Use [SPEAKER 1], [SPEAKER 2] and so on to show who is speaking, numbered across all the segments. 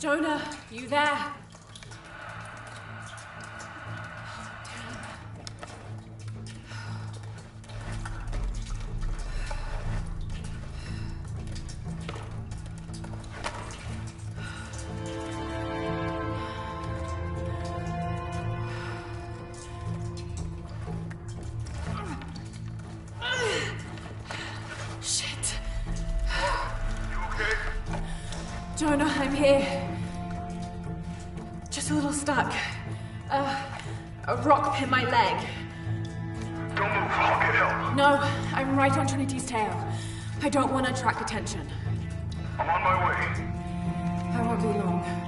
[SPEAKER 1] Jonah, you there? Shit.
[SPEAKER 2] You okay?
[SPEAKER 1] Jonah, I'm here. Just a little stuck. A rock hit my leg.
[SPEAKER 2] Don't move. I'll get help.
[SPEAKER 1] No, I'm right on Trinity's tail. I don't want to attract attention.
[SPEAKER 2] I'm on my way.
[SPEAKER 1] I won't be long.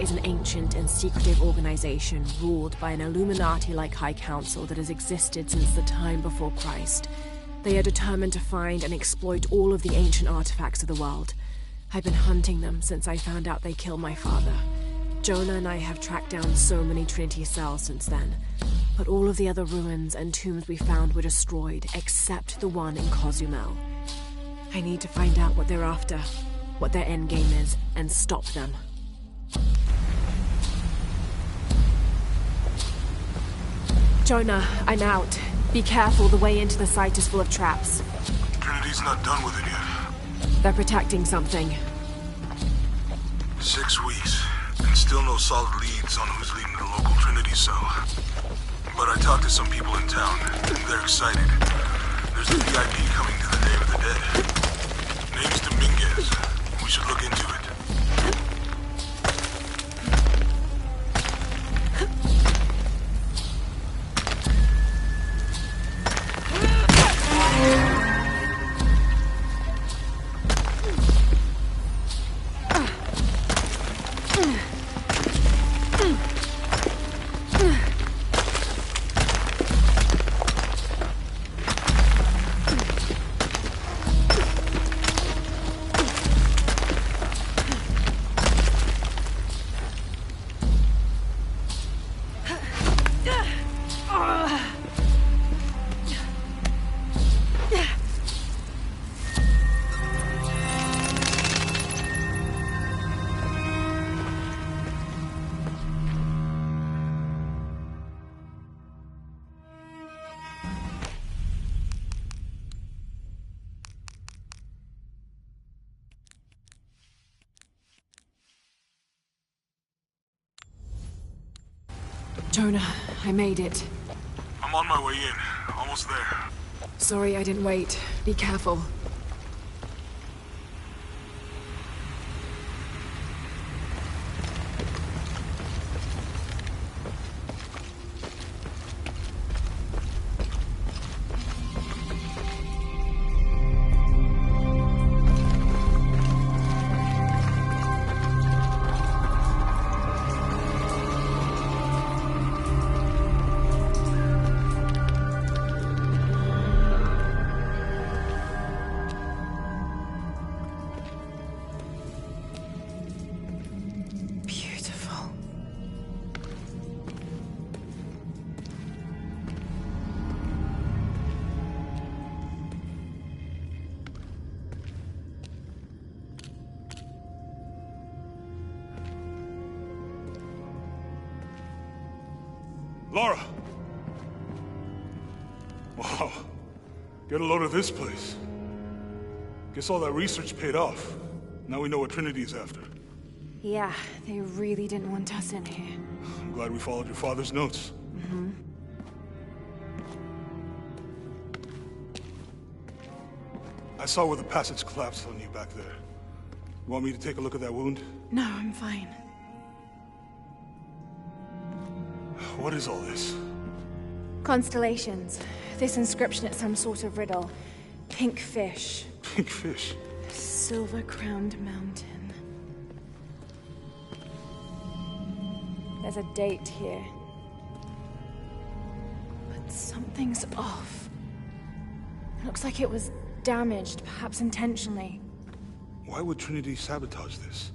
[SPEAKER 1] Is an ancient and secretive organization ruled by an Illuminati-like High Council that has existed since the time before Christ. They are determined to find and exploit all of the ancient artifacts of the world. I've been hunting them since I found out they killed my father. Jonah and I have tracked down so many Trinity cells since then, but all of the other ruins and tombs we found were destroyed, except the one in Cozumel. I need to find out what they're after, what their endgame is, and stop them. Jonah, I'm out. Be careful, the way into the site is full of traps.
[SPEAKER 2] Trinity's not done with it yet.
[SPEAKER 1] They're protecting something.
[SPEAKER 2] 6 weeks, and still no solid leads on who's leading the local Trinity cell. But I talked to some people in town, and they're excited. There's a VIP coming to the Day of the Dead. Name's Dominguez. We should look into it.
[SPEAKER 1] Jonah, I made it.
[SPEAKER 2] I'm on my way in. Almost there.
[SPEAKER 1] Sorry I didn't wait. Be careful.
[SPEAKER 2] Laura! Wow. Get a load of this place. Guess all that research paid off. Now we know what Trinity's after.
[SPEAKER 1] Yeah, they really didn't want us in here.
[SPEAKER 2] I'm glad we followed your father's notes.
[SPEAKER 1] Mm-hmm.
[SPEAKER 2] I saw where the passage collapsed on you back there. You want me to take a look at that wound?
[SPEAKER 1] No, I'm fine.
[SPEAKER 2] What is all this?
[SPEAKER 1] Constellations. This inscription is some sort of riddle. Pink fish.
[SPEAKER 2] Pink fish?
[SPEAKER 1] Silver-crowned mountain. There's a date here. But something's off. It looks like it was damaged, perhaps intentionally.
[SPEAKER 2] Why would Trinity sabotage this?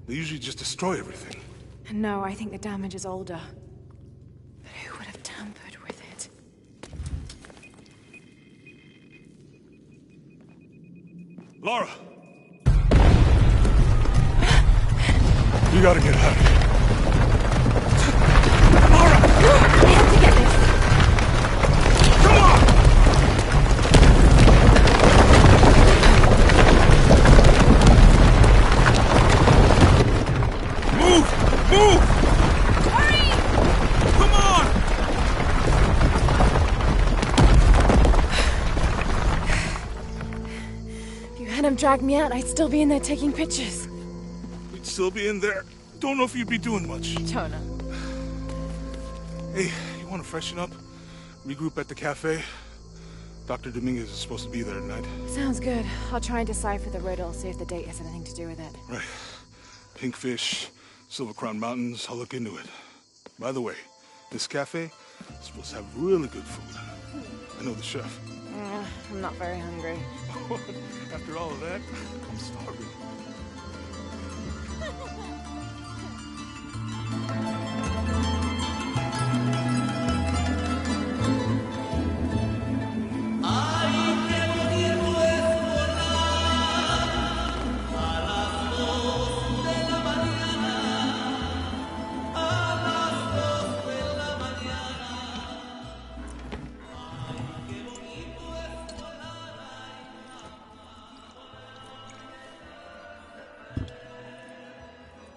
[SPEAKER 2] They usually just destroy everything.
[SPEAKER 1] No, I think the damage is older. But who would have tampered with it?
[SPEAKER 2] Laura! You gotta get out of here. Laura!
[SPEAKER 1] I have to get this.
[SPEAKER 2] Come on! Move! Move!
[SPEAKER 1] Hurry!
[SPEAKER 2] Come on!
[SPEAKER 1] If you hadn't dragged me out, I'd still be in there taking pictures.
[SPEAKER 2] We'd still be in there. Don't know if you'd be doing much.
[SPEAKER 1] Jonah.
[SPEAKER 2] Hey, you want to freshen up? Regroup at the cafe? Dr. Dominguez is supposed to be there tonight.
[SPEAKER 1] Sounds good. I'll try and decipher the riddle, see if the date has anything to do with it.
[SPEAKER 2] Right. Pink fish, Silver Crown Mountains, I'll look into it. By the way, this cafe is supposed to have really good food. I know the chef.
[SPEAKER 1] I'm not very hungry.
[SPEAKER 2] After all of that, I'm starving.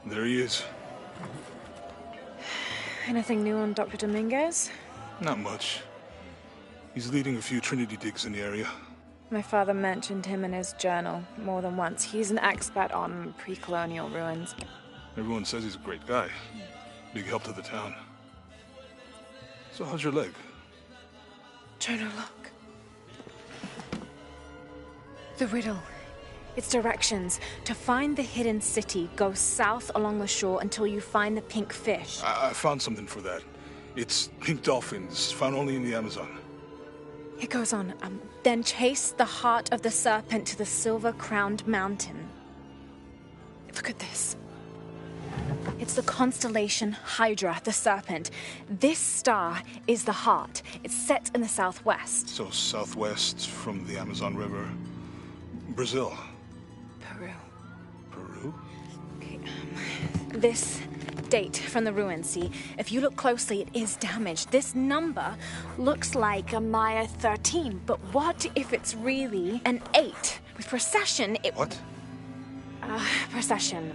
[SPEAKER 2] There he is.
[SPEAKER 1] Anything new on Dr. Dominguez?
[SPEAKER 2] Not much. He's leading a few Trinity digs in the area.
[SPEAKER 1] My father mentioned him in his journal more than once. He's an expert on pre-colonial ruins.
[SPEAKER 2] Everyone says he's a great guy. Big help to the town. So how's your leg?
[SPEAKER 1] Jonah, look. The riddle. Its directions. To find the hidden city, go south along the shore until you find the pink fish.
[SPEAKER 2] I found something for that. It's pink dolphins, found only in the Amazon.
[SPEAKER 1] It goes on. Then chase the heart of the serpent to the silver-crowned mountain. Look at this. It's the constellation Hydra, the serpent. This star is the heart. It's set in the southwest.
[SPEAKER 2] So southwest from the Amazon River. Brazil.
[SPEAKER 1] Peru.
[SPEAKER 2] Peru?
[SPEAKER 1] Okay, this date from the ruins, see? If you look closely, it is damaged. This number looks like a Maya 13, but what if it's really an 8? With precession, it...
[SPEAKER 2] What?
[SPEAKER 1] Precession.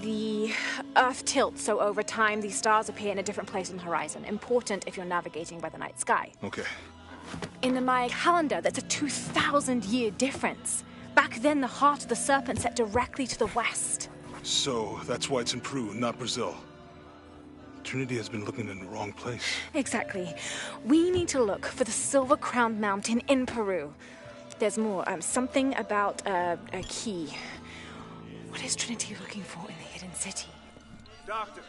[SPEAKER 3] The Earth tilts, so over time, these stars appear in a different place on the horizon. Important if you're navigating by the night sky.
[SPEAKER 2] Okay.
[SPEAKER 3] In the Maya calendar, that's a 2,000-year difference. Back then, the heart of the serpent set directly to the west.
[SPEAKER 2] So, that's why it's in Peru, not Brazil. Trinity has been looking in the wrong place.
[SPEAKER 3] Exactly. We need to look for the Silver Crown Mountain in Peru. There's more, something about a key. What is Trinity looking for in the hidden city?
[SPEAKER 4] Doctor,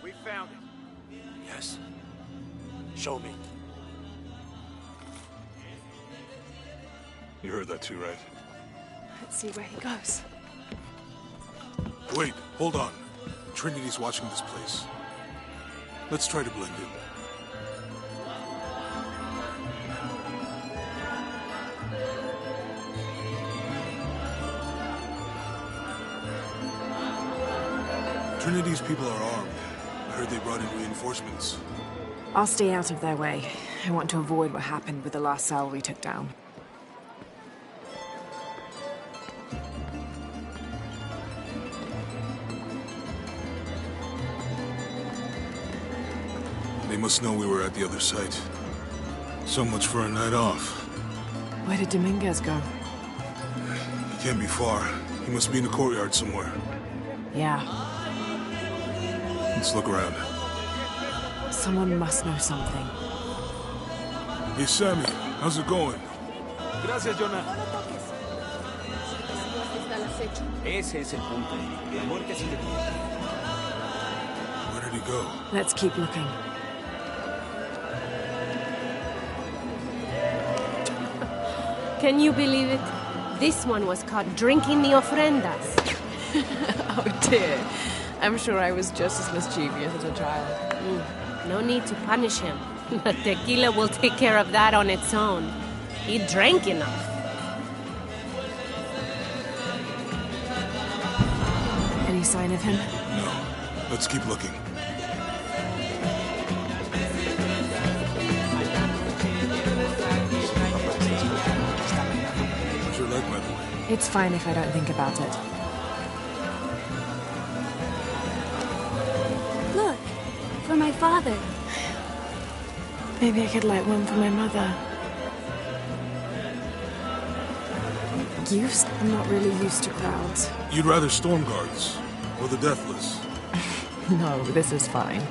[SPEAKER 4] we found it.
[SPEAKER 5] Yes. Show me.
[SPEAKER 2] You heard that too, right?
[SPEAKER 3] Let's see where he goes.
[SPEAKER 2] Wait, hold on. Trinity's watching this place. Let's try to blend in. Trinity's people are armed. I heard they brought in reinforcements.
[SPEAKER 1] I'll stay out of their way. I want to avoid what happened with the last cell we took down.
[SPEAKER 2] They must know we were at the other site. So much for a night off.
[SPEAKER 1] Where did Dominguez go?
[SPEAKER 2] He can't be far. He must be in the courtyard somewhere.
[SPEAKER 1] Yeah.
[SPEAKER 2] Let's look around.
[SPEAKER 1] Someone must know something.
[SPEAKER 2] Hey, Sammy. How's it going?
[SPEAKER 4] Gracias, Jonah. Ese es el punto. La muerte sigue.
[SPEAKER 2] Where did he go?
[SPEAKER 1] Let's keep looking.
[SPEAKER 6] Can you believe it? This one was caught drinking the ofrendas.
[SPEAKER 1] Oh dear. I'm sure I was just as mischievous as a child.
[SPEAKER 6] No need to punish him. The tequila will take care of that on its own. He drank enough.
[SPEAKER 1] Any sign of him?
[SPEAKER 2] No. Let's keep looking. How's your leg, by the way?
[SPEAKER 1] It's fine if I don't think about it.
[SPEAKER 7] Look, for my father.
[SPEAKER 1] Maybe I could light one for my mother. I'm not really used to crowds.
[SPEAKER 2] You'd rather storm guards or the deathless?
[SPEAKER 1] No, this is fine.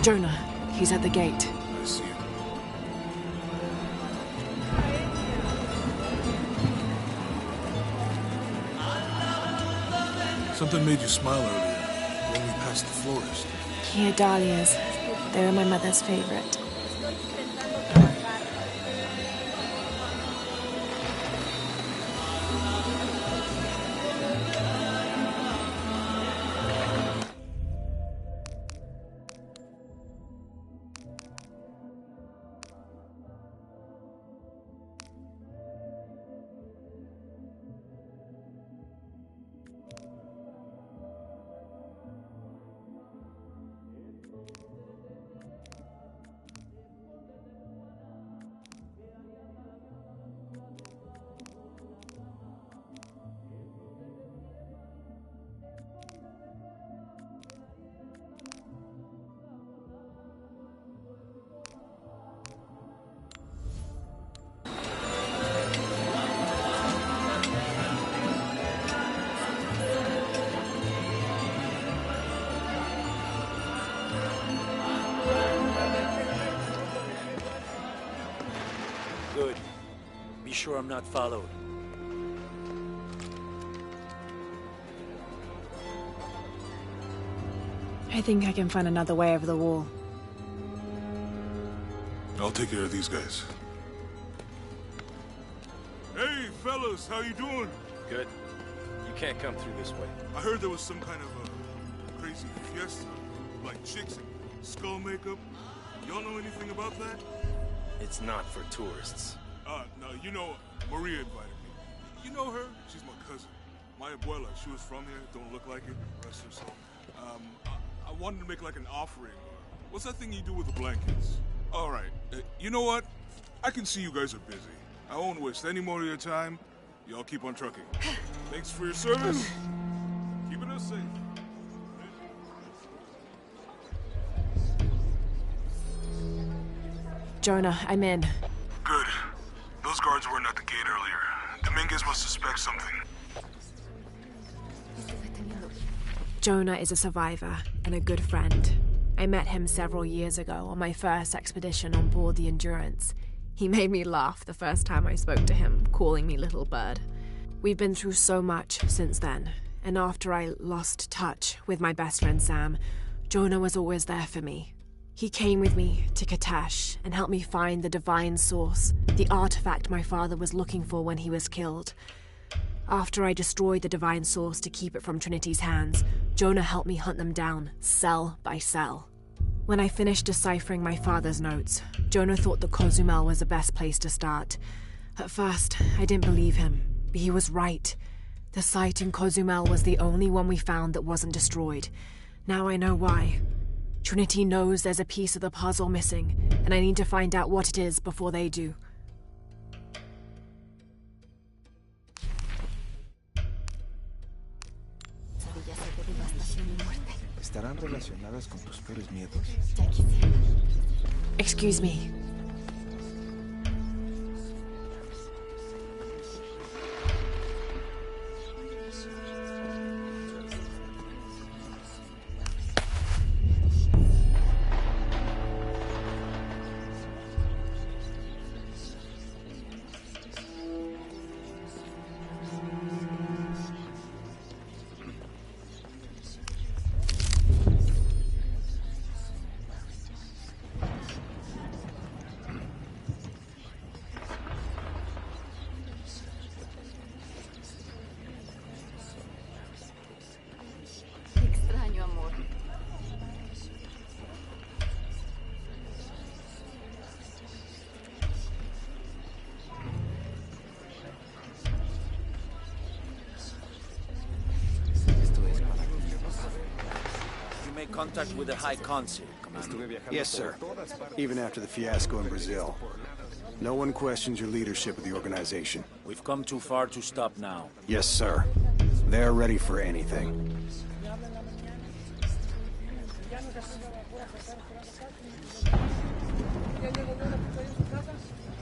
[SPEAKER 1] Jonah, he's at the gate.
[SPEAKER 2] I see him. Something made you smile earlier when we passed the florist.
[SPEAKER 1] Here, dahlias. They were my mother's favorite.
[SPEAKER 5] Good. Be sure I'm not followed.
[SPEAKER 1] I think I can find another way over the wall.
[SPEAKER 2] I'll take care of these guys. Hey, fellas, how you doing?
[SPEAKER 5] Good. You can't come through this way.
[SPEAKER 2] I heard there was some kind of a crazy fiesta, like chicks and skull makeup. Y'all know anything about that?
[SPEAKER 5] It's not for tourists.
[SPEAKER 2] No, you know, Maria invited me. You know her? She's my cousin. My abuela, she was from here, don't look like it, rest her soul. I wanted to make like an offering. What's that thing you do with the blankets? All right, you know what? I can see you guys are busy. I won't waste any more of your time. Y'all keep on trucking. Thanks for your service. Keeping us safe.
[SPEAKER 1] Jonah, I'm in.
[SPEAKER 2] Good. Those guards weren't at the gate earlier. Dominguez must suspect something.
[SPEAKER 1] Jonah is a survivor and a good friend. I met him several years ago on my first expedition on board the Endurance. He made me laugh the first time I spoke to him, calling me Little Bird. We've been through so much since then, and after I lost touch with my best friend Sam, Jonah was always there for me. He came with me to Katesh and helped me find the divine source, the artifact my father was looking for when he was killed. After I destroyed the divine source to keep it from Trinity's hands, Jonah helped me hunt them down, cell by cell. When I finished deciphering my father's notes, Jonah thought that Cozumel was the best place to start. At first, I didn't believe him, but he was right. The site in Cozumel was the only one we found that wasn't destroyed. Now I know why. Trinity knows there's a piece of the puzzle missing, and I need to find out what it is before they do.
[SPEAKER 8] ¿Estarán relacionadas con tus peores miedos?
[SPEAKER 1] Excuse me.
[SPEAKER 4] Contact with the High Consul, Commander.
[SPEAKER 9] Yes, sir. Even after the fiasco in Brazil. No one questions your leadership of the organization.
[SPEAKER 4] We've come too far to stop now.
[SPEAKER 9] Yes, sir. They're ready for anything.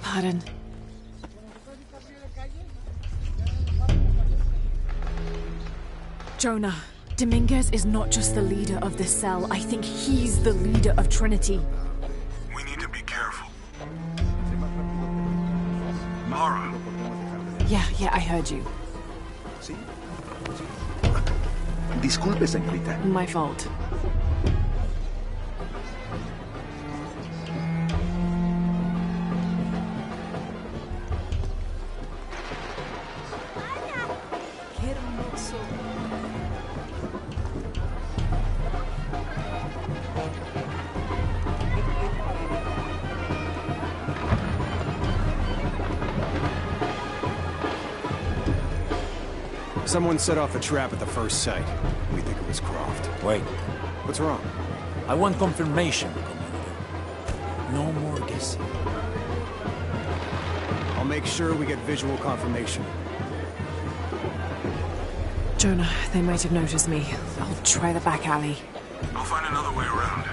[SPEAKER 1] Pardon. Jonah, Dominguez is not just the leader of this cell. I think he's the leader of Trinity.
[SPEAKER 2] We need to be careful. Mara.
[SPEAKER 1] Yeah, I heard you.
[SPEAKER 8] Disculpe, señorita.
[SPEAKER 1] My fault.
[SPEAKER 9] Someone set off a trap at the first site. We think it was Croft.
[SPEAKER 4] Wait.
[SPEAKER 9] What's wrong?
[SPEAKER 4] I want confirmation, Commander. No more guessing.
[SPEAKER 9] I'll make sure we get visual confirmation.
[SPEAKER 1] Jonah, they might have noticed me. I'll try the back alley.
[SPEAKER 2] I'll find another way around.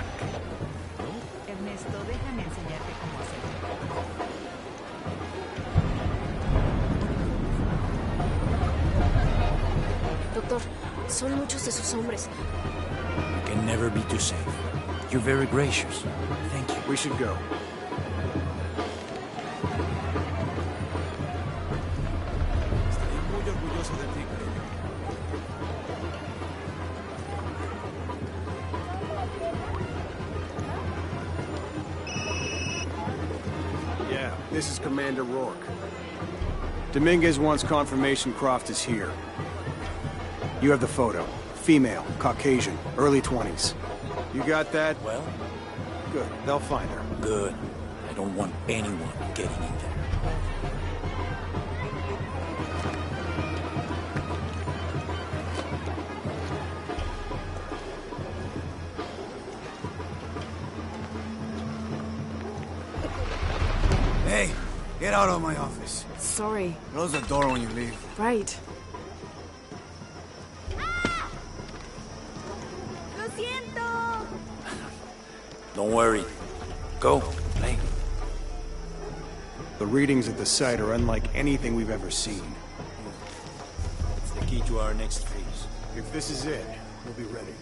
[SPEAKER 7] Doctor, son muchos de sus hombres.
[SPEAKER 4] You can never be too safe. You're very gracious. Thank you.
[SPEAKER 9] We should go. Yeah, this is Commander Rourke. Dominguez wants confirmation Croft is here. You have the photo. Female, Caucasian, early 20s. You got that?
[SPEAKER 4] Well?
[SPEAKER 9] Good. They'll find her.
[SPEAKER 4] Good. I don't want anyone getting in there.
[SPEAKER 10] Hey, get out of my office.
[SPEAKER 1] Sorry.
[SPEAKER 10] Close the door when you leave.
[SPEAKER 1] Right.
[SPEAKER 4] Don't worry. Go, play.
[SPEAKER 9] The readings at the site are unlike anything we've ever seen.
[SPEAKER 4] It's the key to our next phase.
[SPEAKER 9] If this is it, we'll be ready.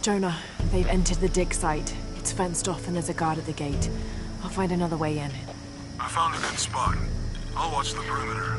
[SPEAKER 1] Jonah, they've entered the dig site. It's fenced off and there's a guard at the gate. I'll find another way in.
[SPEAKER 2] I found a good spot. I'll watch the perimeter.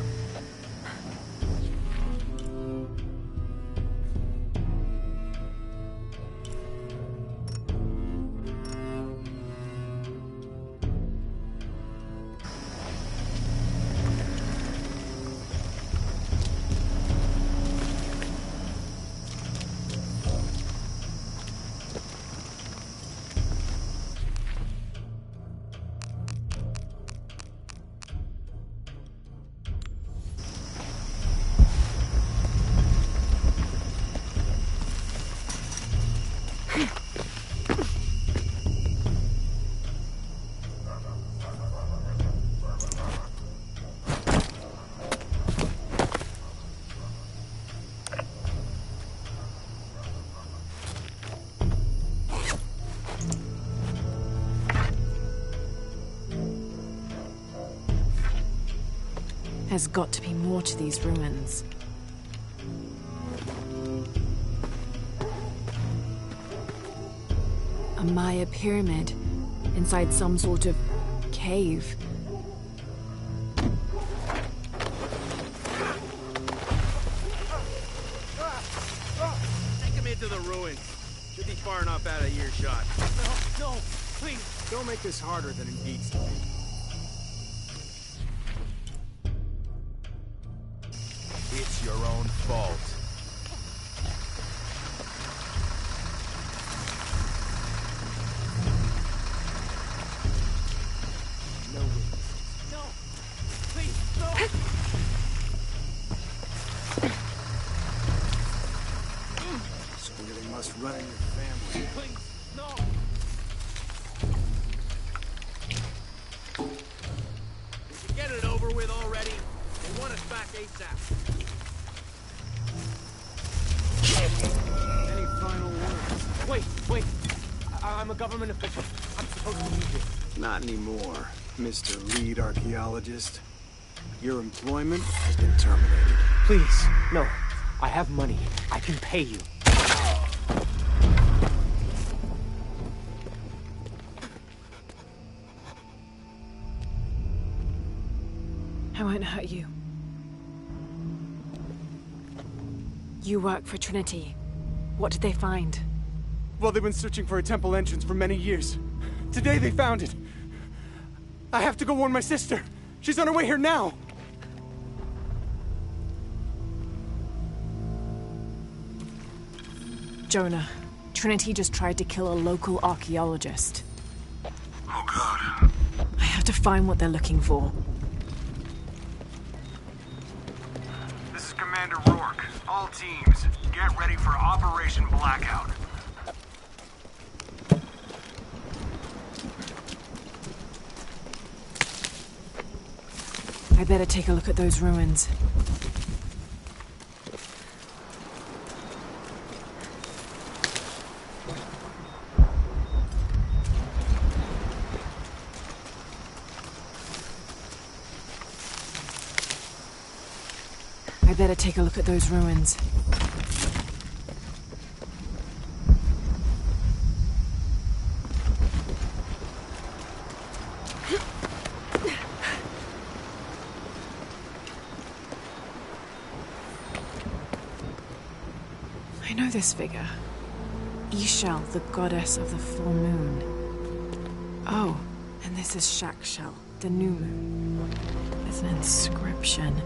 [SPEAKER 1] There's got to be more to these ruins. A Maya pyramid inside some sort of cave.
[SPEAKER 5] Take him into the ruins. Should be far enough out of earshot.
[SPEAKER 9] No, please. Don't make this harder than it needs to be.
[SPEAKER 5] It's your own fault.
[SPEAKER 9] No, please, no. So they must run in your family.
[SPEAKER 5] Please, no! Did you get it over with already? They want us back ASAP.
[SPEAKER 9] Any final words?
[SPEAKER 10] Wait. I'm a government official. I'm supposed to be here.
[SPEAKER 9] Not anymore, Mr. Lead Archaeologist. Your employment has been terminated.
[SPEAKER 10] Please, no. I have money. I can pay you.
[SPEAKER 1] I won't hurt you. You work for Trinity. What did they find?
[SPEAKER 10] Well, they've been searching for a temple entrance for many years. Today they found it. I have to go warn my sister. She's on her way here now.
[SPEAKER 1] Jonah, Trinity just tried to kill a local archaeologist.
[SPEAKER 2] Oh, God.
[SPEAKER 1] I have to find what they're looking for.
[SPEAKER 11] This is Commander Rourke. All teams, get ready for Operation Blackout.
[SPEAKER 1] I better take a look at those ruins. I better take a look at those ruins. I know this figure. Ishel, the goddess of the full moon. Oh, and this is Shakshel, the new moon. There's an inscription.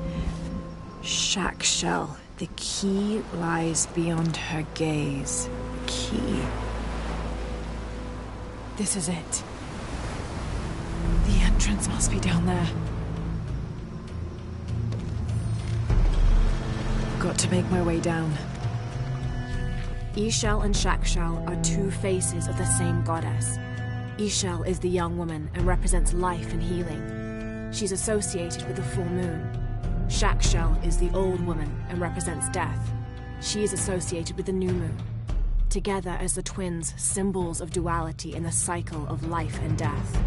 [SPEAKER 1] Shakshel, the key lies beyond her gaze. Key. This is it. The entrance must be down there. Got to make my way down. Ishel and Shakshel are two faces of the same goddess. Ishel is the young woman and represents life and healing. She's associated with the full moon. Shakshel is the old woman and represents death. She is associated with the new moon. Together as the twins, symbols of duality in the cycle of life and death.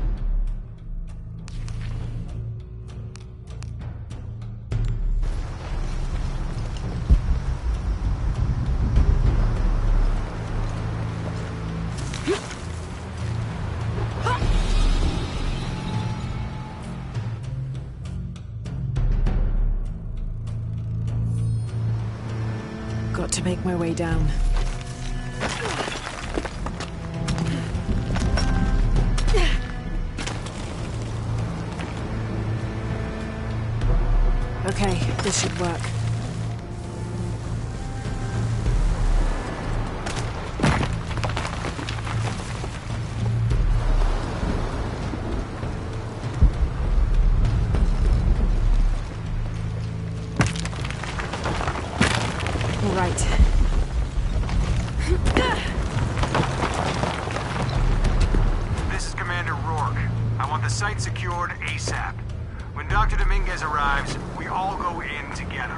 [SPEAKER 1] Got to make my way down. Okay, this should work. All right.
[SPEAKER 11] This is Commander Rourke. I want the site secured ASAP. When Dr. Dominguez arrives, we all go in together.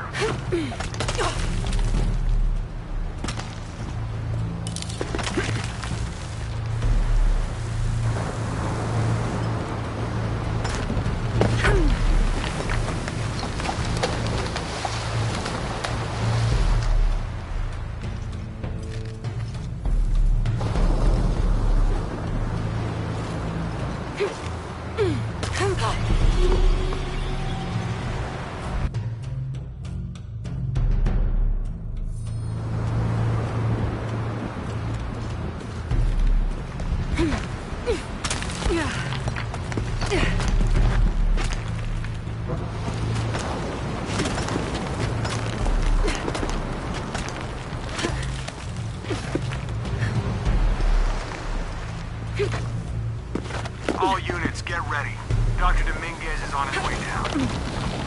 [SPEAKER 11] All units, get ready. Dr. Dominguez is on his way down.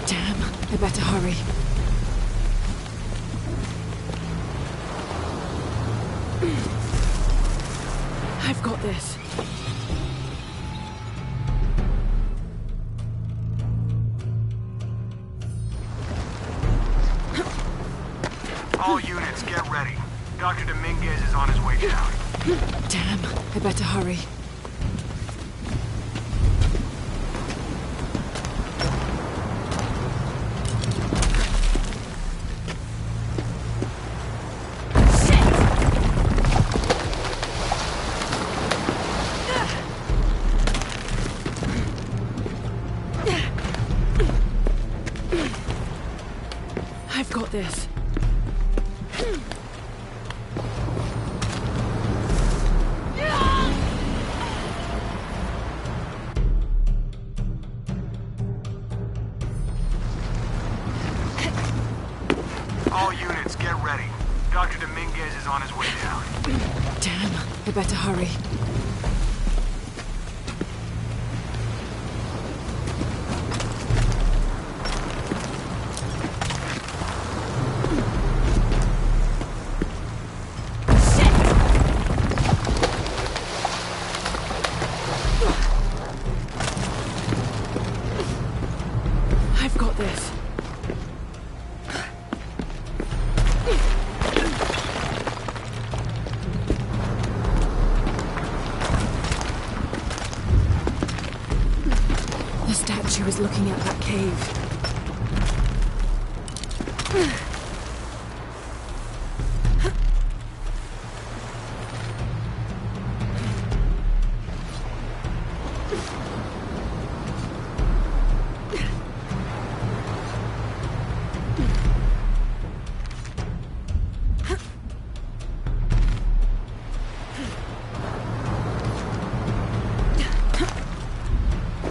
[SPEAKER 1] Damn, I better hurry. I've got this.
[SPEAKER 11] All units, get ready. Dr. Dominguez is on his way down.
[SPEAKER 1] Damn, I better hurry. I've got this.
[SPEAKER 11] All units, get ready. Dr. Dominguez is on his way down.
[SPEAKER 1] Damn, I better hurry. I've got this. The statue is looking at that cave.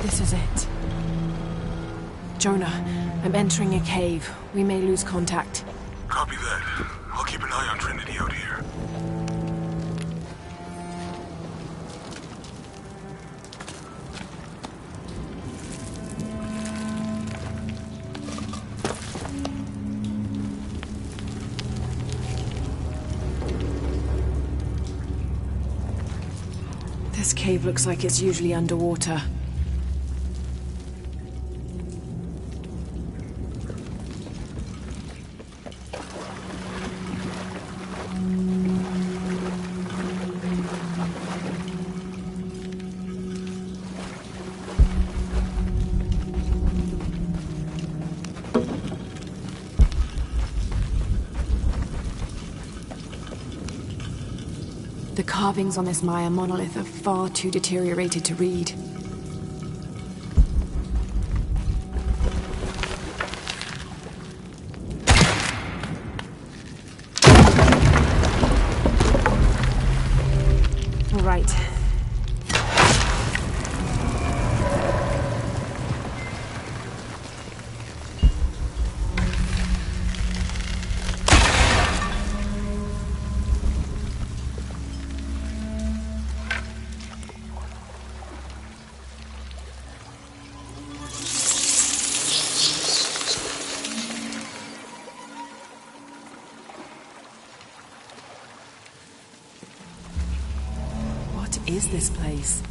[SPEAKER 1] This is it. Jonah, I'm entering a cave. We may lose contact.
[SPEAKER 2] Copy that. I'll keep an eye on Trinity out here.
[SPEAKER 1] This cave looks like it's usually underwater. The carvings on this Maya monolith are far too deteriorated to read. All right. What is this place?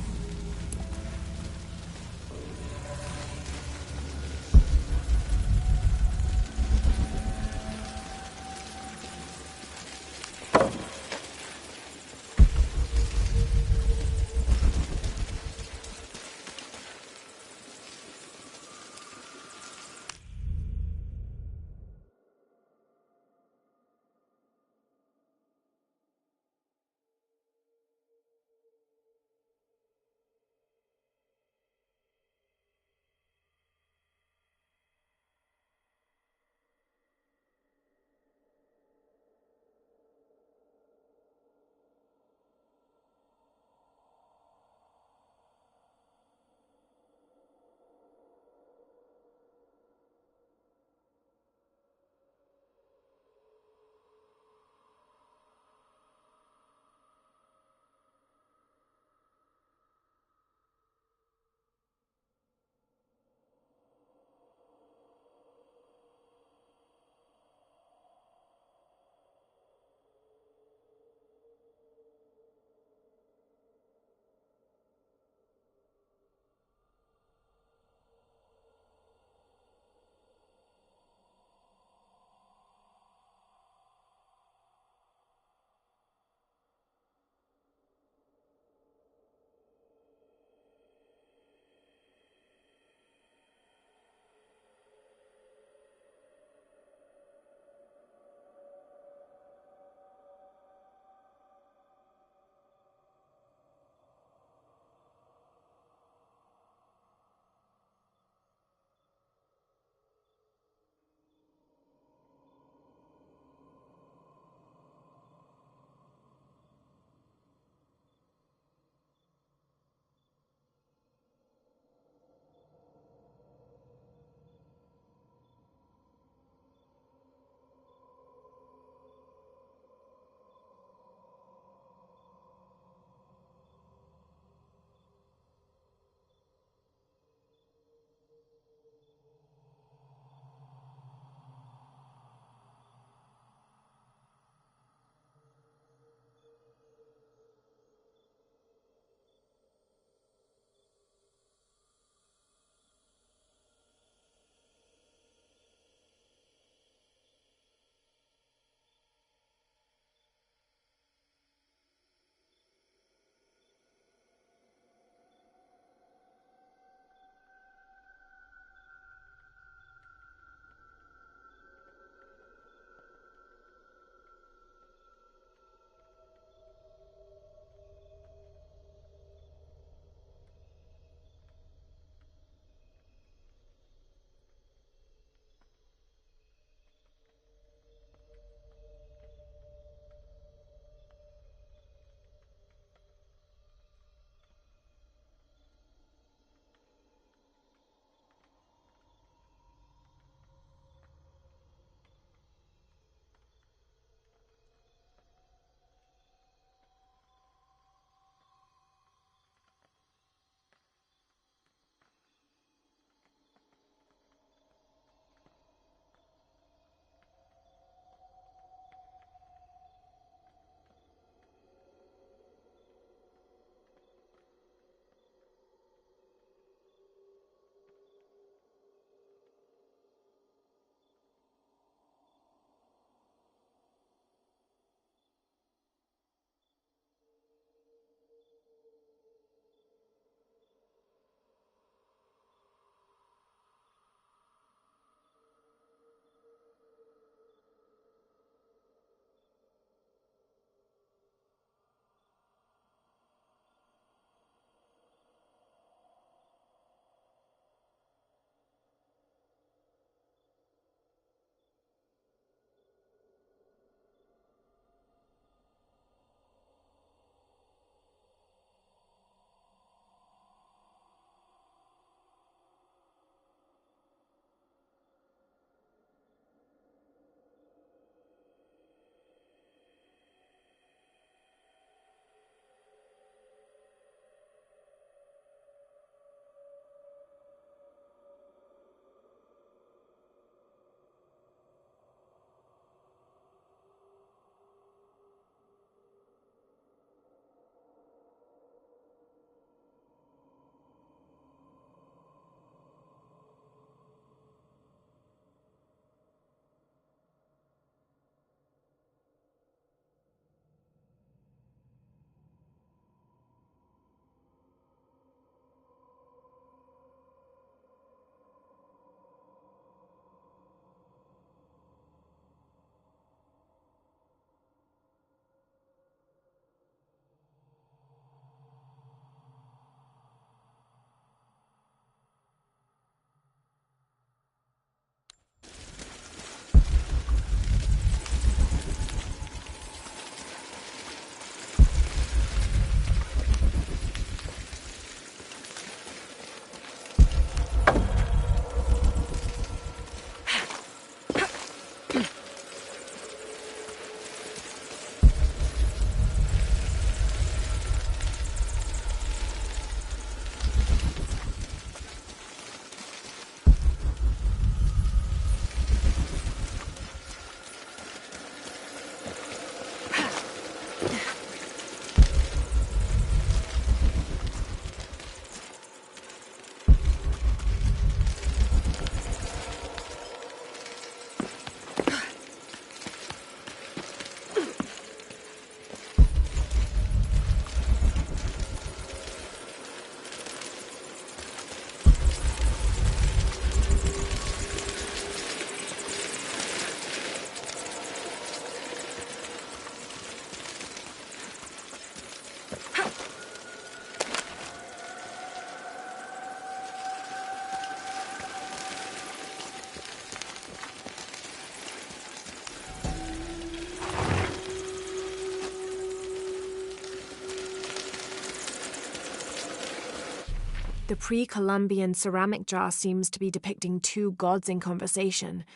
[SPEAKER 1] The pre-Columbian ceramic jar seems to be depicting two gods in conversation.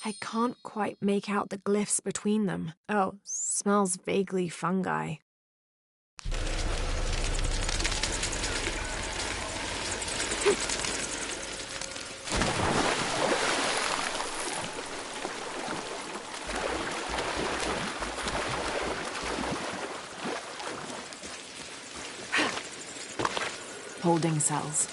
[SPEAKER 1] I can't quite make out the glyphs between them. Oh, smells vaguely fungi. Holding cells.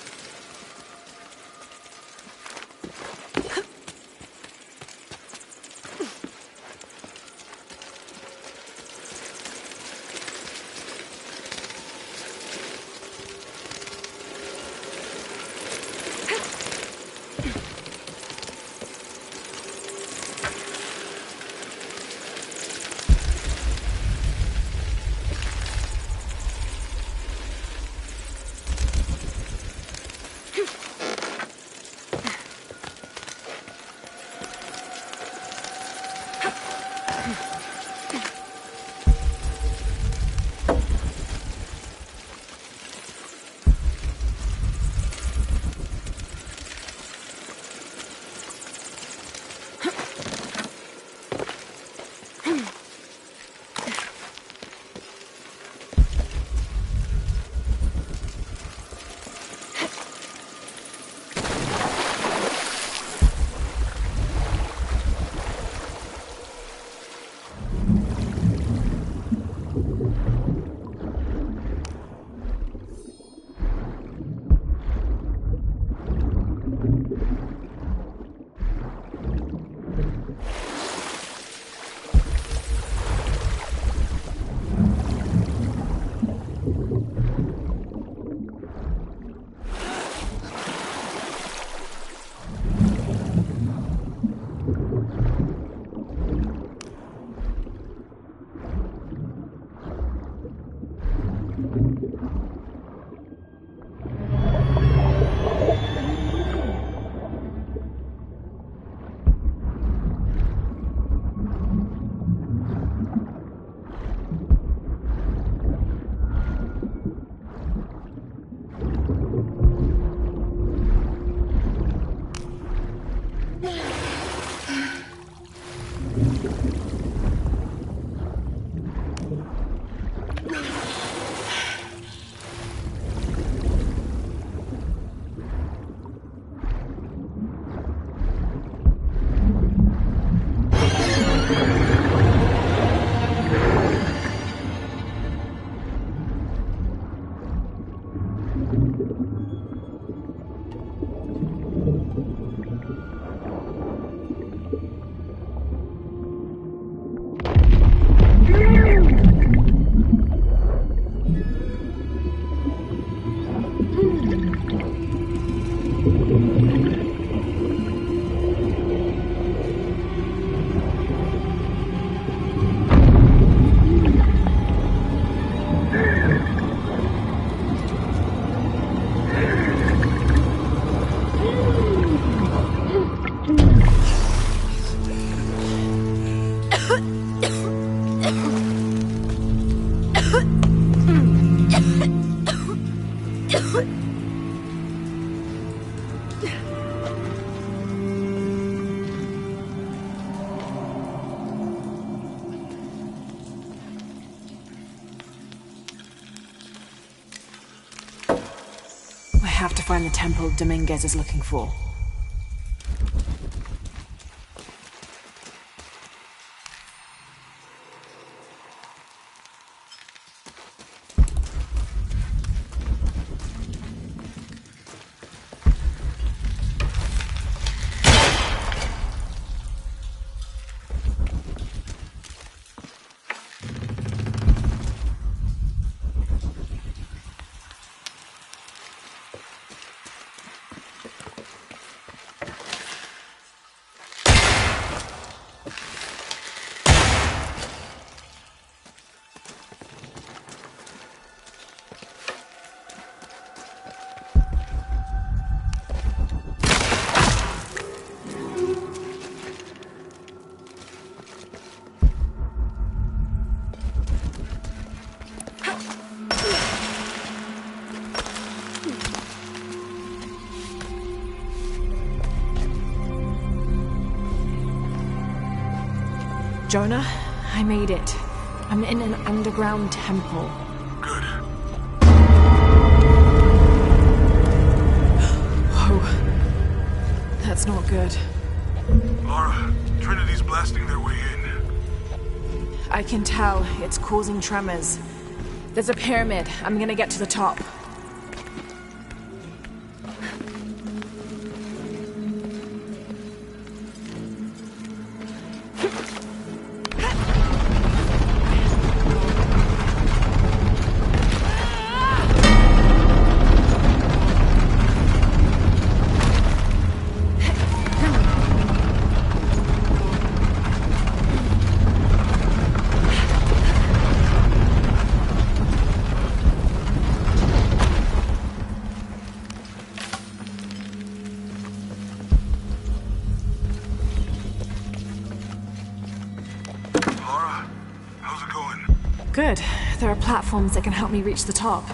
[SPEAKER 1] I have to find the temple Dominguez is looking for. Jonah, I made it. I'm in an underground temple.
[SPEAKER 2] Good.
[SPEAKER 1] Oh, that's not good.
[SPEAKER 2] Lara, Trinity's blasting their way in.
[SPEAKER 1] I can tell. It's causing tremors. There's a pyramid. I'm gonna get to the top. Good. There are platforms that can help me reach the top.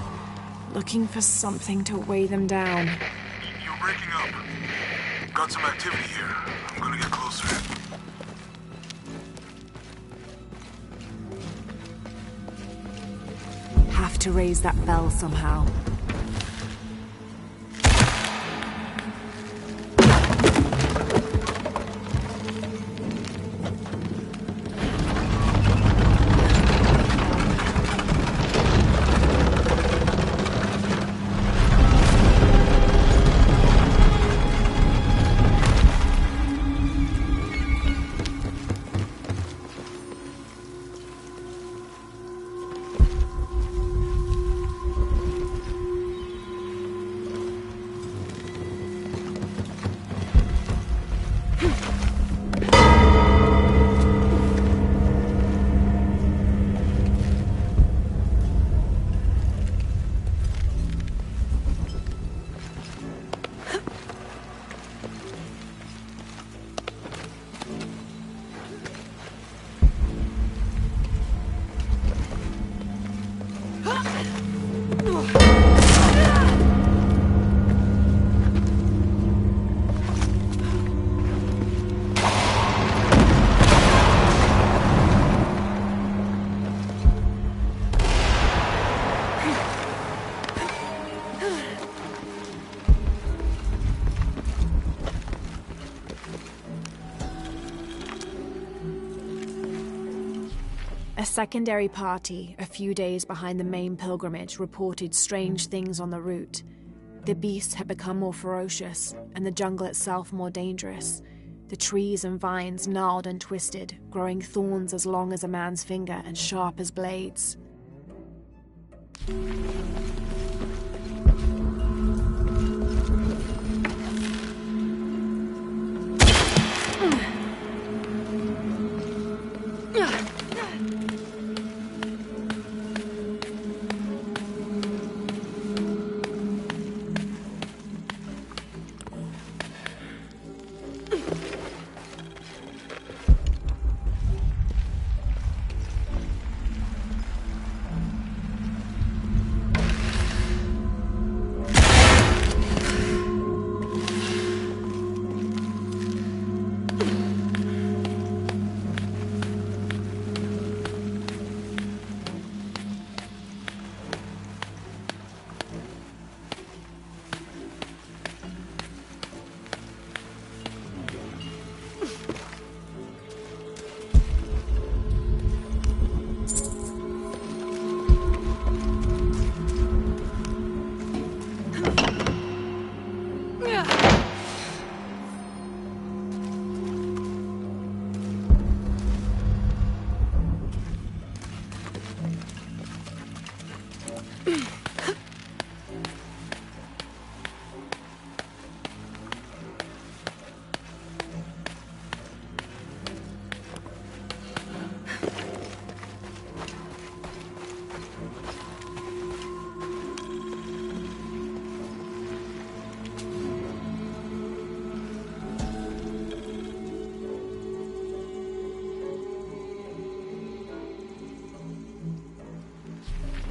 [SPEAKER 1] Looking for something to weigh them down.
[SPEAKER 2] You're breaking up. Got some activity here. I'm gonna get closer.
[SPEAKER 1] Have to raise that bell somehow. A secondary party, a few days behind the main pilgrimage, reported strange things on the route. The beasts had become more ferocious, and the jungle itself more dangerous. The trees and vines gnarled and twisted, growing thorns as long as a man's finger and sharp as blades.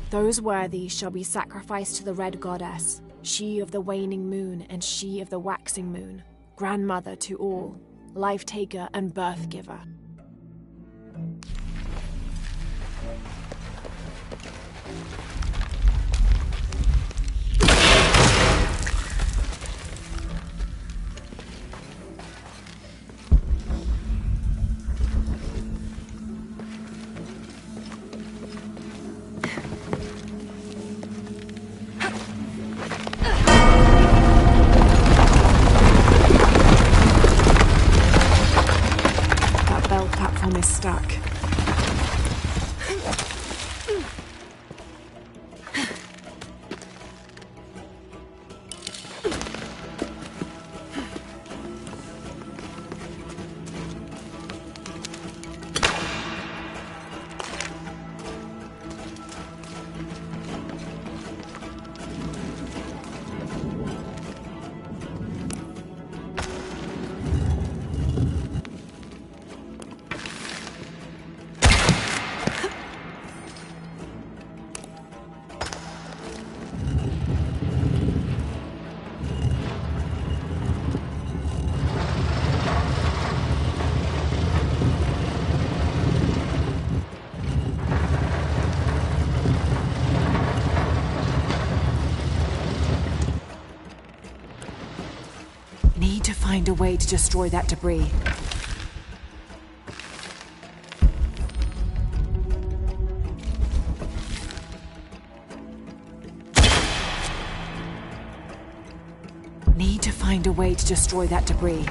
[SPEAKER 1] Those worthy shall be sacrificed to the Red Goddess, she of the waning moon and she of the waxing moon, grandmother to all, life-taker and birth-giver. bell platform is stuck. Need to find a way to destroy that debris. Need to find a way to destroy that debris.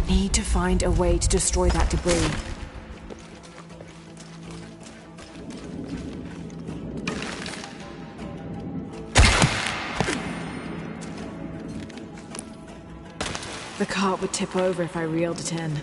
[SPEAKER 1] Need to find a way to destroy that debris. The cart would tip over if I reeled it in.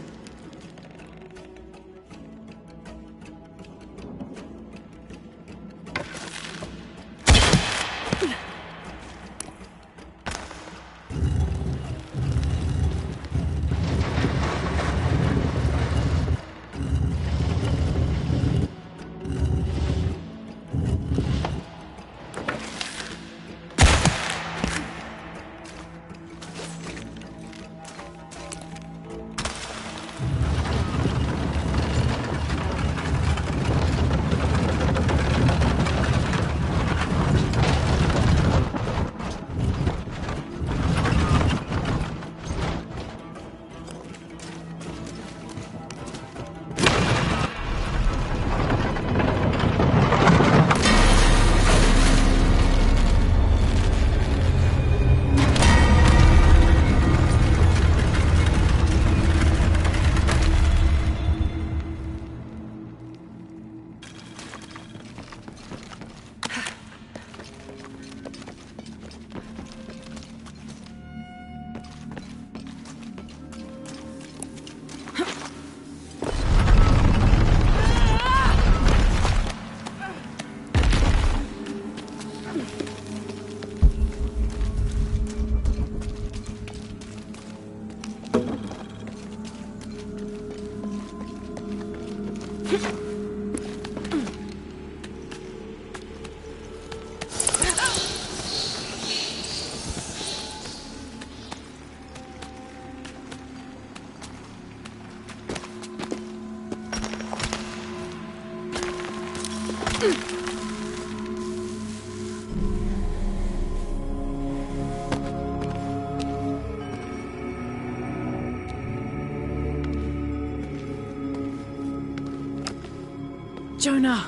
[SPEAKER 1] Jonah!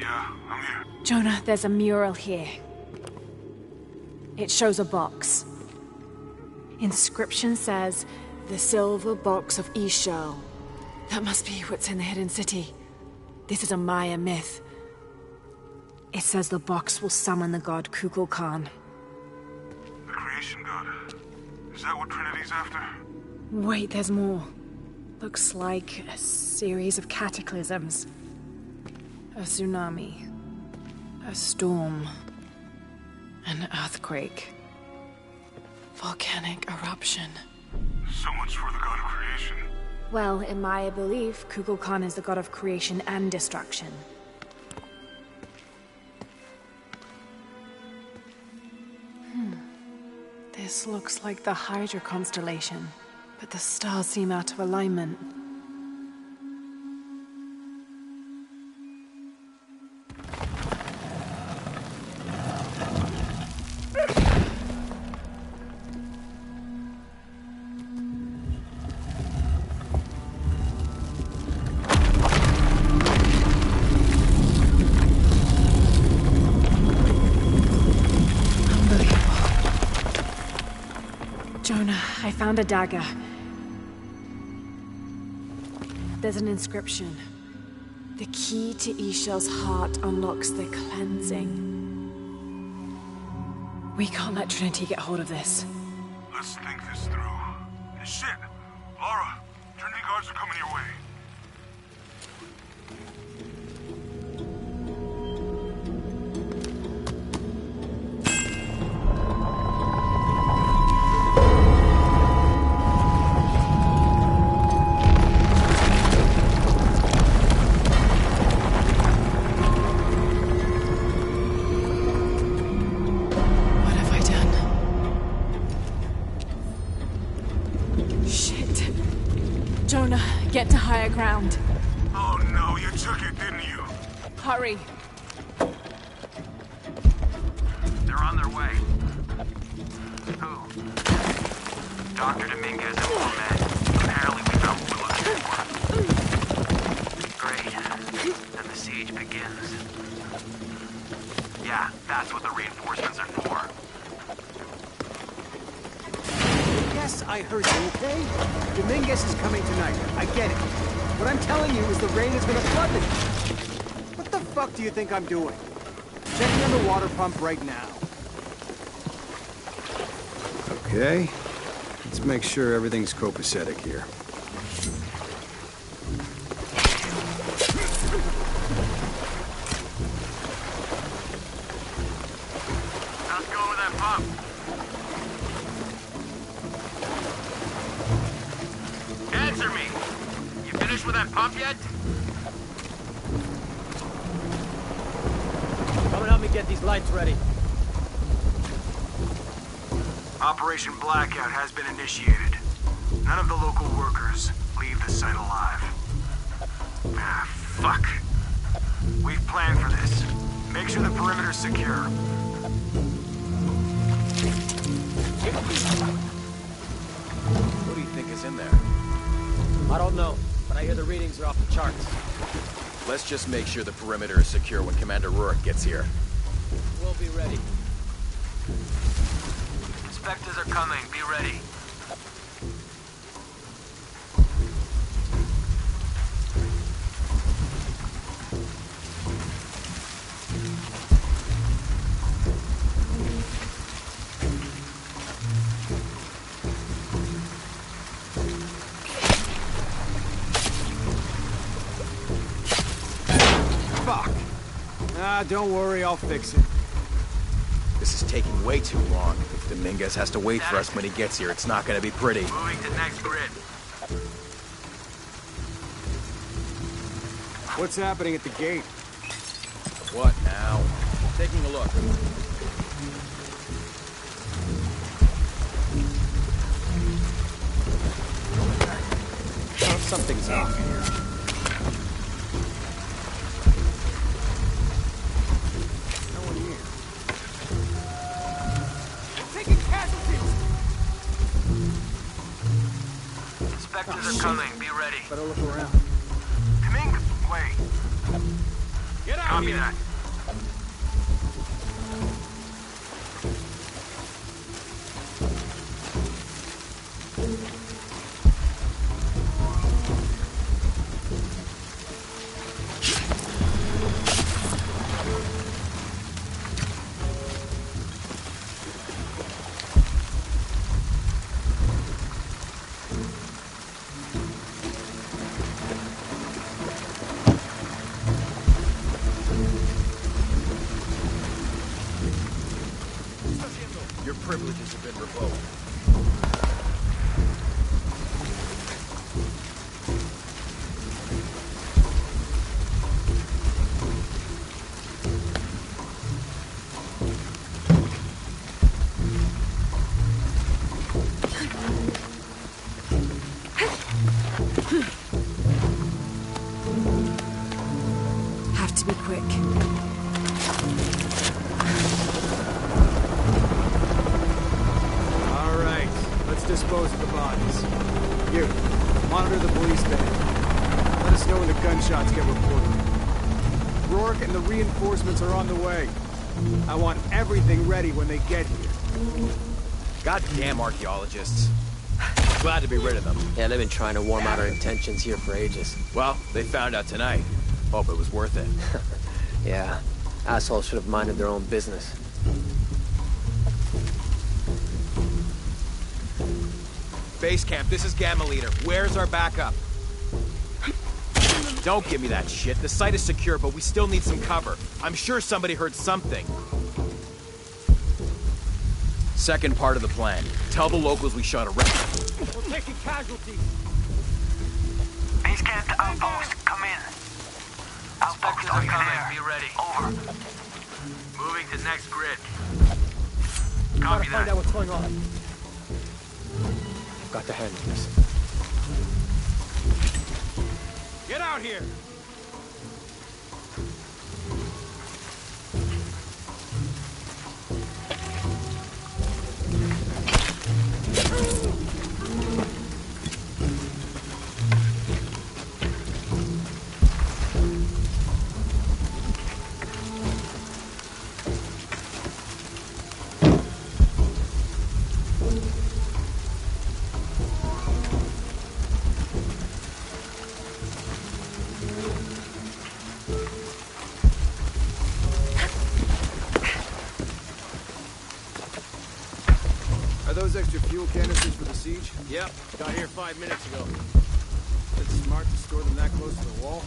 [SPEAKER 2] Yeah, I'm here.
[SPEAKER 1] Jonah, there's a mural here. It shows a box. Inscription says, "The Silver Box of Ishel." That must be what's in the Hidden City. This is a Maya myth. It says the box will summon the god Kukulkan.
[SPEAKER 2] The creation god. Is that what Trinity's after?
[SPEAKER 1] Wait, there's more. Looks like a series of cataclysms. A tsunami. A storm. An earthquake. Volcanic eruption.
[SPEAKER 2] So much for the god of creation.
[SPEAKER 1] Well, in Maya belief, Kukulkan is the god of creation and destruction. This looks like the Hydra constellation, but the stars seem out of alignment. found a dagger. There's an inscription. The key to Ishel's heart unlocks the cleansing. We can't let Trinity get hold of this.
[SPEAKER 2] Let's think this through. Hey, shit! Laura, Trinity guards are coming your way.
[SPEAKER 1] Get to higher ground.
[SPEAKER 2] Oh no, you took it, didn't you?
[SPEAKER 1] Hurry.
[SPEAKER 11] They're on their way. Who? Dr. Dominguez and more men. Apparently we found what we're looking for. Great. Then the siege begins. Yeah, that's what the reinforcements are for.
[SPEAKER 9] Yes, I heard you, okay? Dominguez is coming tonight. I get it. What I'm telling you is the rain is gonna flood the... What the fuck do you think I'm doing? Checking on the water pump right now. Okay. Let's make sure everything's copacetic here.
[SPEAKER 11] How's it going with that pump? Answer me! You finished with that pump yet?
[SPEAKER 5] Come and help me get these lights ready.
[SPEAKER 11] Operation Blackout has been initiated. None of the local workers leave the site alive. Ah, fuck. We've planned for this. Make sure the perimeter's secure.
[SPEAKER 4] What do you think is in there?
[SPEAKER 5] I don't know, but I hear the readings are off the charts.
[SPEAKER 4] Let's just make sure the perimeter is secure when Commander Rourke gets here.
[SPEAKER 5] We'll be ready.
[SPEAKER 11] Inspectors are coming. Be ready.
[SPEAKER 9] Fuck. Ah, don't worry, I'll fix it.
[SPEAKER 4] This is taking way too long. If Dominguez has to wait for us when he gets here, it's not gonna be pretty.
[SPEAKER 11] Moving to next grid.
[SPEAKER 9] What's happening at the gate?
[SPEAKER 4] What now? Taking a look. Oh, something's off here.
[SPEAKER 9] No one here. We're taking casualties!
[SPEAKER 11] Inspectors are coming. Be ready.
[SPEAKER 9] Better look around.
[SPEAKER 11] Dominguez, wait.
[SPEAKER 5] Get out
[SPEAKER 11] Copy
[SPEAKER 5] here!
[SPEAKER 11] that.
[SPEAKER 4] Your privileges have been revoked.
[SPEAKER 1] Have to be quick.
[SPEAKER 9] Dispose of the bodies. You, monitor the police van. Let us know when the gunshots get reported. Rourke and the reinforcements are on the way. I want everything ready when they get here.
[SPEAKER 4] Goddamn archaeologists. Glad to be rid of them.
[SPEAKER 12] Yeah, they've been trying to warm out our intentions here for ages.
[SPEAKER 4] Well, they found out tonight. Hope it was worth it.
[SPEAKER 12] Yeah, assholes should have minded their own business.
[SPEAKER 4] Base camp, this is Gamma Leader. Where's our backup? Don't give me that shit. The site is secure, but we still need some cover. I'm sure somebody heard something. Second part of the plan. Tell the locals we shot a wreck.
[SPEAKER 5] We're taking casualties.
[SPEAKER 11] Base camp to outpost. Come in. Outpost, are you there?
[SPEAKER 5] Be ready.
[SPEAKER 11] Over.
[SPEAKER 5] Moving to next grid.
[SPEAKER 11] Copy
[SPEAKER 5] Find
[SPEAKER 11] that.
[SPEAKER 5] out what's going on.
[SPEAKER 12] I've got to handle this.
[SPEAKER 5] Get out here!
[SPEAKER 9] Are those extra fuel canisters for the siege?
[SPEAKER 5] Yep, got here 5 minutes ago.
[SPEAKER 9] Is it smart to store them that close to the wall?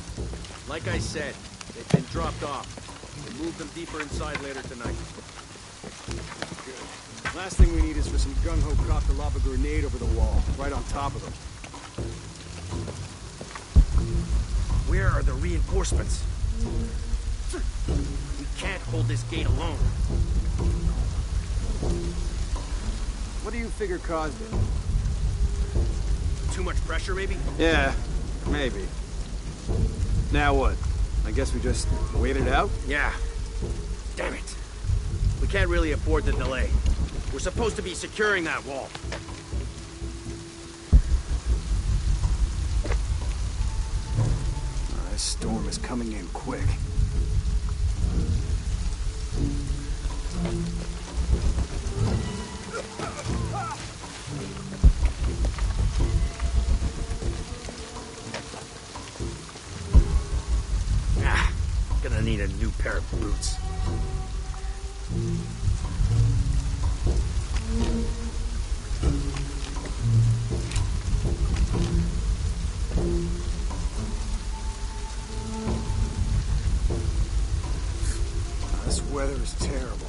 [SPEAKER 5] Like I said, they've been dropped off. We'll move them deeper inside later tonight.
[SPEAKER 9] Good. Last thing we need is for some gung-ho cop to lob a grenade over the wall, right on top of them.
[SPEAKER 5] Where are the reinforcements? We can't hold this gate alone.
[SPEAKER 9] What do you figure caused it?
[SPEAKER 5] Too much pressure, maybe?
[SPEAKER 9] Yeah, maybe. Now what? I guess we just wait it out?
[SPEAKER 5] Yeah. Damn it. We can't really afford the delay. We're supposed to be securing that wall.
[SPEAKER 9] This storm is coming in quick.
[SPEAKER 5] Gonna need a new pair of boots.
[SPEAKER 9] This weather is terrible.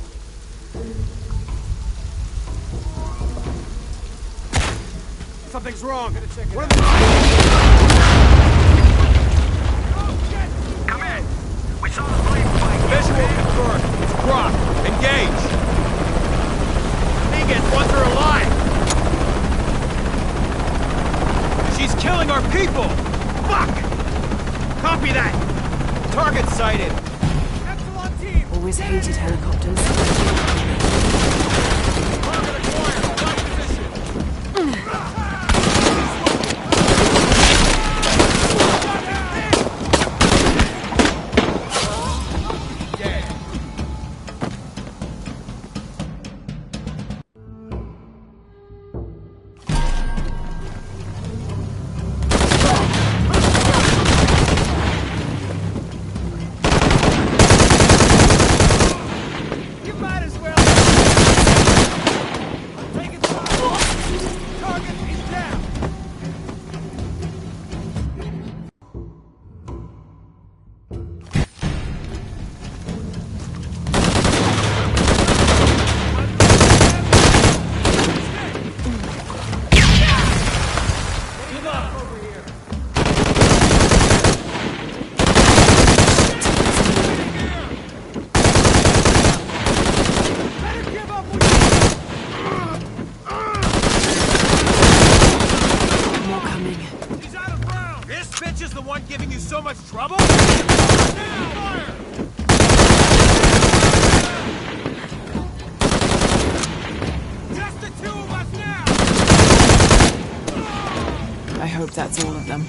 [SPEAKER 5] Something's wrong.
[SPEAKER 11] Come in. We saw the blade fight.
[SPEAKER 4] Visual confirmed. It's Croc. Engage.
[SPEAKER 5] Dominguez wants her alive.
[SPEAKER 4] She's killing our people.
[SPEAKER 5] Fuck! Copy that.
[SPEAKER 4] Target sighted.
[SPEAKER 5] Epsilon team.
[SPEAKER 1] Always hated helicopters.
[SPEAKER 5] Target acquired. Got position. You might as well. Take it down. Target is down. Give up over here. Better give up with
[SPEAKER 1] More coming.
[SPEAKER 5] He's out of round.
[SPEAKER 4] This bitch is the one giving you so much trouble?
[SPEAKER 5] Fire! Just the two of us now.
[SPEAKER 1] I hope that's all of them.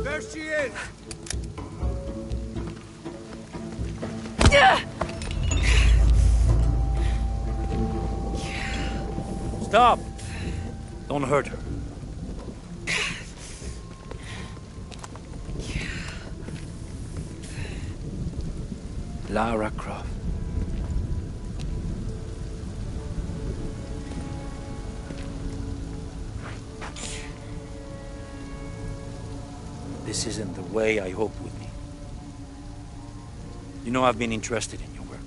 [SPEAKER 9] There she is!
[SPEAKER 13] Stop! Don't hurt her. Lara Croft. This isn't the way I hoped would be. You know I've been interested in your work.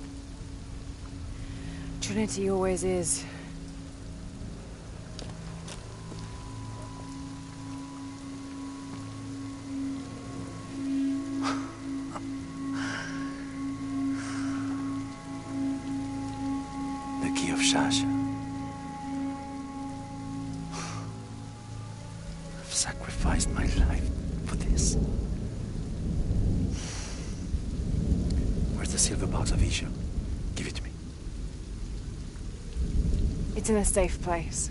[SPEAKER 1] Trinity always is.
[SPEAKER 13] The key of Sasha. I've sacrificed my life for this. Where's the silver box of Isha? Give it to me.
[SPEAKER 1] It's in a safe place.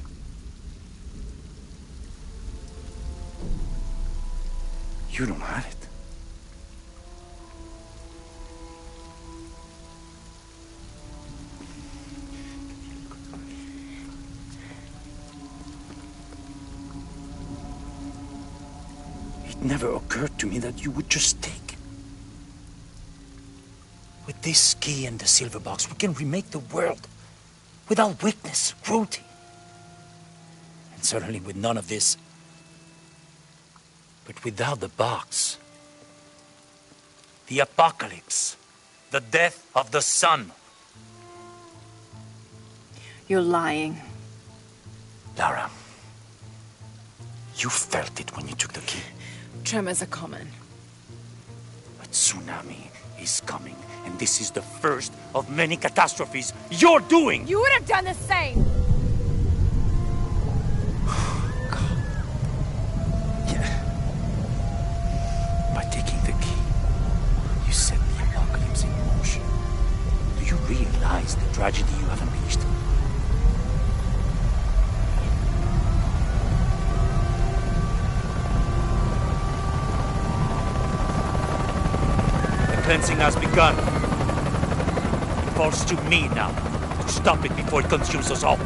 [SPEAKER 13] You don't have it. It never occurred to me that you would just take it. With this key and the silver box, we can remake the world without weakness, cruelty. And certainly with none of this. But without the box, the apocalypse, the death of the sun.
[SPEAKER 1] You're lying.
[SPEAKER 13] Lara, you felt it when you took the key.
[SPEAKER 1] Tremors are common.
[SPEAKER 13] A tsunami is coming, and this is the first of many catastrophes you're doing!
[SPEAKER 3] You would have done the same!
[SPEAKER 13] By taking the key, you set the apocalypse in motion. Do you realize the tragedy you have unleashed? The cleansing has begun. It falls to me now to stop it before it consumes us all.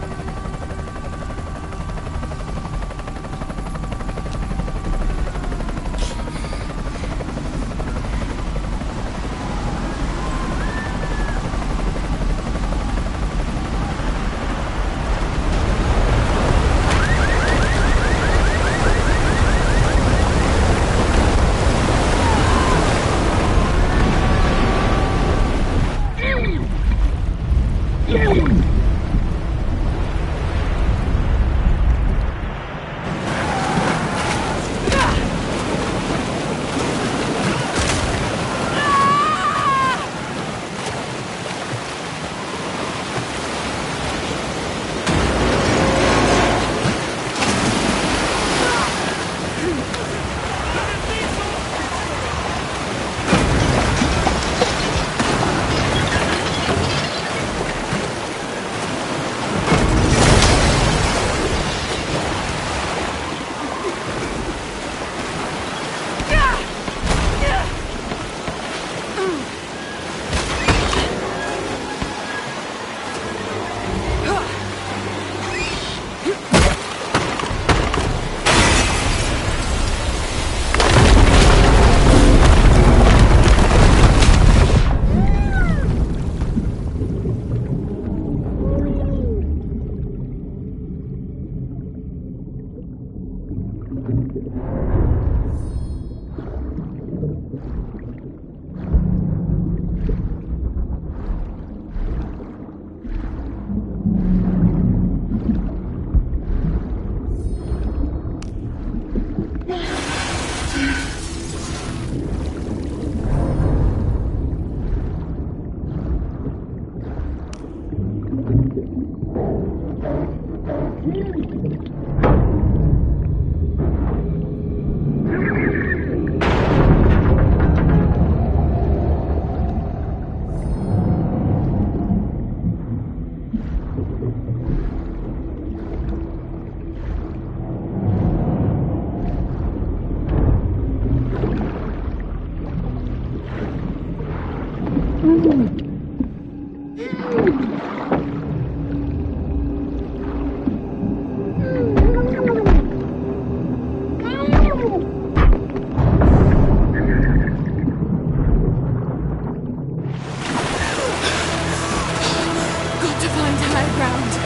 [SPEAKER 3] higher ground.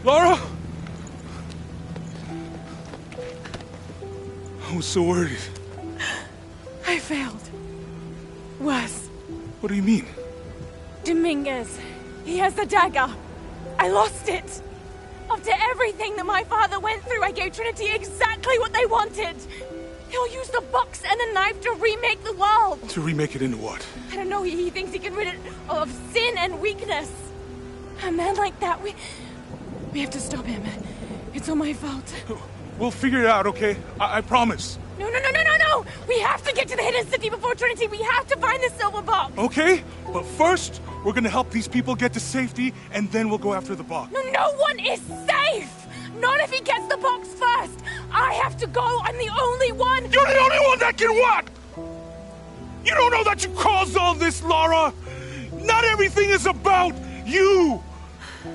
[SPEAKER 2] Lara? I was so worried.
[SPEAKER 3] I failed. Worse.
[SPEAKER 2] What do you mean?
[SPEAKER 3] Dominguez. He has the dagger. I lost it. After everything that my father went through, I gave Trinity exactly what they wanted. He'll use the box and the knife to remake the world.
[SPEAKER 2] To remake it into what?
[SPEAKER 3] I don't know. He thinks he can rid it of sin and weakness. A man like that, we have to stop him. It's all my fault.
[SPEAKER 2] We'll figure it out, okay? I promise.
[SPEAKER 3] No. We have to get to the hidden city before Trinity. We have to find the silver box.
[SPEAKER 2] Okay, but first, we're gonna help these people get to safety, and then we'll go after the box.
[SPEAKER 3] No one is safe! Not if he gets the box first! I have to go! I'm the only one!
[SPEAKER 2] You're the only one that can what? You don't know that you caused all this, Lara! Not everything is about you!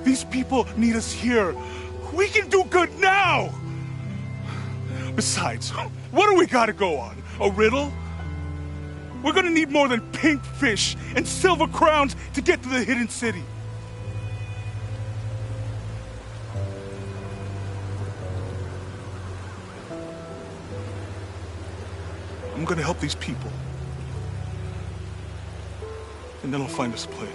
[SPEAKER 2] These people need us here. We can do good now! Besides, what do we gotta go on? A riddle? We're gonna need more than pink fish and silver crowns to get to the hidden city. I'm gonna help these people. And then I'll find us a plane.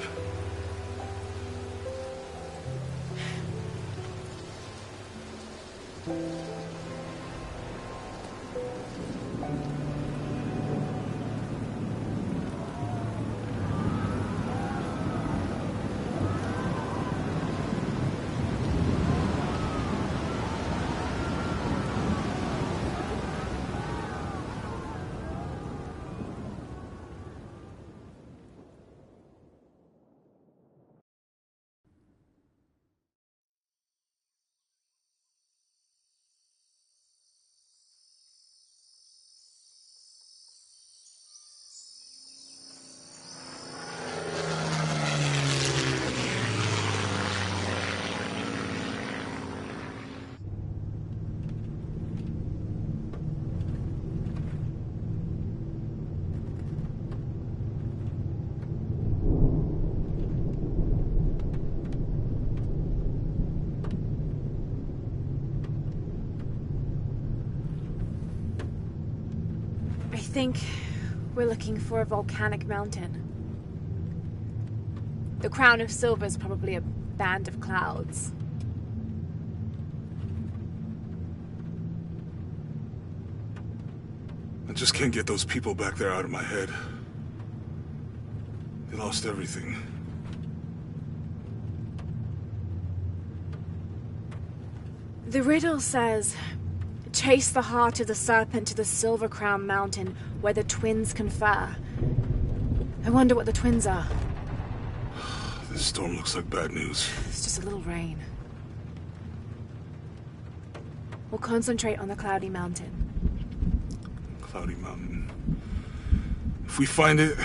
[SPEAKER 3] I think we're looking for a volcanic mountain. The crown of silver is probably a band of clouds.
[SPEAKER 2] I just can't get those people back there out of my head. They lost everything.
[SPEAKER 3] The riddle says Chase the heart of the serpent to the Silver Crown Mountain, where the twins confer. I wonder what the twins are.
[SPEAKER 2] This storm looks like bad news.
[SPEAKER 3] It's just a little rain. We'll concentrate on the Cloudy Mountain.
[SPEAKER 2] Cloudy Mountain. If we find it,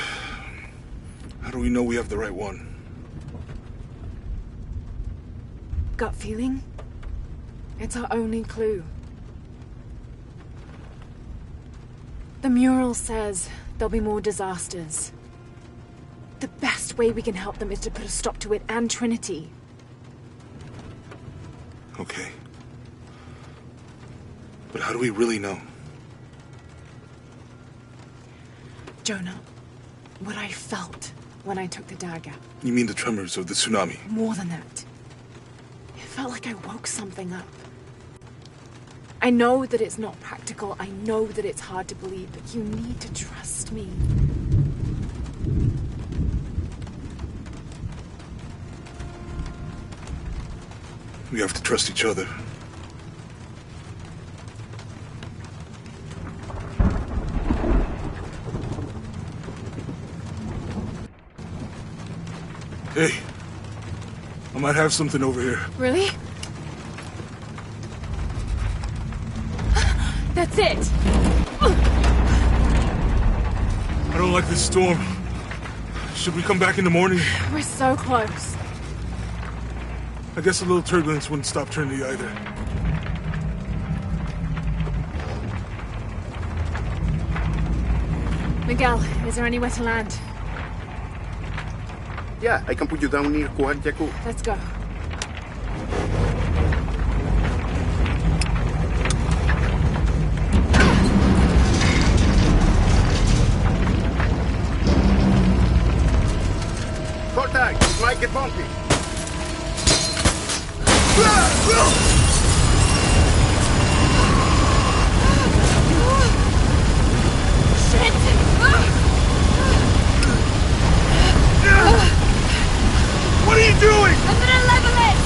[SPEAKER 2] how do we know we have the right one?
[SPEAKER 3] Gut feeling? It's our only clue. The mural says there'll be more disasters. The best way we can help them is to put a stop to it and Trinity.
[SPEAKER 2] Okay. But how do we really know?
[SPEAKER 3] Jonah, what I felt when I took the dagger.
[SPEAKER 2] You mean the tremors of the tsunami?
[SPEAKER 3] More than that. It felt like I woke something up. I know that it's not practical. I know that it's hard to believe, but you need to trust me.
[SPEAKER 2] We have to trust each other. Hey, I might have something over here.
[SPEAKER 3] Really? That's it!
[SPEAKER 2] I don't like this storm. Should we come back in the morning?
[SPEAKER 3] We're so close.
[SPEAKER 2] I guess a little turbulence wouldn't stop Trinity either.
[SPEAKER 3] Miguel, is there anywhere to land?
[SPEAKER 5] Yeah, I can put you down near Coadjaco.
[SPEAKER 3] Let's go.
[SPEAKER 5] Contact! It might get bumpy.
[SPEAKER 2] What are you doing?
[SPEAKER 3] I'm gonna level it!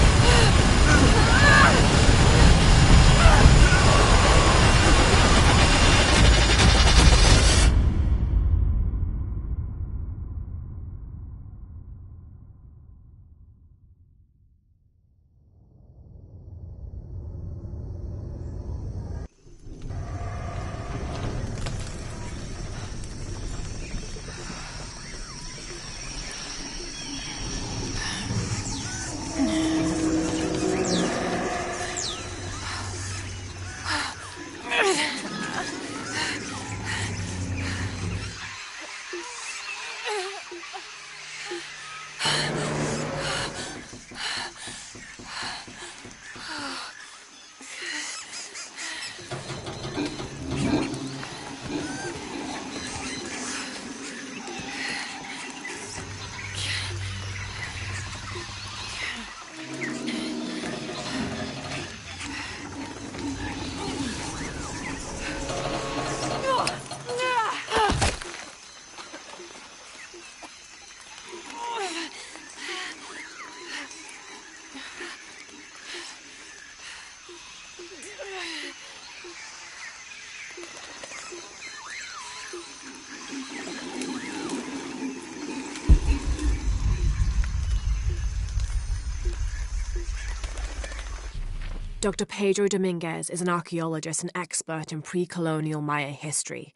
[SPEAKER 1] Dr. Pedro Dominguez is an archaeologist and expert in pre-colonial Maya history.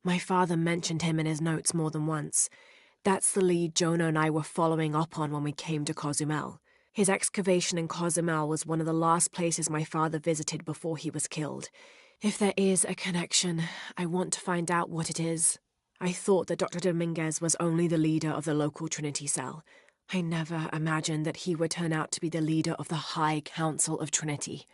[SPEAKER 1] My father mentioned him in his notes more than once. That's the lead Jonah and I were following up on when we came to Cozumel. His excavation in Cozumel was one of the last places my father visited before he was killed. If there is a connection, I want to find out what it is. I thought that Dr. Dominguez was only the leader of the local Trinity cell. I never imagined that he would turn out to be the leader of the High Council of Trinity.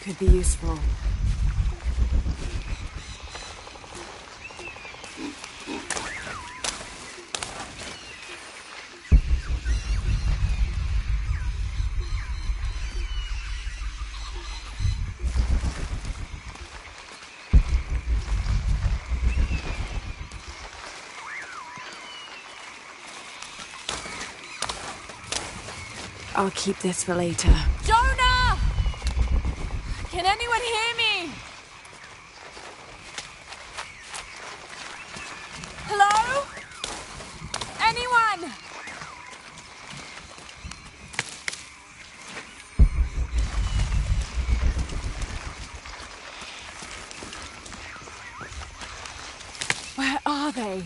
[SPEAKER 1] could be useful. I'll keep this for later.
[SPEAKER 3] Jonah! Can anyone hear me? Hello? Anyone? Where are they?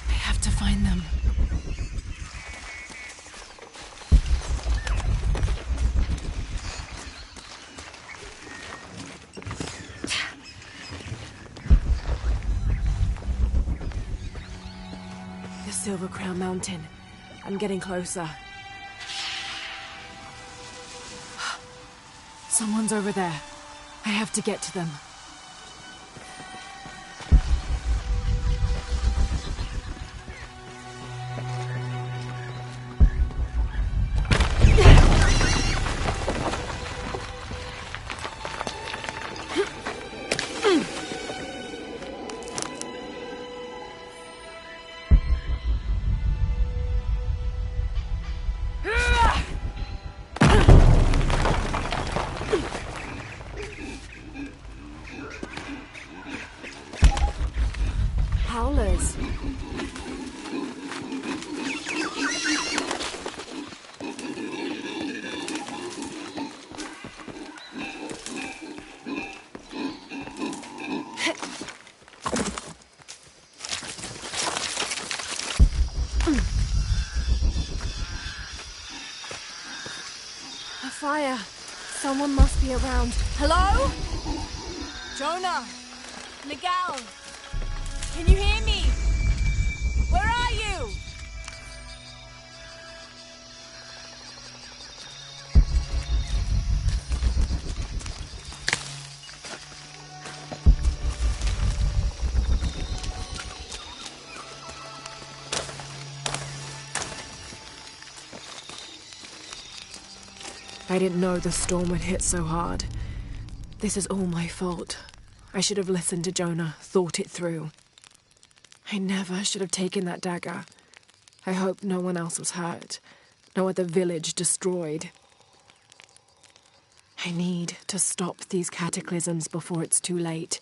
[SPEAKER 3] I have to find them.
[SPEAKER 1] Silver Crown Mountain. I'm getting closer. Someone's over there. I have to get to them. Howlers. A fire. Someone must be around.
[SPEAKER 3] Hello? Jonah? Miguel? Can you hear me? Where are you?
[SPEAKER 1] I didn't know the storm would hit so hard. This is all my fault. I should have listened to Jonah, thought it through. I never should have taken that dagger. I hope no one else was hurt. No other village destroyed. I need to stop these cataclysms before it's too late.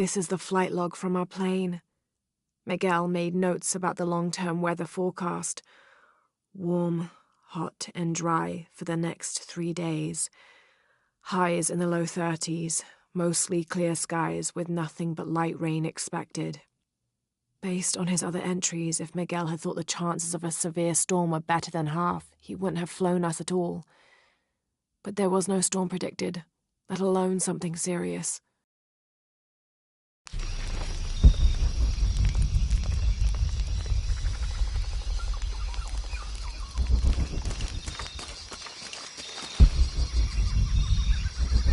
[SPEAKER 1] This is the flight log from our plane. Miguel made notes about the long-term weather forecast. Warm, hot, and dry for the next 3 days. Highs in the low 30s, mostly clear skies with nothing but light rain expected. Based on his other entries, if Miguel had thought the chances of a severe storm were better than half, he wouldn't have flown us at all. But there was no storm predicted, let alone something serious.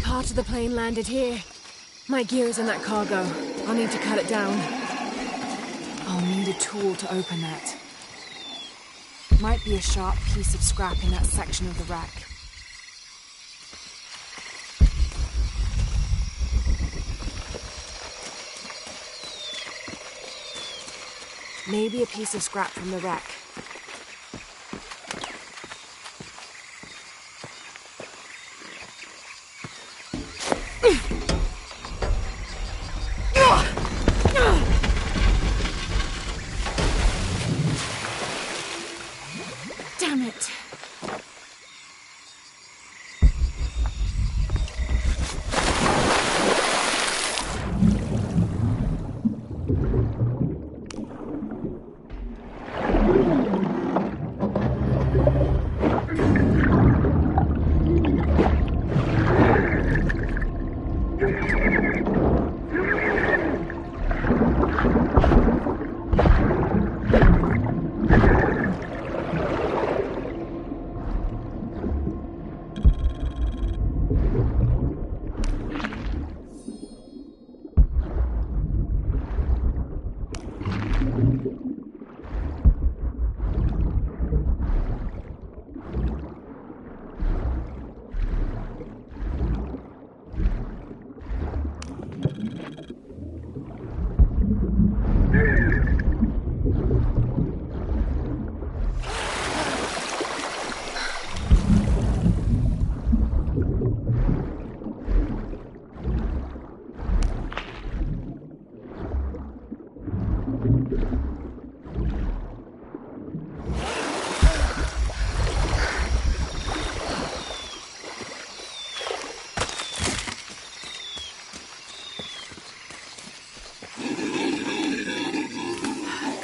[SPEAKER 1] Part of the plane landed here. My gear's in that cargo. I'll need to cut it down. I'll need a tool to open that. Might be a sharp piece of scrap in that section of the wreck. Maybe a piece of scrap from the wreck. Damn it.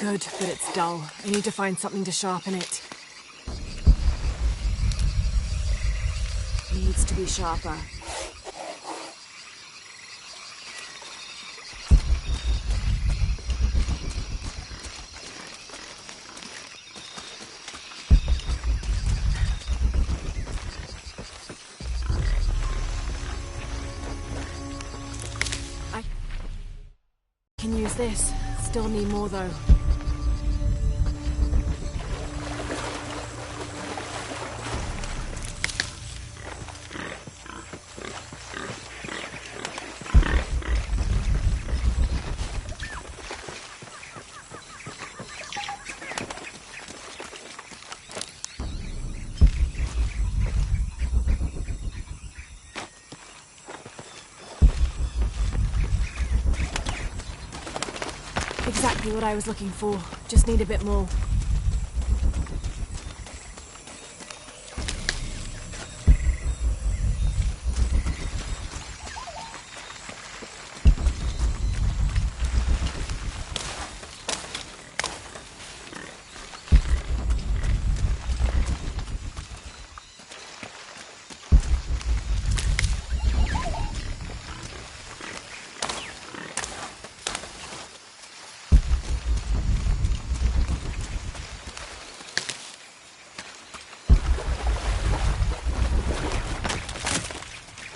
[SPEAKER 1] Good, but it's dull. I need to find something to sharpen it. Needs to be sharper. I can use this. Still need more though. Exactly what I was looking for. Just need a bit more.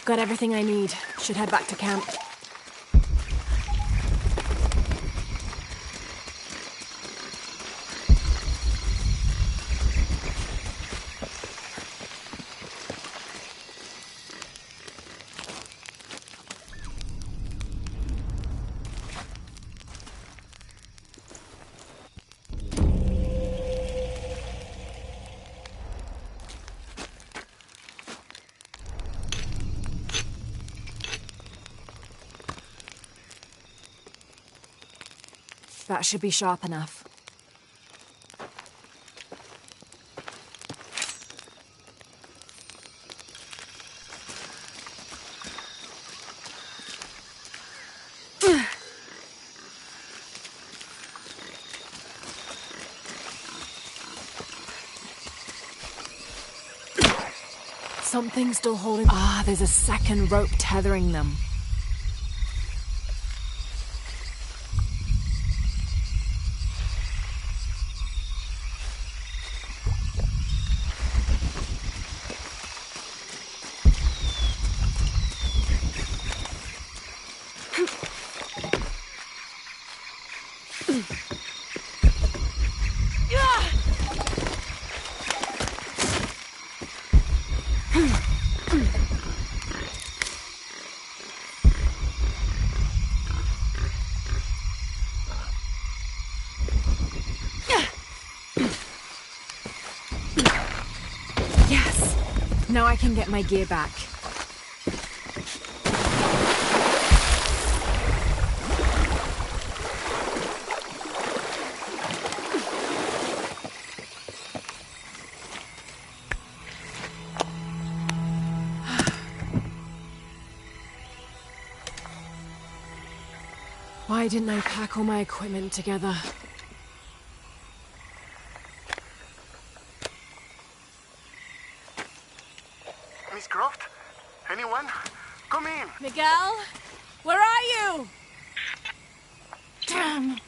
[SPEAKER 1] Got everything I need. Should head back to camp. That should be sharp enough. Something's still holding... Ah, there's a second rope tethering them. Now I can get my gear back. Why didn't I pack all my equipment together?
[SPEAKER 2] Miss Croft? Anyone? Come in!
[SPEAKER 6] Miguel? Where are you?
[SPEAKER 3] Damn!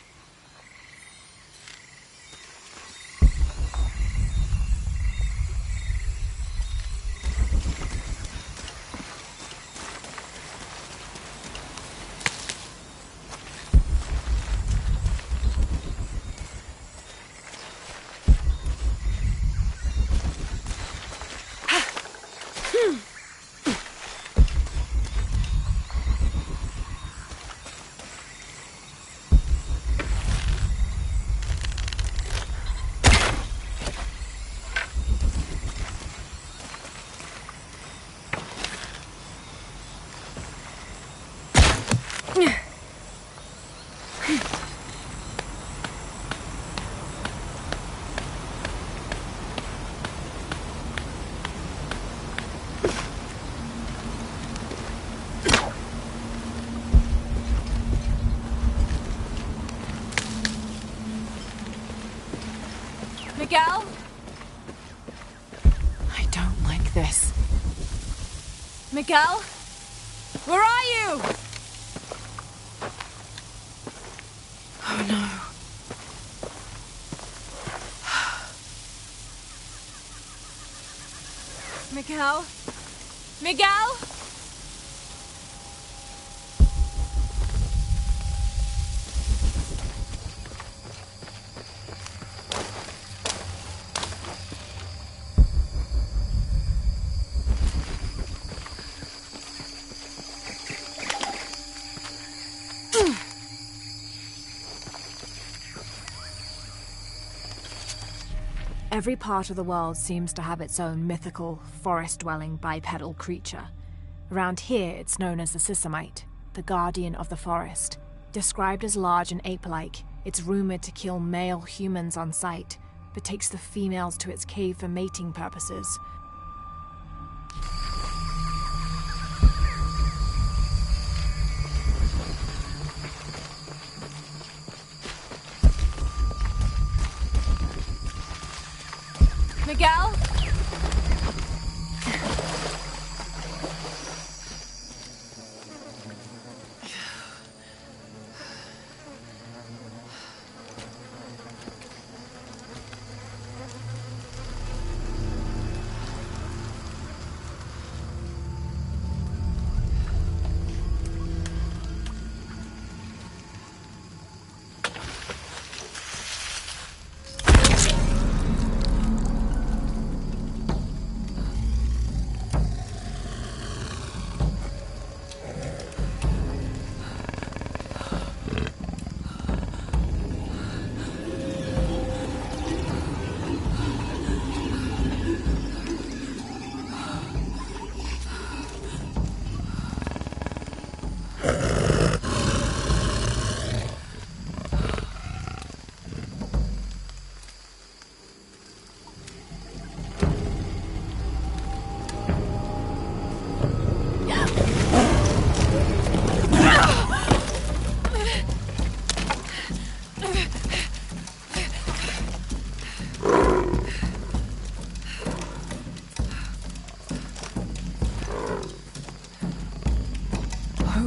[SPEAKER 6] Miguel?
[SPEAKER 1] I don't like this.
[SPEAKER 6] Miguel? Where are you?
[SPEAKER 1] Oh no.
[SPEAKER 6] Miguel? Miguel?
[SPEAKER 1] Every part of the world seems to have its own mythical, forest-dwelling bipedal creature. Around here, it's known as the Sisamite, the guardian of the forest. Described as large and ape-like, it's rumored to kill male humans on sight, but takes the females to its cave for mating purposes.
[SPEAKER 6] Miguel?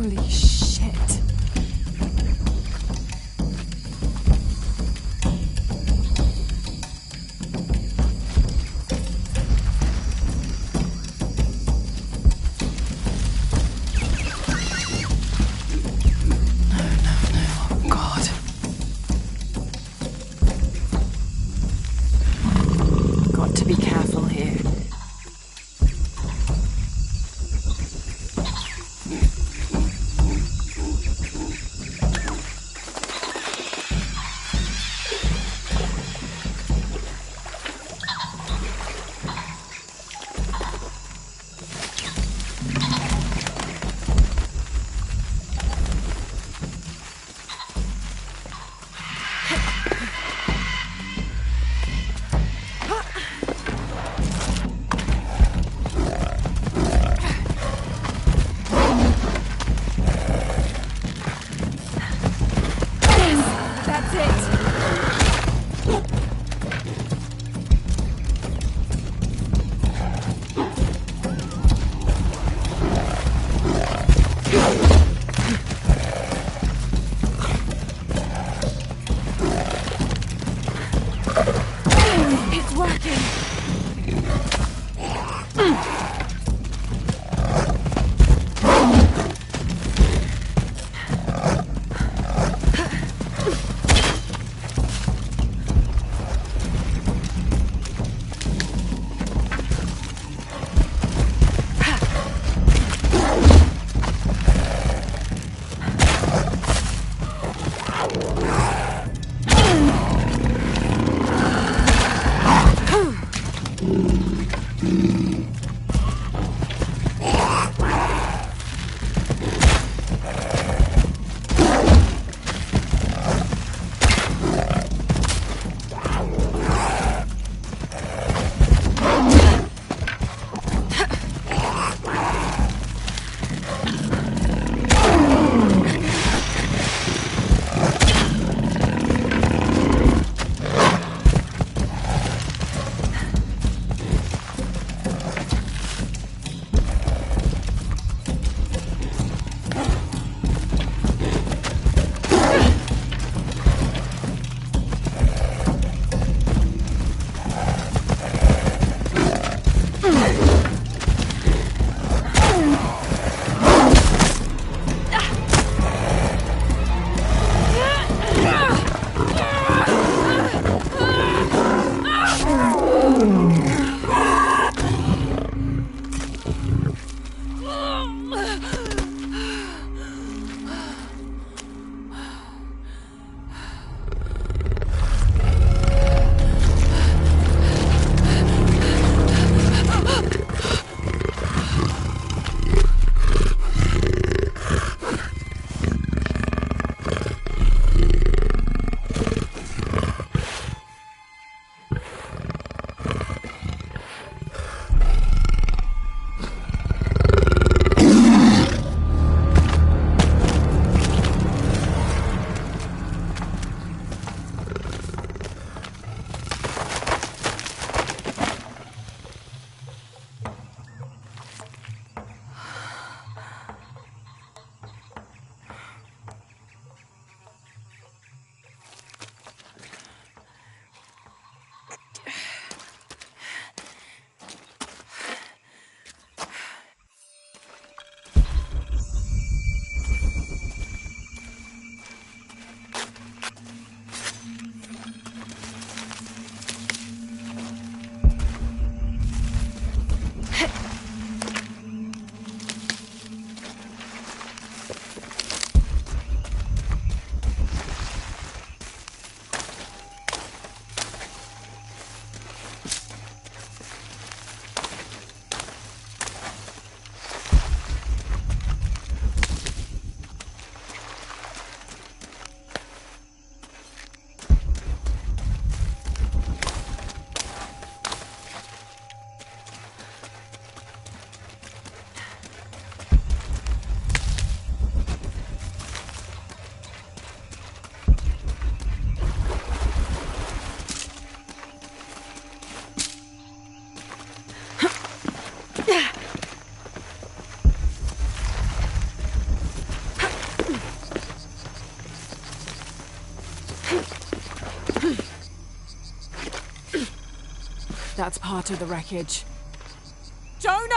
[SPEAKER 1] Holy shit. To be careful here. that's part of the wreckage. Jonah!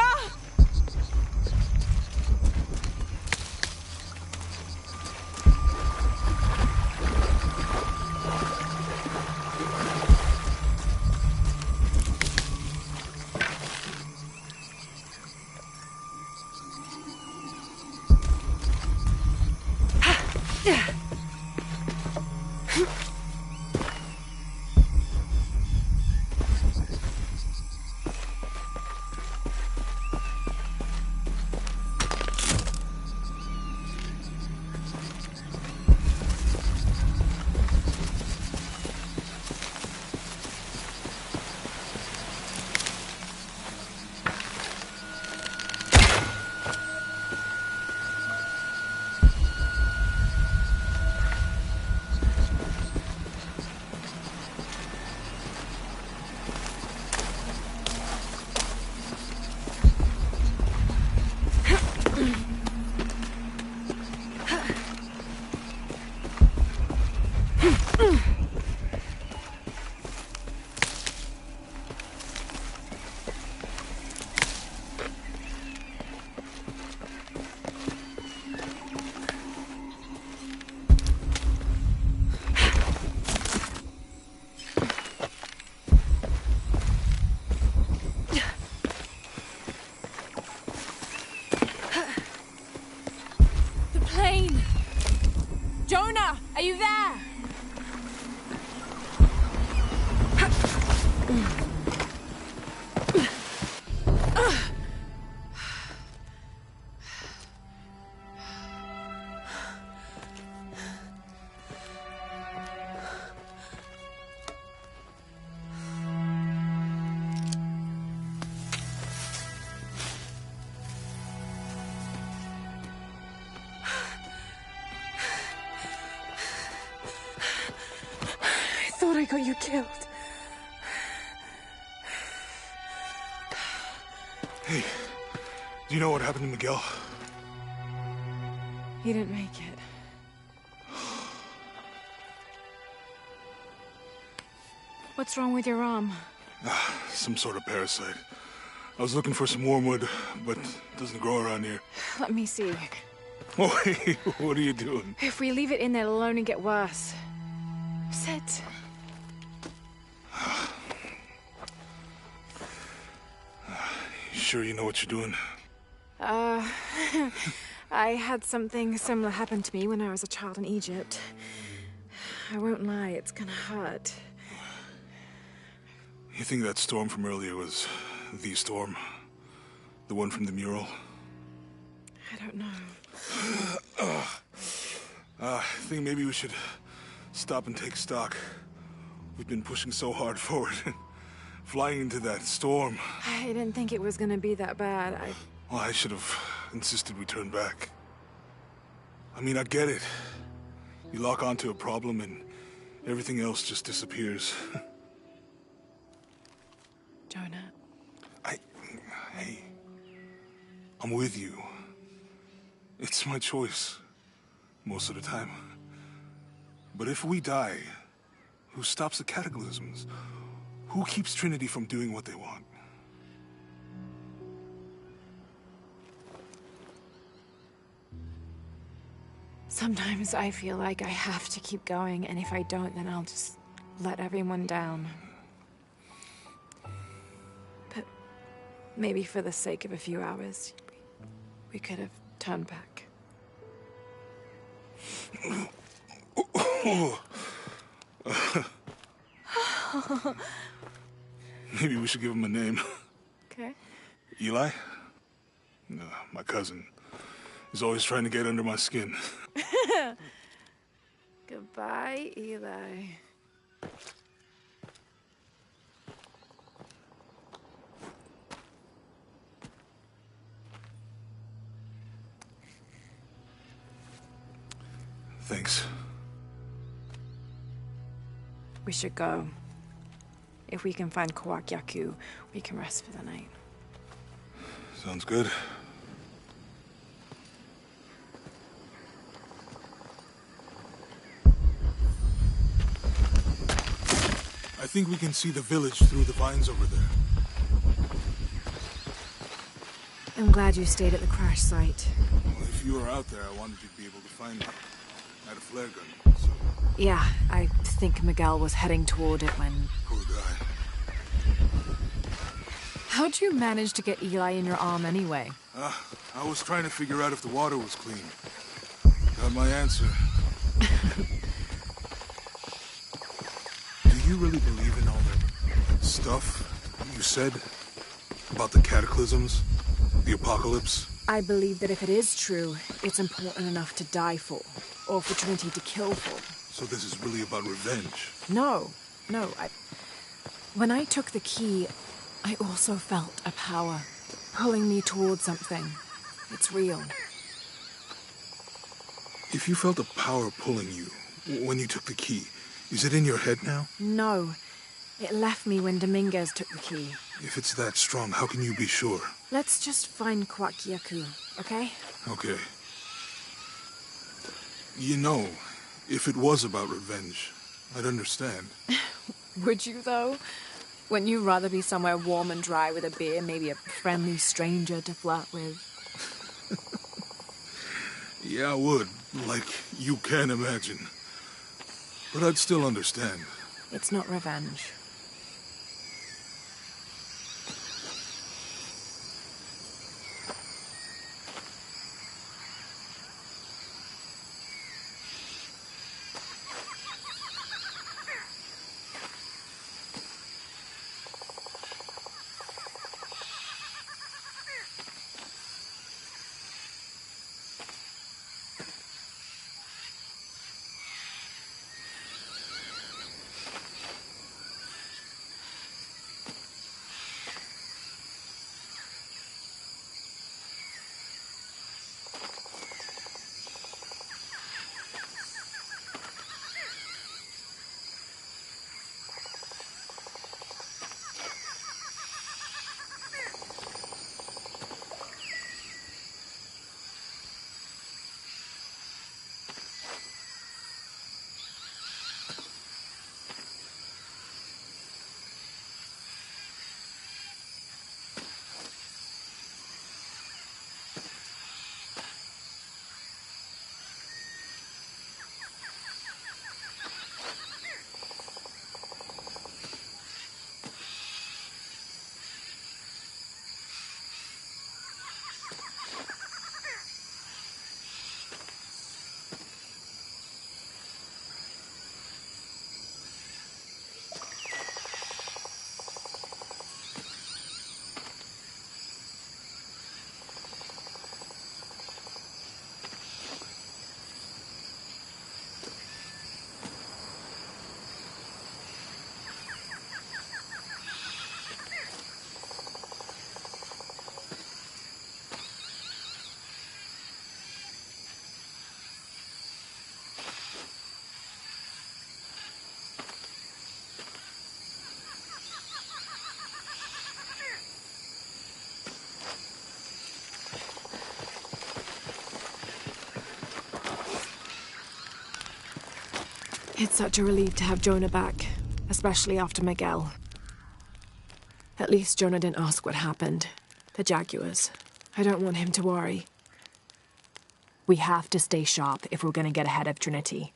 [SPEAKER 1] Jonah, are you there? I got you killed.
[SPEAKER 2] Hey, do you know what happened to Miguel?
[SPEAKER 1] He didn't make it. What's wrong with your arm?
[SPEAKER 2] Some sort of parasite. I was looking for some wormwood, but it doesn't grow around here.
[SPEAKER 1] Let me see.
[SPEAKER 2] Oh, hey, what are you doing?
[SPEAKER 1] If we leave it in there, it'll only get worse. Sit.
[SPEAKER 2] Sure you know what you're doing?
[SPEAKER 1] I had something similar happen to me when I was a child in Egypt. I won't lie, it's gonna hurt.
[SPEAKER 2] You think that storm from earlier was the storm? The one from the mural?
[SPEAKER 1] I don't know.
[SPEAKER 2] I think maybe we should stop and take stock. We've been pushing so hard forward. Flying into that storm.
[SPEAKER 1] I didn't think it was gonna be that bad.
[SPEAKER 2] Well, I should have insisted we turn back. I mean, I get it. You lock onto a problem and everything else just disappears.
[SPEAKER 1] Jonah.
[SPEAKER 2] Hey. I'm with you. It's my choice. Most of the time. But if we die, who stops the cataclysms? Who keeps Trinity from doing what they want?
[SPEAKER 1] Sometimes I feel like I have to keep going, and if I don't, then I'll just let everyone down. But maybe for the sake of a few hours, we could have turned back.
[SPEAKER 2] Maybe we should give him a name.
[SPEAKER 1] Okay.
[SPEAKER 2] Eli? No, my cousin. He's always trying to get under my skin.
[SPEAKER 1] Goodbye, Eli.
[SPEAKER 2] Thanks.
[SPEAKER 1] We should go. If we can find Kawakyaku, we can rest for the night.
[SPEAKER 2] Sounds good. I think we can see the village through the vines over there.
[SPEAKER 1] I'm glad you stayed at the crash site.
[SPEAKER 2] Well, if you were out there, I wanted you to be able to find me. I had a flare gun, so...
[SPEAKER 1] Yeah, I think Miguel was heading toward it when...
[SPEAKER 2] Poor guy.
[SPEAKER 1] How'd you manage to get Eli in your arm anyway?
[SPEAKER 2] I was trying to figure out if the water was clean. Got my answer. Do you really believe in all that stuff you said? About the cataclysms? The apocalypse?
[SPEAKER 1] I believe that if it is true, it's important enough to die for. Or for Trinity to kill for.
[SPEAKER 2] So this is really about revenge?
[SPEAKER 1] No. When I took the key, I also felt a power pulling me towards something. It's real.
[SPEAKER 2] If you felt a power pulling you when you took the key, is it in your head now?
[SPEAKER 1] No. It left me when Dominguez took the key.
[SPEAKER 2] If it's that strong, how can you be sure?
[SPEAKER 1] Let's just find Kwakyaku, okay?
[SPEAKER 2] Okay. You know, if it was about revenge, I'd understand.
[SPEAKER 1] Would you, though? Wouldn't you rather be somewhere warm and dry with a beer, maybe a friendly stranger to flirt with?
[SPEAKER 2] Yeah, I would. Like you can imagine. But I'd still understand.
[SPEAKER 1] It's not revenge. It's such a relief to have Jonah back, especially after Miguel. At least Jonah didn't ask what happened. The Jaguars. I don't want him to worry. We have to stay sharp if we're going to get ahead of Trinity.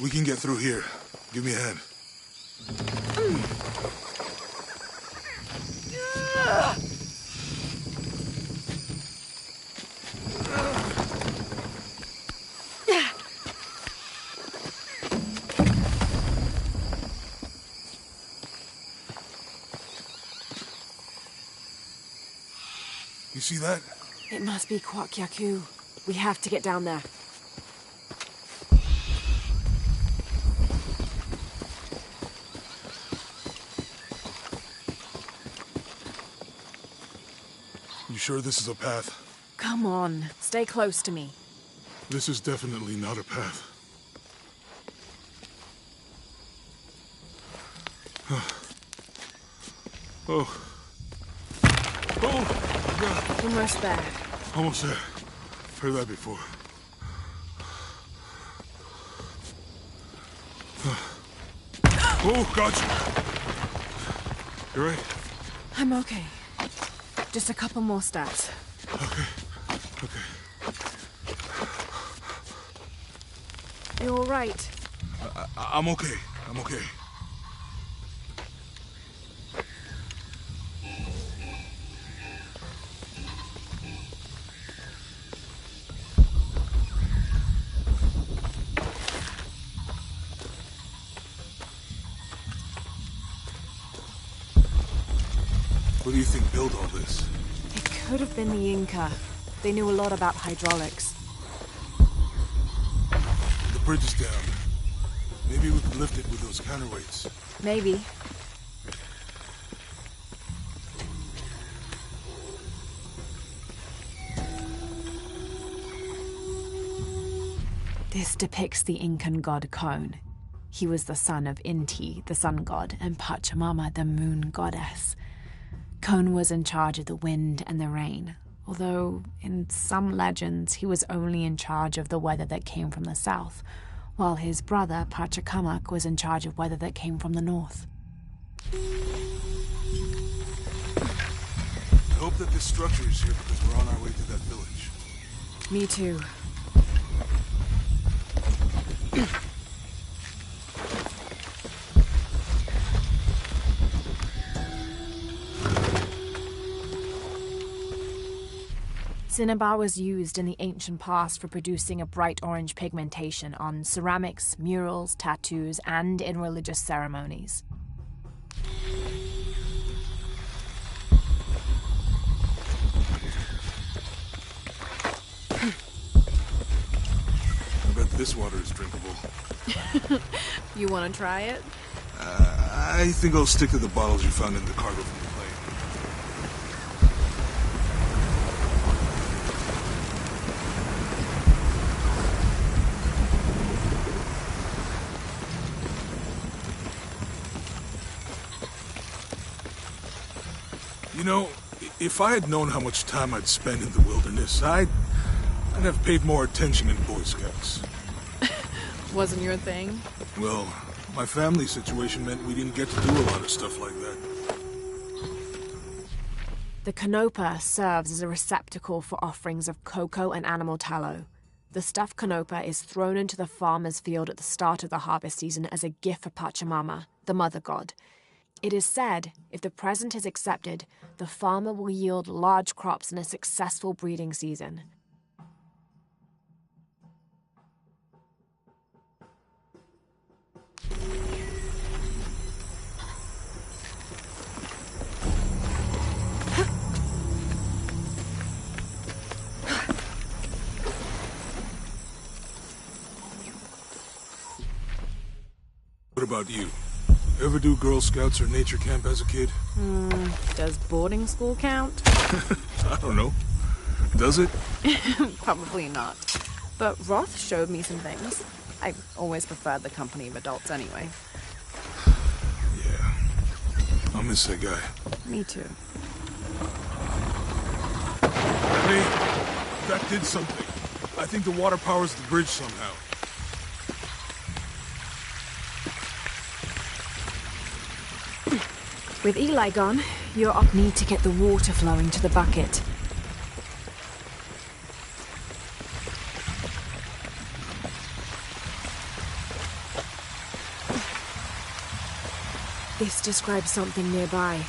[SPEAKER 2] We can get through here. Give me a hand. You see that?
[SPEAKER 1] It must be Kwak Yaku. We have to get down there.
[SPEAKER 2] You sure this is a path?
[SPEAKER 1] Come on, stay close to me.
[SPEAKER 2] This is definitely not a path. Oh. Oh, God.
[SPEAKER 1] Almost there.
[SPEAKER 2] Almost there. Heard that before. Oh, gotcha. You right?
[SPEAKER 1] I'm okay. Just a couple more steps.
[SPEAKER 2] Okay. Okay.
[SPEAKER 1] You all right?
[SPEAKER 2] I'm okay. I'm okay. What do you think built all this?
[SPEAKER 1] It could have been the Inca. They knew a lot about hydraulics.
[SPEAKER 2] The bridge is down. Maybe we could lift it with those counterweights.
[SPEAKER 1] Maybe. This depicts the Incan god Kon. He was the son of Inti, the sun god, and Pachamama, the moon goddess. Kon was in charge of the wind and the rain, although in some legends he was only in charge of the weather that came from the south, while his brother Pachacamac was in charge of weather that came from the north.
[SPEAKER 2] I hope that this structure is here because we're on our way to that village.
[SPEAKER 1] Me too. Cinnabar was used in the ancient past for producing a bright orange pigmentation on ceramics, murals, tattoos, and in religious ceremonies.
[SPEAKER 2] I bet this water is drinkable.
[SPEAKER 1] You want to try it?
[SPEAKER 2] I think I'll stick to the bottles you found in the cargo from the plane. You know, if I had known how much time I'd spend in the wilderness, I'd have paid more attention in Boy Scouts.
[SPEAKER 1] Wasn't your thing?
[SPEAKER 2] Well, my family situation meant we didn't get to do a lot of stuff like that.
[SPEAKER 1] The canopa serves as a receptacle for offerings of cocoa and animal tallow. The stuffed canopa is thrown into the farmer's field at the start of the harvest season as a gift for Pachamama, the mother god. It is said, if the present is accepted, the farmer will yield large crops in a successful breeding season.
[SPEAKER 2] What about you? Ever do Girl Scouts or nature camp as a kid?
[SPEAKER 1] Does boarding school count?
[SPEAKER 2] I don't know. Does it?
[SPEAKER 1] Probably not. But Roth showed me some things. I always preferred the company of adults anyway.
[SPEAKER 2] Yeah. I'll miss that guy.
[SPEAKER 1] Me too.
[SPEAKER 2] Hey, that did something. I think the water powers the bridge somehow.
[SPEAKER 1] With Eli gone, you'll need to get the water flowing to the bucket. This describes something nearby.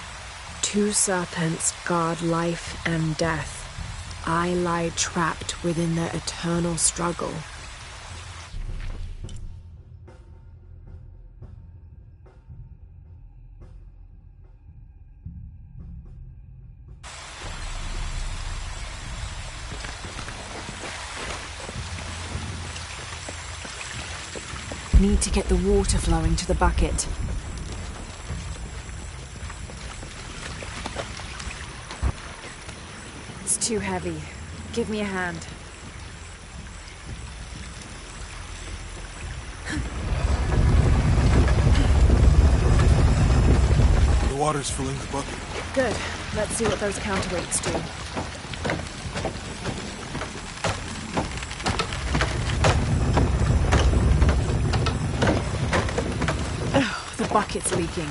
[SPEAKER 1] 2 serpents guard life and death. I lie trapped within their eternal struggle. Need to get the water flowing to the bucket. It's too heavy. Give me a hand.
[SPEAKER 2] The water's filling the bucket.
[SPEAKER 1] Good. Let's see what those counterweights do. Oh, the bucket's leaking.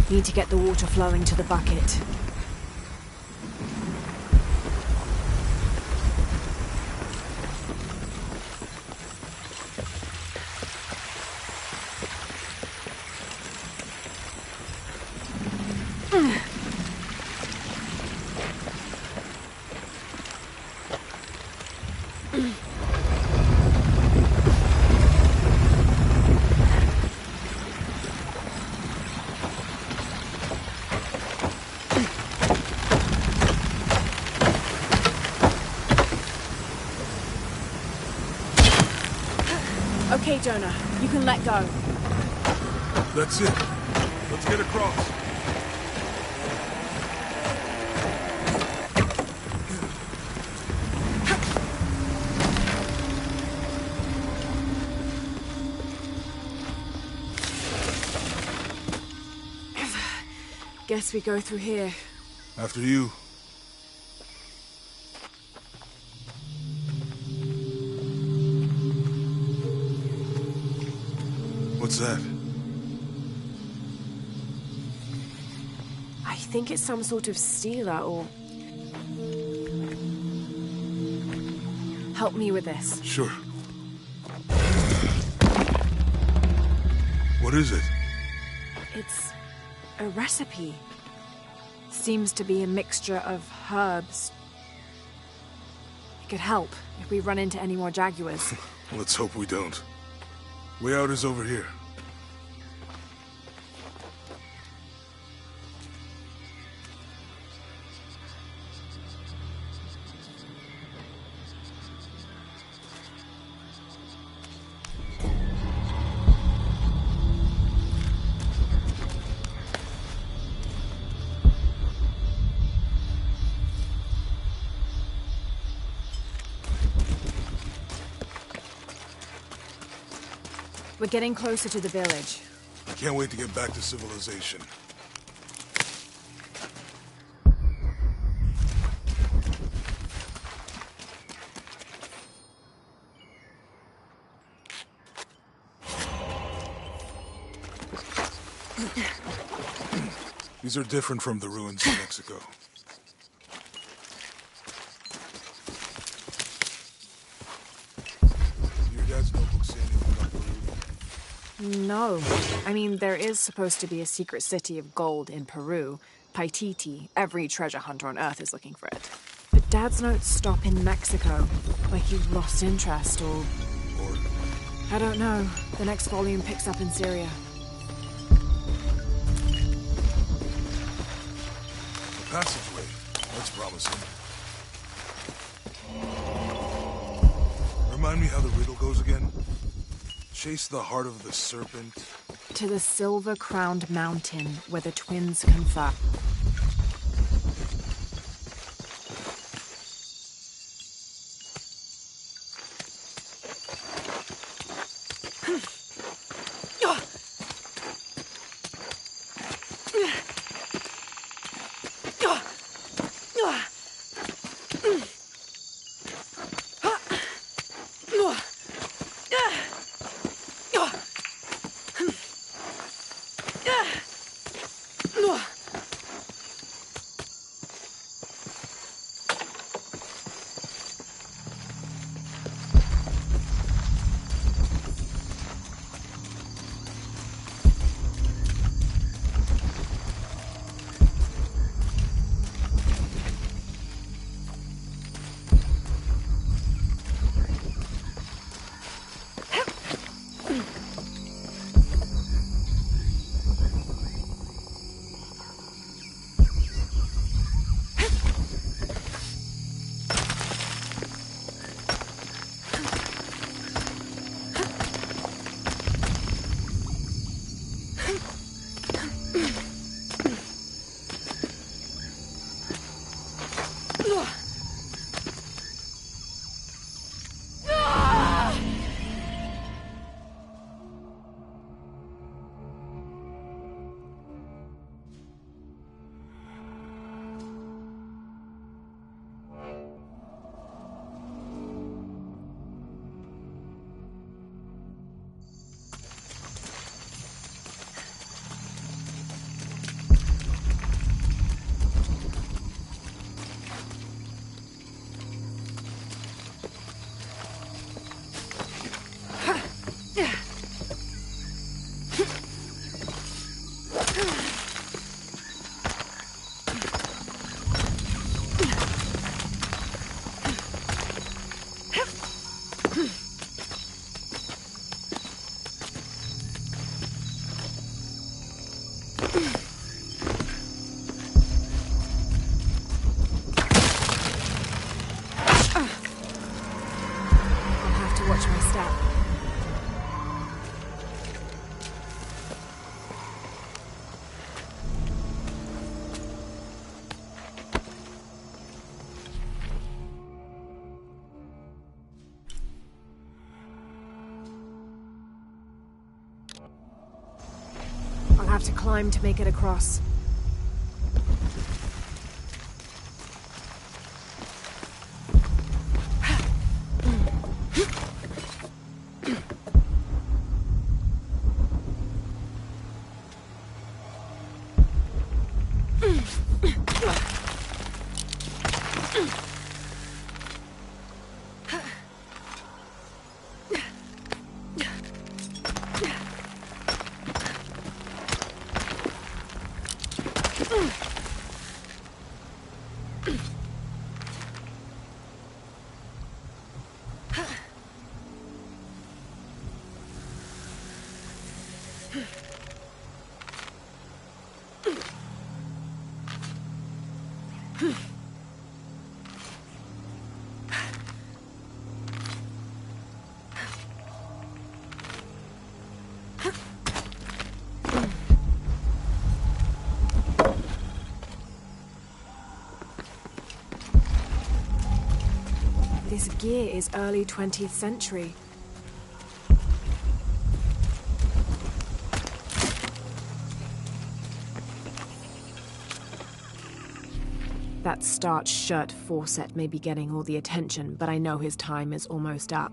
[SPEAKER 1] Need to get the water flowing to the bucket. Okay, Jonah, you can let go.
[SPEAKER 2] That's it. Let's get across.
[SPEAKER 1] Guess we go through here.
[SPEAKER 2] After you. What's that?
[SPEAKER 1] I think it's some sort of stealer or... Help me with this.
[SPEAKER 2] Sure. What is it?
[SPEAKER 1] It's a recipe. Seems to be a mixture of herbs. It could help if we run into any more jaguars.
[SPEAKER 2] Let's hope we don't. Way out is over here.
[SPEAKER 1] We're getting closer to the village.
[SPEAKER 2] I can't wait to get back to civilization. These are different from the ruins in Mexico. Your dad's notebook say anything about Peru?
[SPEAKER 1] No. I mean, there is supposed to be a secret city of gold in Peru. Paititi. Every treasure hunter on Earth is looking for it. But Dad's notes stop in Mexico. Like he lost interest or... I don't know. The next volume picks up in Syria.
[SPEAKER 2] A passageway. That's promising. Remind me how the riddle goes again? Chase the heart of the serpent...
[SPEAKER 1] To the silver-crowned mountain where the twins confer. I'll have to climb to make it across. This gear is early 20th century. That starched shirt Fawcett may be getting all the attention, but I know his time is almost up.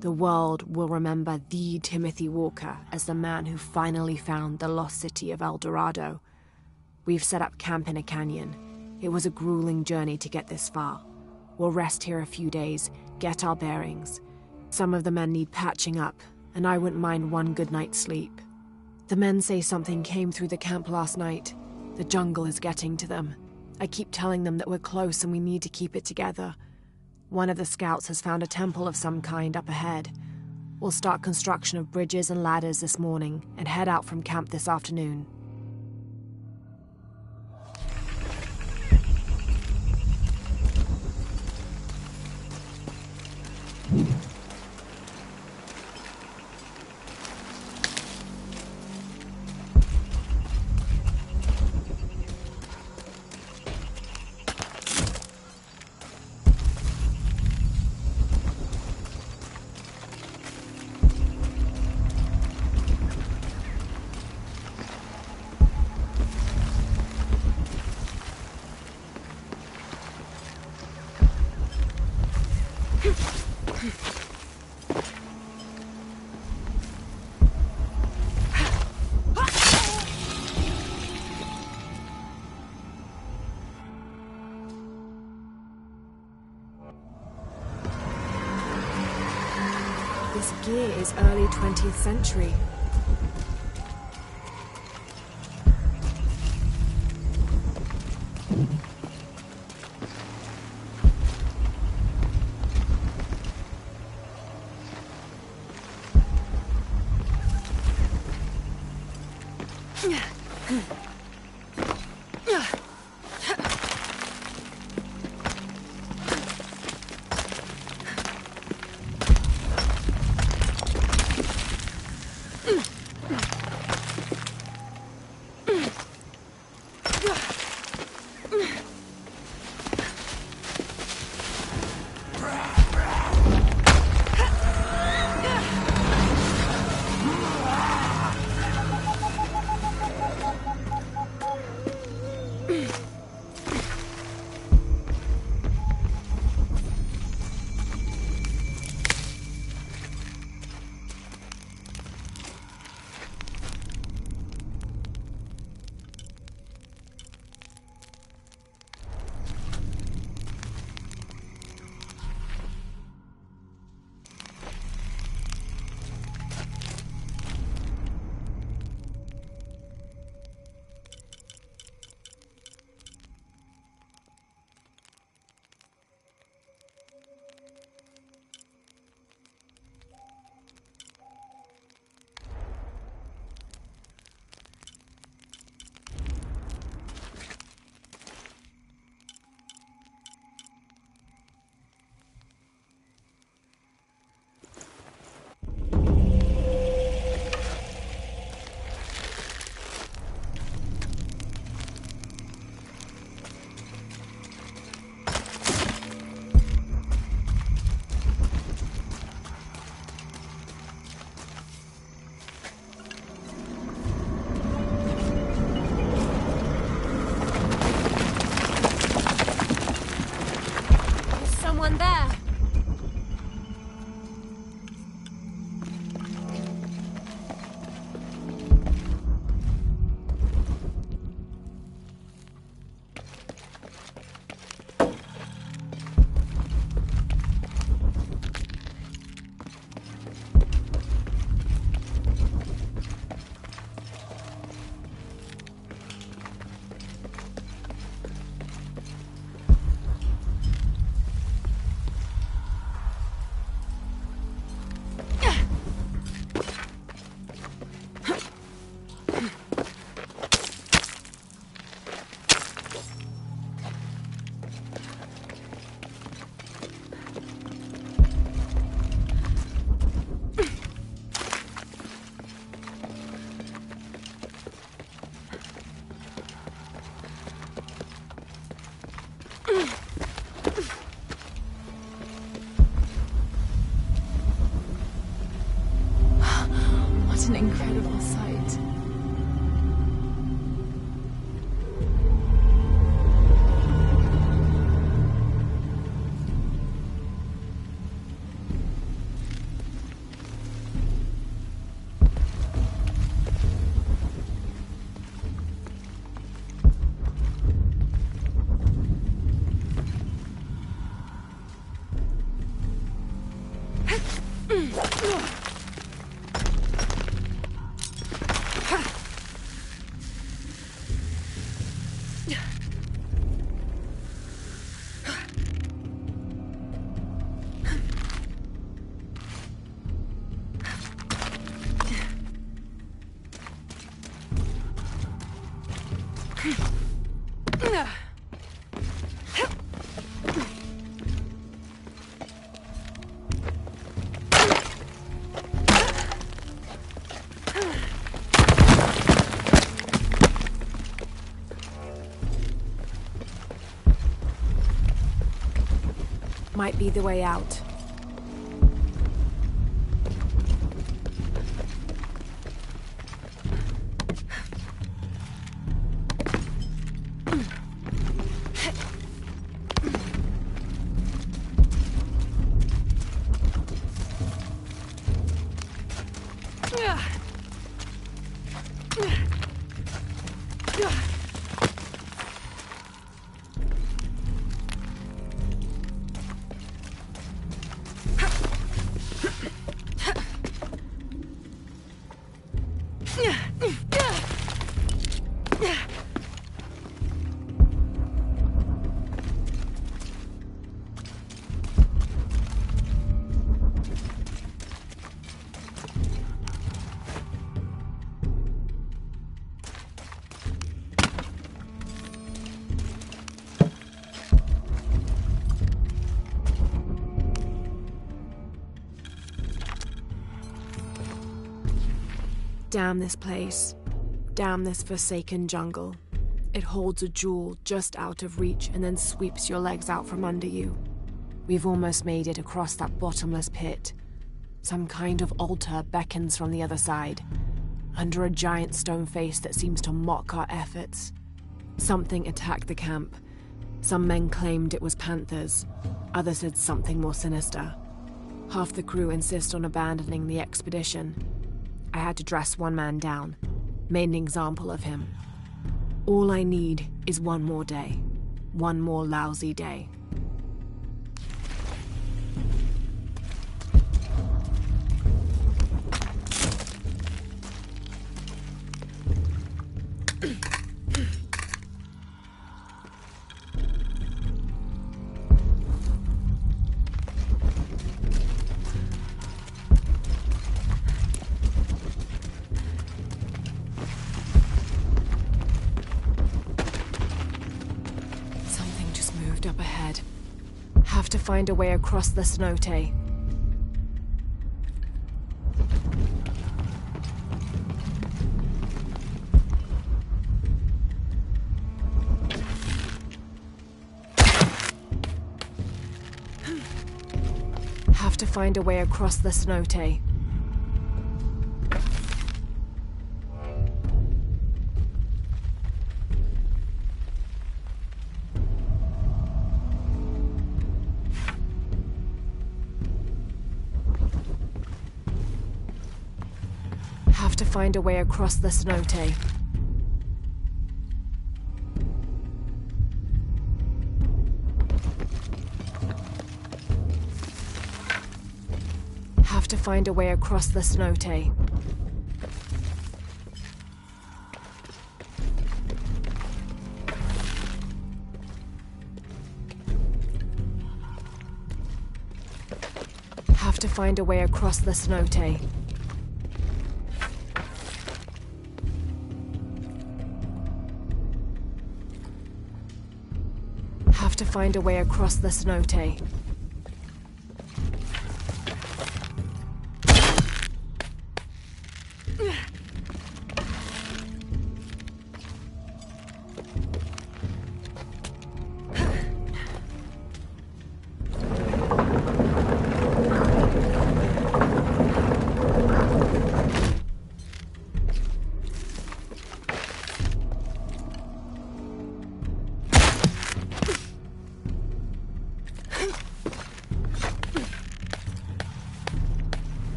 [SPEAKER 1] The world will remember the Timothy Walker as the man who finally found the lost city of El Dorado. We've set up camp in a canyon. It was a grueling journey to get this far. We'll rest here a few days, get our bearings. Some of the men need patching up, and I wouldn't mind one good night's sleep. The men say something came through the camp last night. The jungle is getting to them. I keep telling them that we're close and we need to keep it together. One of the scouts has found a temple of some kind up ahead. We'll start construction of bridges and ladders this morning and head out from camp this afternoon. This gear is early 20th century. Might be the way out. Damn this place. Damn this forsaken jungle. It holds a jewel just out of reach and then sweeps your legs out from under you. We've almost made it across that bottomless pit. Some kind of altar beckons from the other side, under a giant stone face that seems to mock our efforts. Something attacked the camp. Some men claimed it was panthers. Others said something more sinister. Half the crew insist on abandoning the expedition. I had to dress one man down, made an example of him. All I need is one more day. One more lousy day. Up ahead. Have to find a way across the cenote. Have to find a way across the cenote. Have to find a way across the cenote. Have to find a way across the cenote. Have to find a way across the cenote. Have to find a way across the cenote.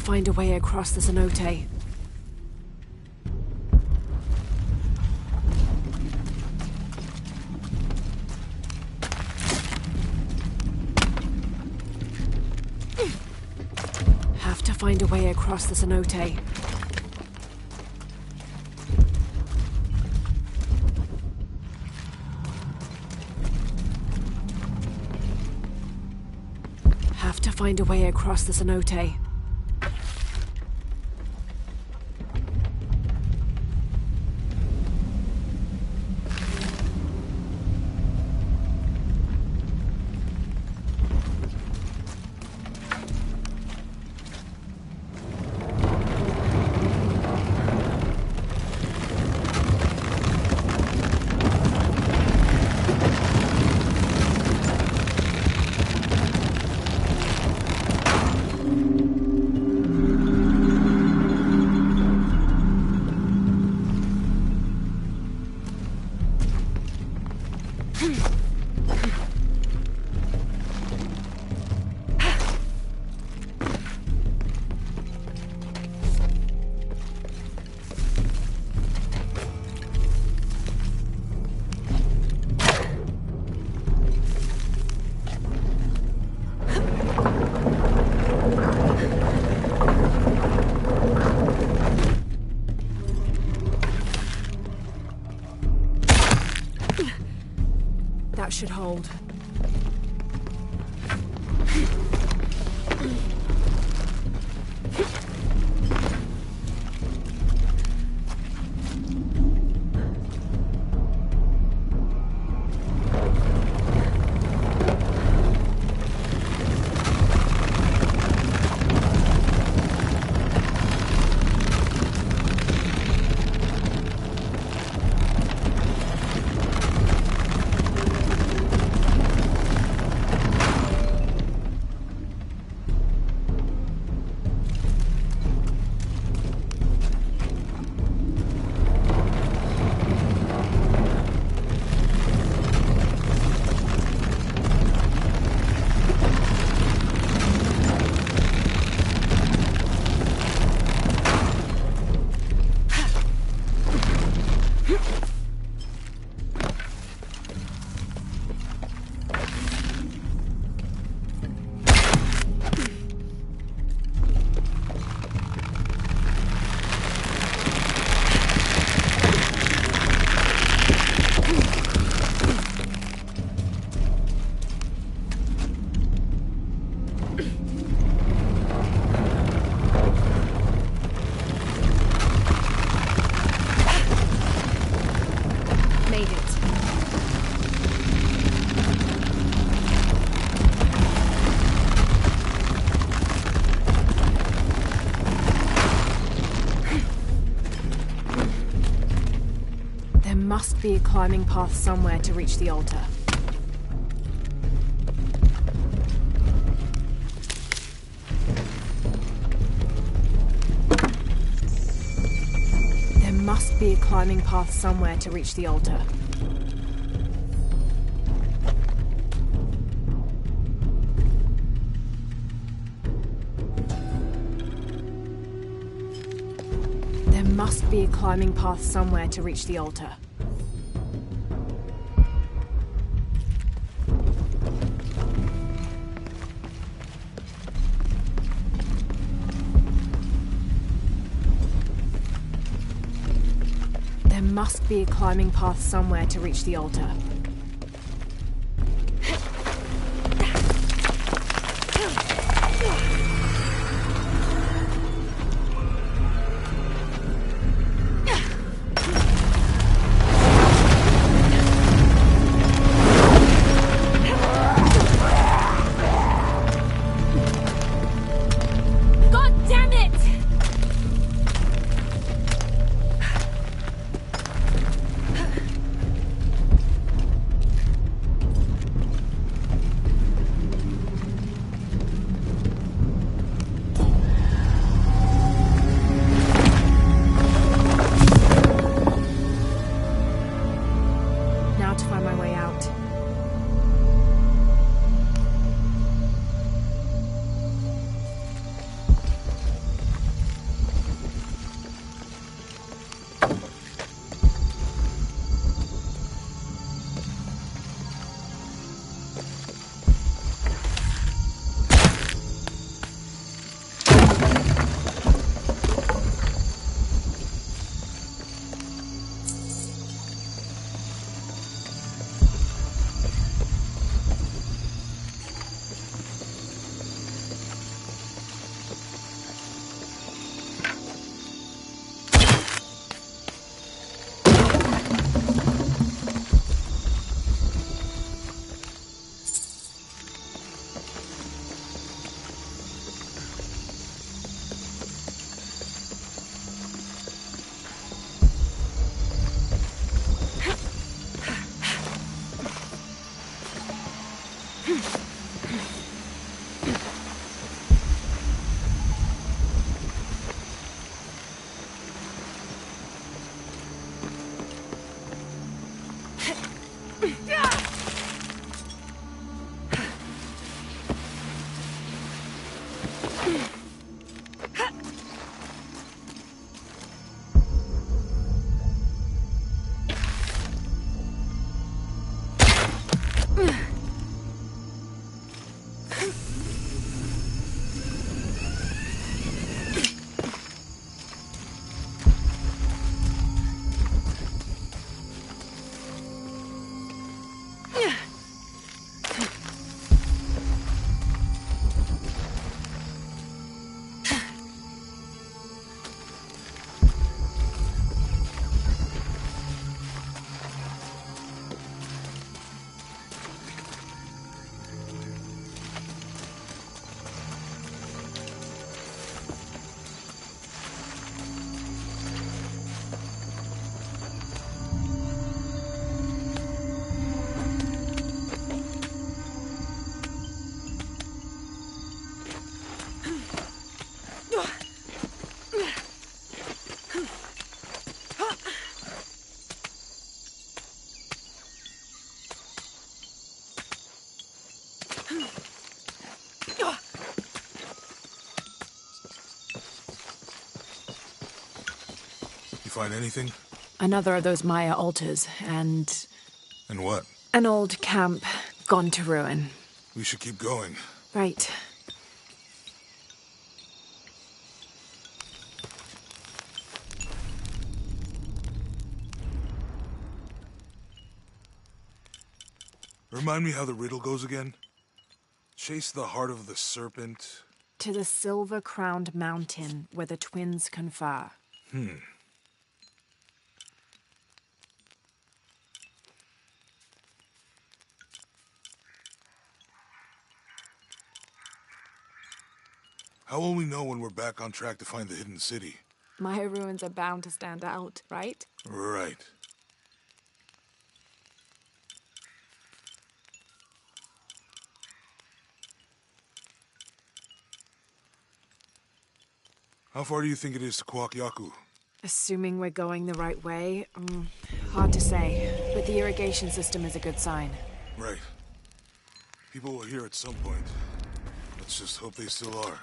[SPEAKER 1] Find a way across the cenote. find a way across the cenote. Have to find a way across the cenote. That should hold. Must be a climbing path somewhere to reach the altar. There must be a climbing path somewhere to reach the altar. There must be a climbing path somewhere to reach the altar. There must be a climbing path somewhere to reach the altar.
[SPEAKER 2] Find anything?
[SPEAKER 1] Another of those Maya altars, and...
[SPEAKER 2] And what?
[SPEAKER 1] An old camp gone to ruin.
[SPEAKER 2] We should keep going.
[SPEAKER 1] Right.
[SPEAKER 2] Remind me how the riddle goes again? Chase the heart of the serpent...
[SPEAKER 1] To the silver-crowned mountain where the twins confer.
[SPEAKER 2] How will we know when we're back on track to find the hidden city?
[SPEAKER 1] Maya ruins are bound to stand out, right?
[SPEAKER 2] Right. How far do you think it is to Kwakyaku?
[SPEAKER 1] Assuming we're going the right way, hard to say. But the irrigation system is a good sign.
[SPEAKER 2] Right. People were here at some point. Let's just hope they still are.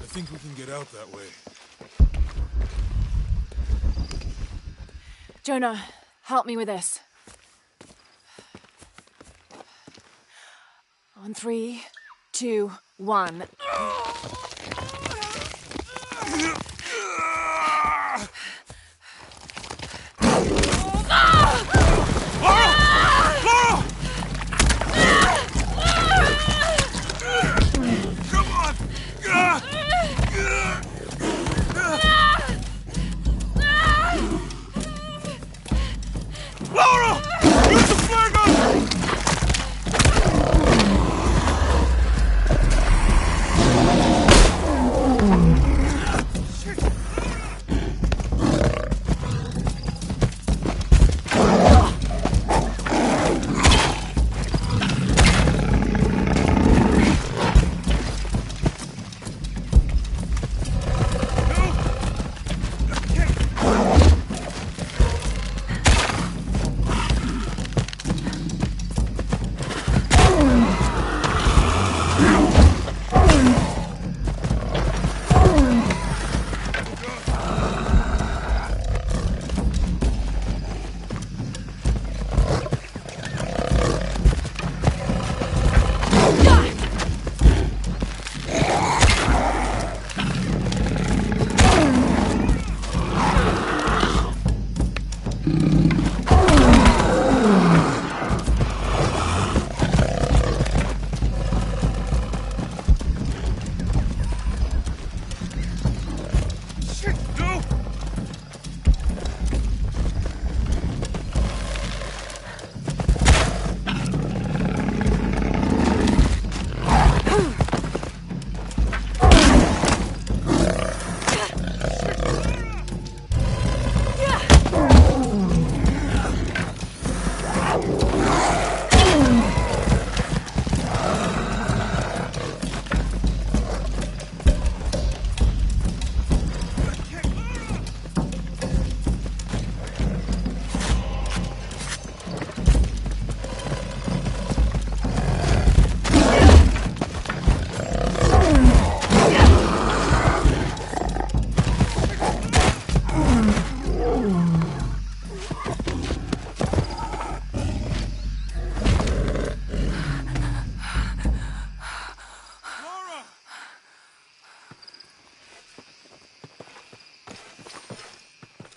[SPEAKER 2] I think we can get out that way.
[SPEAKER 1] Jonah, help me with this. On 3, 2, 1.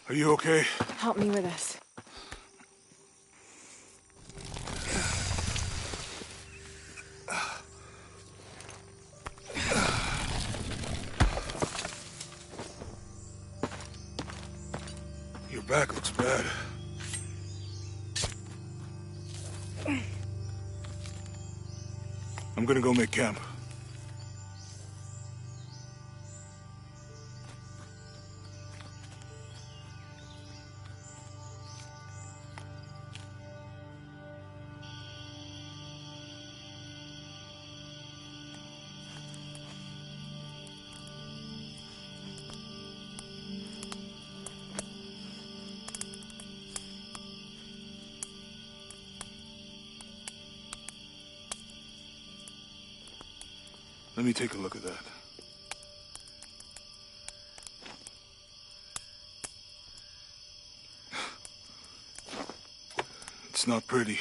[SPEAKER 2] Are you okay?
[SPEAKER 1] Help me with this.
[SPEAKER 2] Your back looks bad. I'm gonna go make camp. Let me take a look at that. It's not pretty.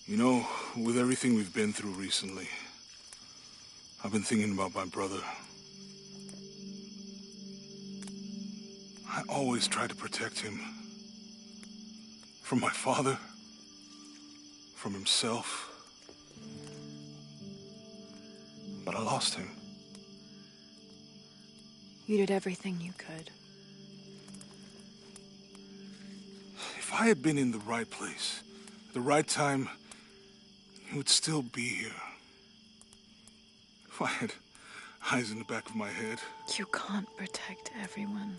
[SPEAKER 2] You know, with everything we've been through recently, I've been thinking about my brother. I always try to protect him. From my father. From himself. But I lost him.
[SPEAKER 1] You did everything you could.
[SPEAKER 2] If I had been in the right place, at the right time, he would still be here. If I had eyes in the back of my head.
[SPEAKER 1] You can't protect everyone.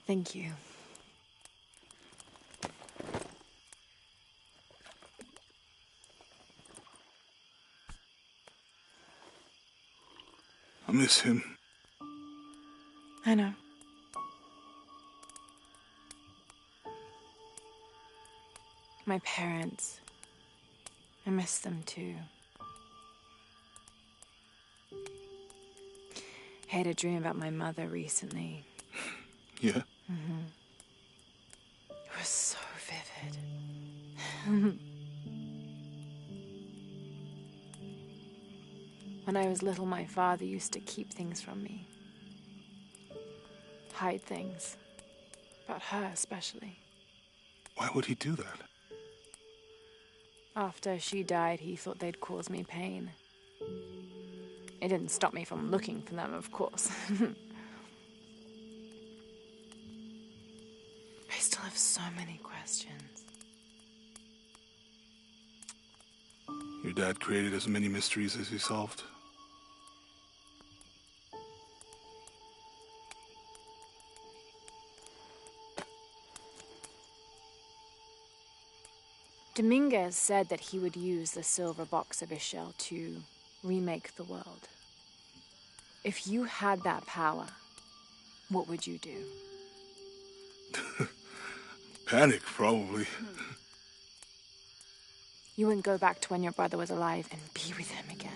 [SPEAKER 1] Thank you.
[SPEAKER 2] I miss him.
[SPEAKER 1] I know. My parents. I miss them too. I had a dream about my mother recently.
[SPEAKER 2] Yeah?
[SPEAKER 1] Mm-hmm. It was so vivid. When I was little, my father used to keep things from me. Hide things. About her, especially.
[SPEAKER 2] Why would he do that?
[SPEAKER 1] After she died, he thought they'd cause me pain. It didn't stop me from looking for them, of course. I still have so many questions.
[SPEAKER 2] Your dad created as many mysteries as he solved.
[SPEAKER 1] Dominguez said that he would use the silver box of Ishel to remake the world. If you had that power, what would you do?
[SPEAKER 2] Panic, probably.
[SPEAKER 1] You wouldn't go back to when your brother was alive and be with him again.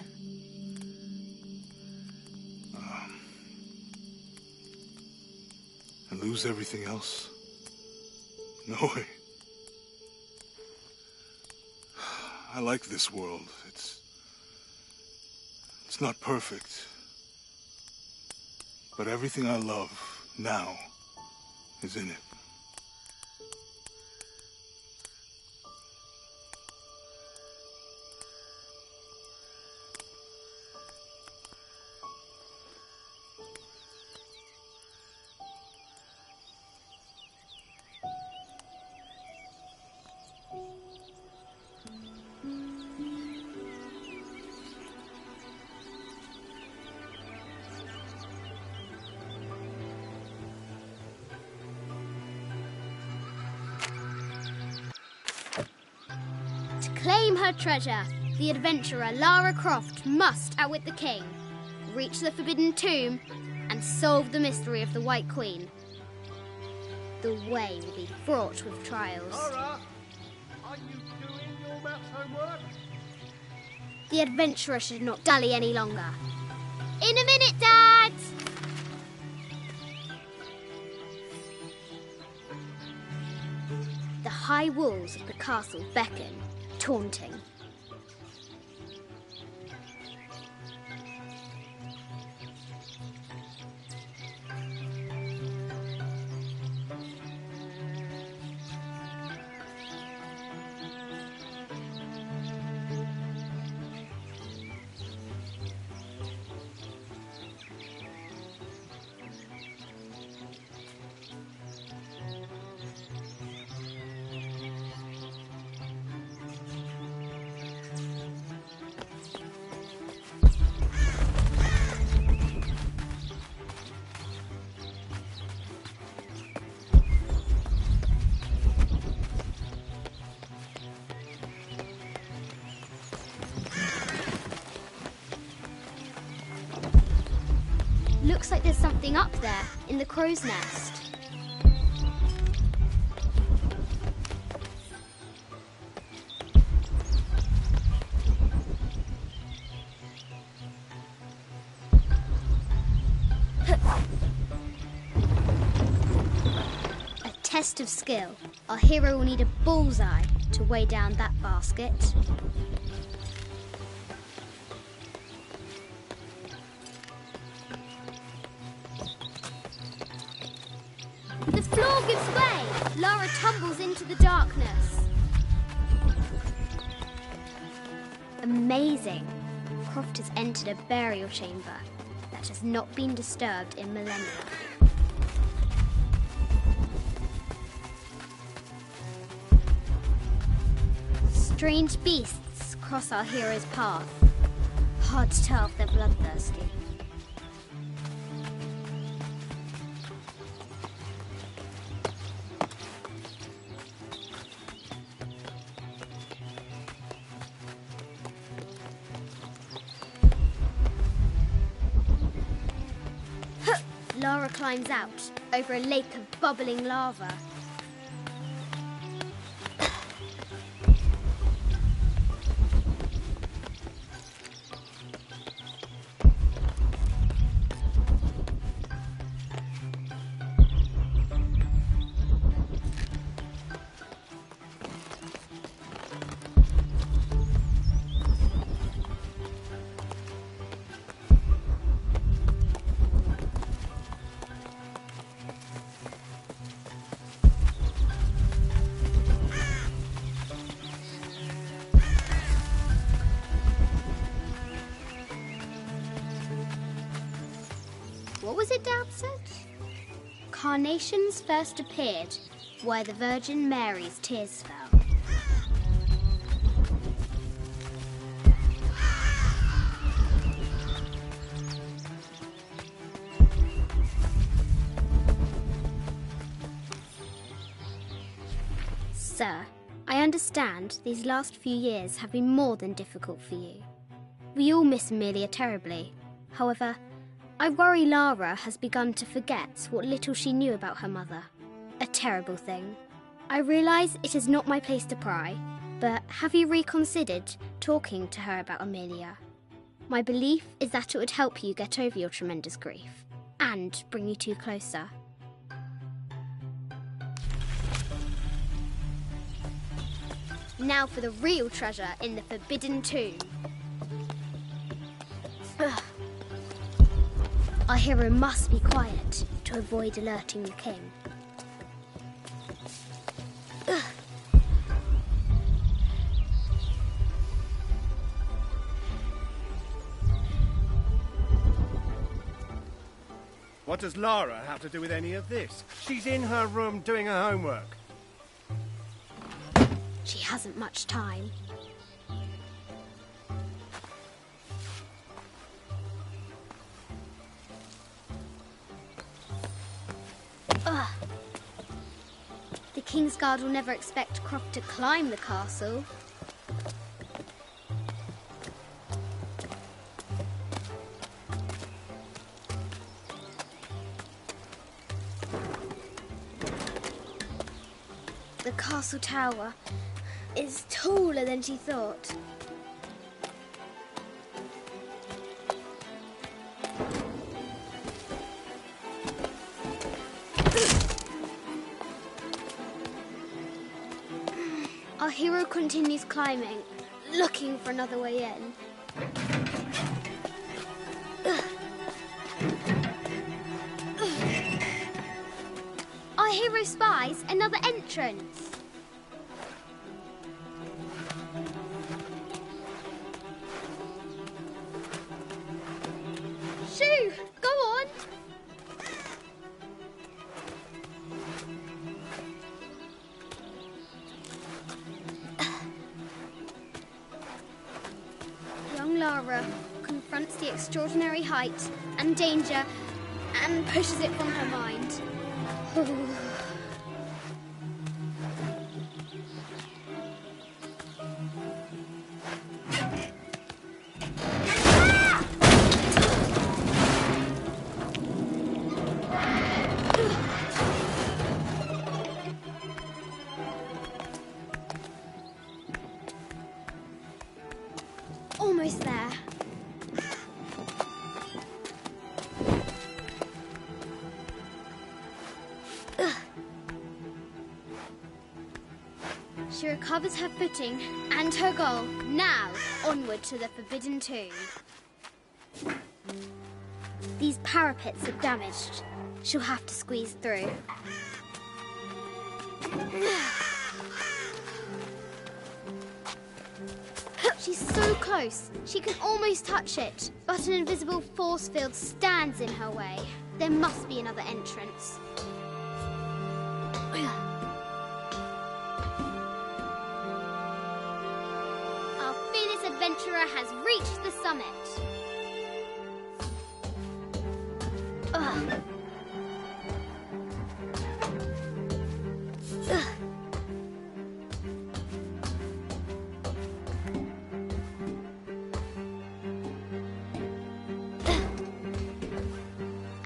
[SPEAKER 2] And lose everything else? No way. I like this world. It's not perfect. But everything I love now is in it.
[SPEAKER 14] Claim her treasure. The adventurer Lara Croft must outwit the king, reach the forbidden tomb, and solve the mystery of the White Queen. The way will be fraught with trials.
[SPEAKER 5] Lara, are you doing your maths homework?
[SPEAKER 14] The adventurer should not dally any longer. In a minute, Dad! The high walls of the castle beckon, taunting. Looks like there's something up there, in the crow's nest. A test of skill. Our hero will need a bullseye to weigh down that basket. The floor gives way! Lara tumbles into the darkness. Amazing. Croft has entered a burial chamber that has not been disturbed in millennia. Strange beasts cross our hero's path. Hard to tell if they're bloodthirsty. Lara climbs out over a lake of bubbling lava. What was it Dad said? Carnations first appeared where the Virgin Mary's tears fell. Sir, I understand these last few years have been more than difficult for you. We all miss Amelia terribly. However, I worry Lara has begun to forget what little she knew about her mother. A terrible thing. I realise it is not my place to pry, but have you reconsidered talking to her about Amelia? My belief is that it would help you get over your tremendous grief, and bring you two closer. Now for the real treasure in the Forbidden Tomb. Our hero must be quiet to avoid alerting the king.
[SPEAKER 5] What does Lara have to do with any of this? She's in her room doing her homework.
[SPEAKER 14] She hasn't much time. The King's Guard will never expect Croft to climb the castle. The castle tower is taller than she thought. Our hero continues climbing, looking for another way in. Our hero spies another entrance. Shoo! Go on! Young Lara confronts the extraordinary height and danger and pushes it from her mind. Almost there. She recovers her footing and her goal. Now, onward to the Forbidden Tomb. These parapets are damaged. She'll have to squeeze through. She's so close, she can almost touch it, but an invisible force field stands in her way. There must be another entrance. Our fearless adventurer has reached the summit.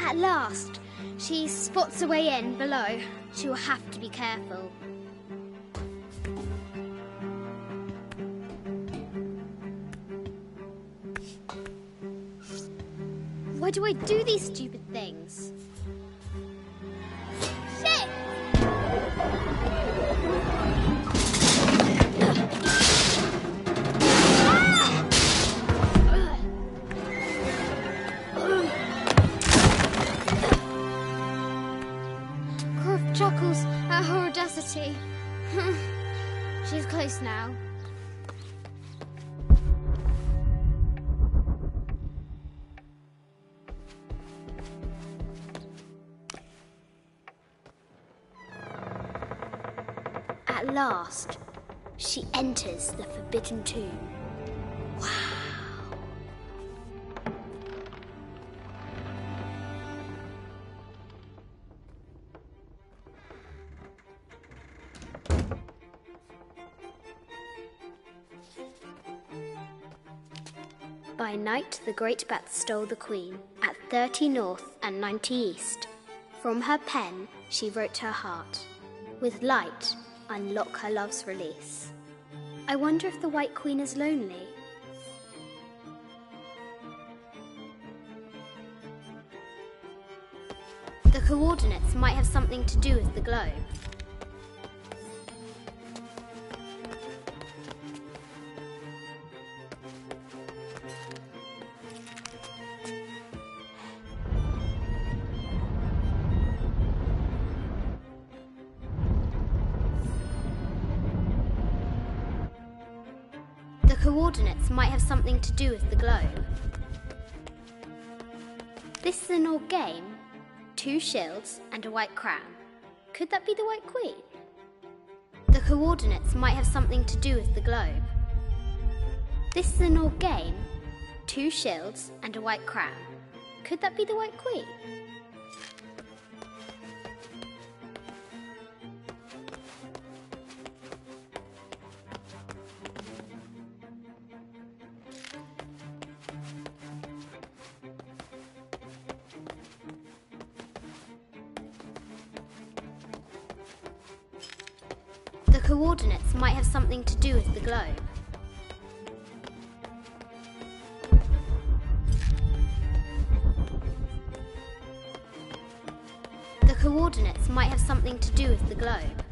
[SPEAKER 14] At last, she spots a way in below. She will have to be careful. Why do I do these stupid things? Shit! Croft chuckles at her audacity. She's close now. At last, she enters the Forbidden Tomb. Wow. By night, the great bat stole the queen at 30 north and 90 east. From her pen, she wrote her heart. With light, unlock her love's release. I wonder if the White Queen is lonely. The coordinates might have something to do with the globe. The coordinates might have something to do with the globe. This is an old game. 2 shields and a white crown. Could that be the White Queen? The coordinates might have something to do with the globe. This is an old game. 2 shields and a white crown. Could that be the White Queen? The coordinates might have something to do with the globe. The coordinates might have something to do with the globe.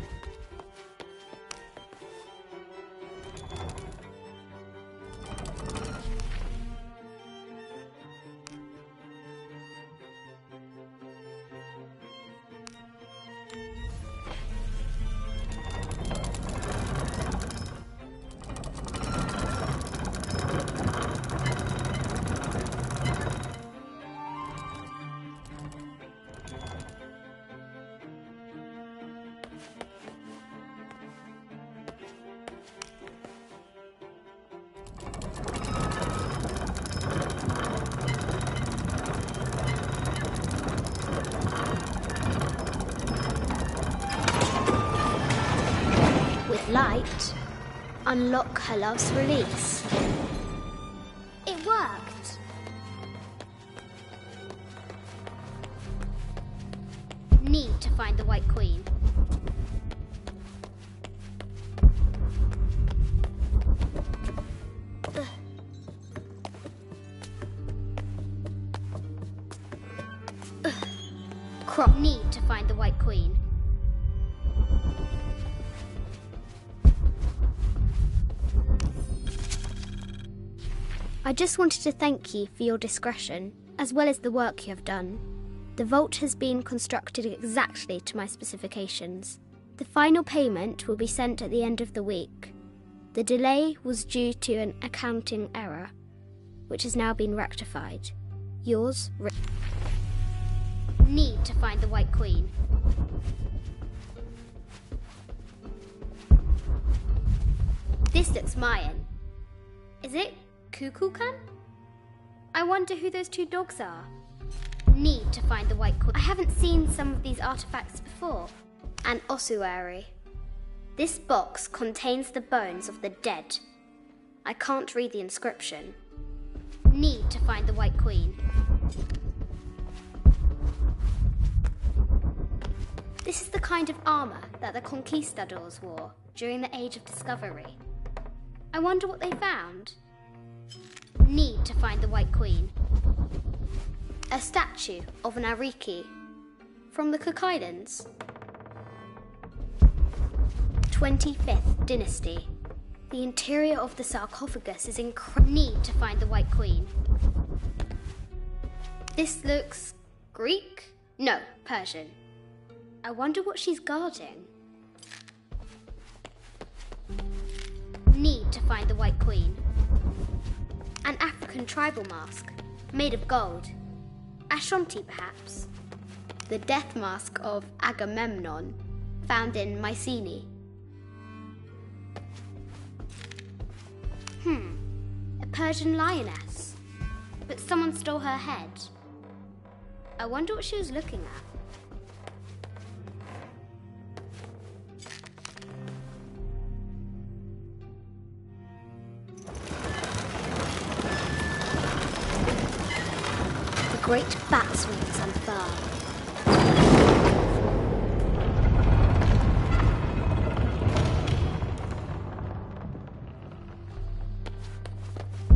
[SPEAKER 14] Light, unlock her love's release. It worked. Need to find the White Queen. Crop. Need to find the White Queen. I just wanted to thank you for your discretion, as well as the work you have done. The vault has been constructed exactly to my specifications. The final payment will be sent at the end of the week. The delay was due to an accounting error, which has now been rectified. Yours, Need to find the White Queen. This looks Mayan. Is it Kukulkan? I wonder who those two dogs are. Need to find the White Queen. I haven't seen some of these artifacts before. An ossuary. This box contains the bones of the dead. I can't read the inscription. Need to find the White Queen. This is the kind of armor that the conquistadors wore during the Age of Discovery. I wonder what they found. Need to find the White Queen. A statue of an Ariki from the Cook Islands. 25th Dynasty. The interior of the sarcophagus is incredible. Need to find the White Queen. This looks Greek? No, Persian. I wonder what she's guarding. Need to find the White Queen. An African tribal mask, made of gold. Ashanti, perhaps. The death mask of Agamemnon, found in Mycenae. A Persian lioness. But someone stole her head. I wonder what she was looking at. Great bat's wings unfurl.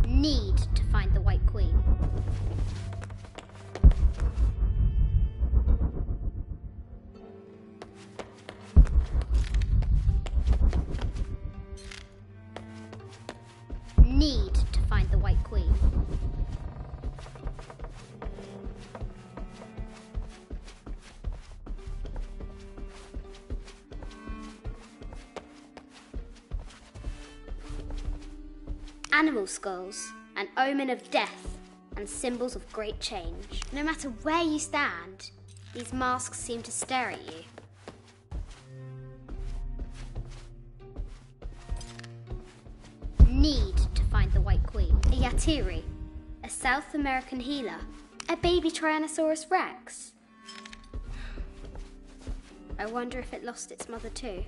[SPEAKER 14] Need to find the White Queen. Need to find the White Queen. Animal skulls, an omen of death and symbols of great change. No matter where you stand, these masks seem to stare at you. Need to find the White Queen. A Yatiri, a South American healer, a baby Tyrannosaurus Rex. I wonder if it lost its mother too.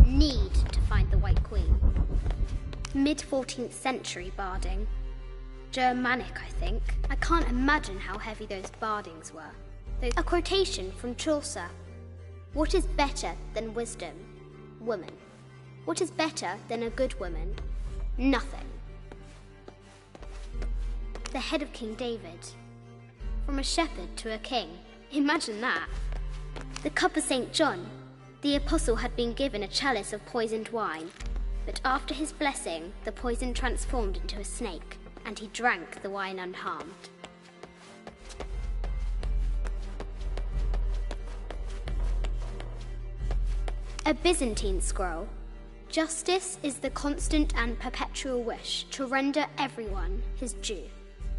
[SPEAKER 14] Need to find the White Queen. Mid-14th century barding. Germanic, I think. I can't imagine how heavy those bardings were. A quotation from Chaucer. What is better than wisdom? Woman. What is better than a good woman? Nothing. The head of King David. From a shepherd to a king. Imagine that. The cup of St. John. The apostle had been given a chalice of poisoned wine, but after his blessing, the poison transformed into a snake, and he drank the wine unharmed. A Byzantine scroll. Justice is the constant and perpetual wish to render everyone his due.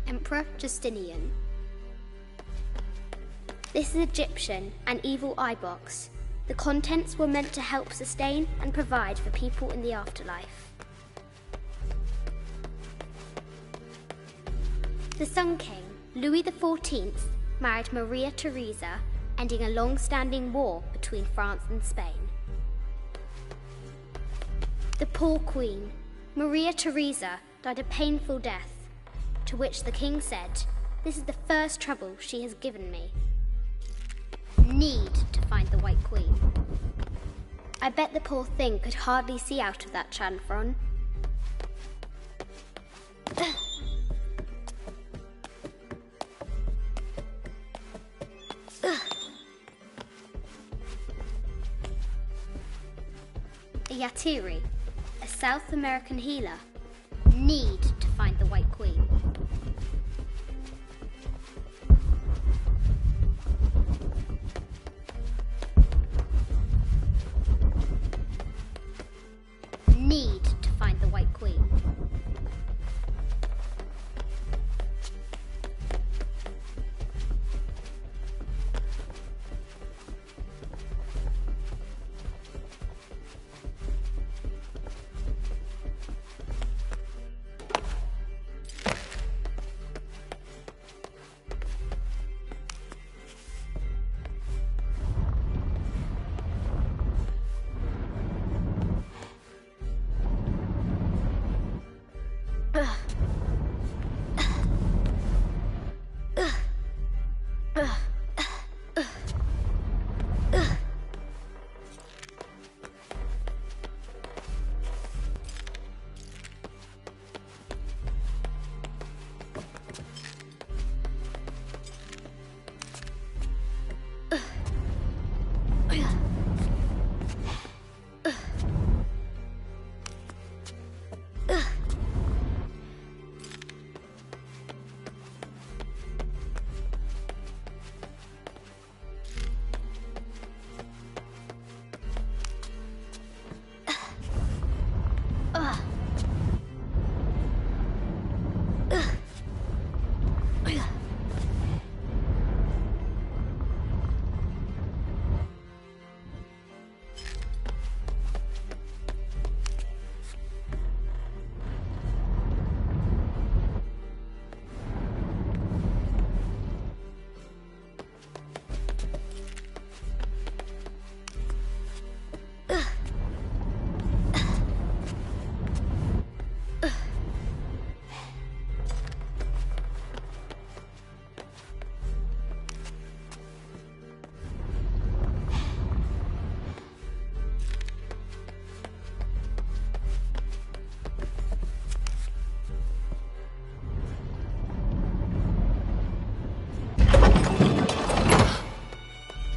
[SPEAKER 14] Emperor Justinian. This is Egyptian, an evil eye box. The contents were meant to help sustain and provide for people in the afterlife. The Sun King, Louis XIV, married Maria Theresa, ending a long-standing war between France and Spain. The poor Queen, Maria Theresa, died a painful death, to which the king said, "This is the first trouble she has given me." Need to find the White Queen. I bet the poor thing could hardly see out of that chanfron. A Yatiri, a South American healer. Need to find the White Queen. Need to find the White Queen.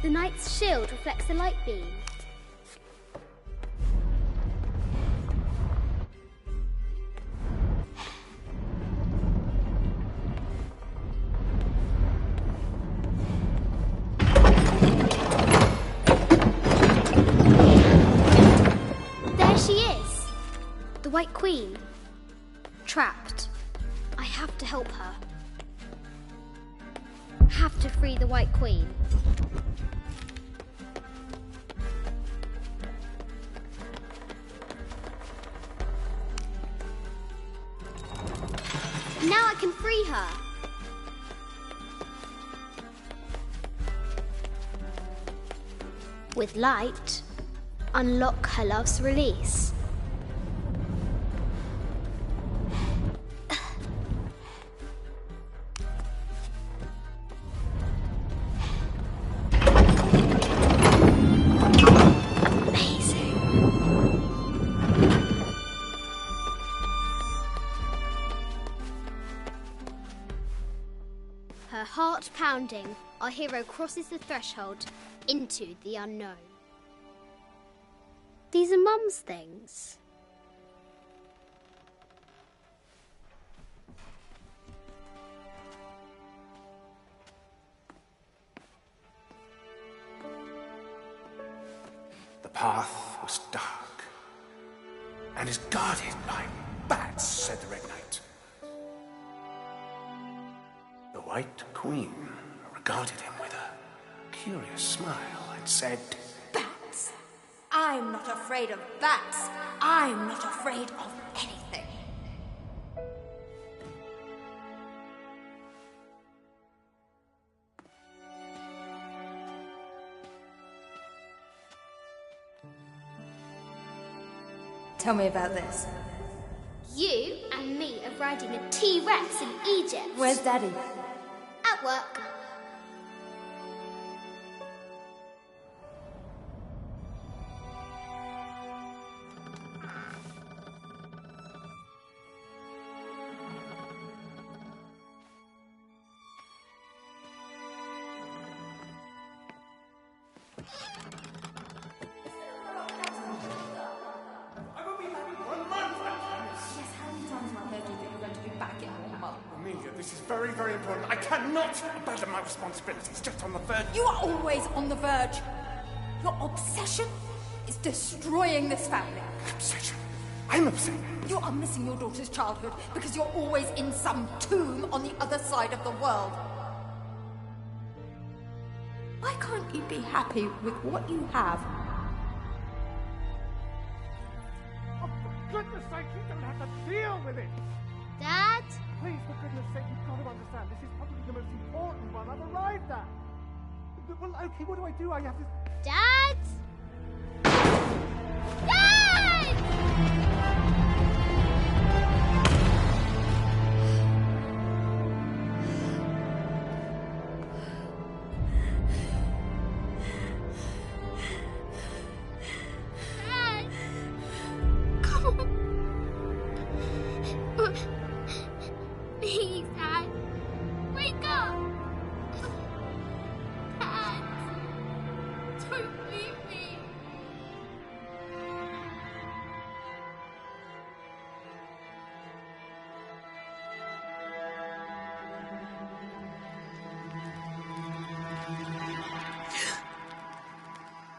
[SPEAKER 14] The knight's shield reflects the light beam. There she is! The White Queen. Trapped. I have to help her. Have to free the White Queen. Now I can free her. With light, unlock her love's release. Her heart pounding, our hero crosses the threshold into the unknown. These are Mum's things.
[SPEAKER 15] The path was dark and is guarded by bats, said the Red Knight. The White Queen regarded him with a curious smile and said,
[SPEAKER 16] Bats? I'm not afraid of bats. I'm not afraid of anything. Tell me about this.
[SPEAKER 14] You and me are riding a T-Rex in Egypt.
[SPEAKER 16] Where's Daddy?
[SPEAKER 14] At work.
[SPEAKER 15] This is very, very important. I cannot abandon my responsibilities just on the verge.
[SPEAKER 16] You are always on the verge. Your obsession is destroying this family.
[SPEAKER 15] Obsession? I'm upset.
[SPEAKER 16] You are missing your daughter's childhood because you're always in some tomb on the other side of the world. Why can't you be happy with what you have?
[SPEAKER 15] Oh, for goodness sake, you don't have to deal with it.
[SPEAKER 14] Dad?
[SPEAKER 15] Please, for goodness sake, you've got to understand. This is probably the most important one I've arrived at. Well, okay, what do I do? I have to...
[SPEAKER 14] Dad? Dad! Dad! Come on. Please, Dad. Wake up. Dad. Don't leave me.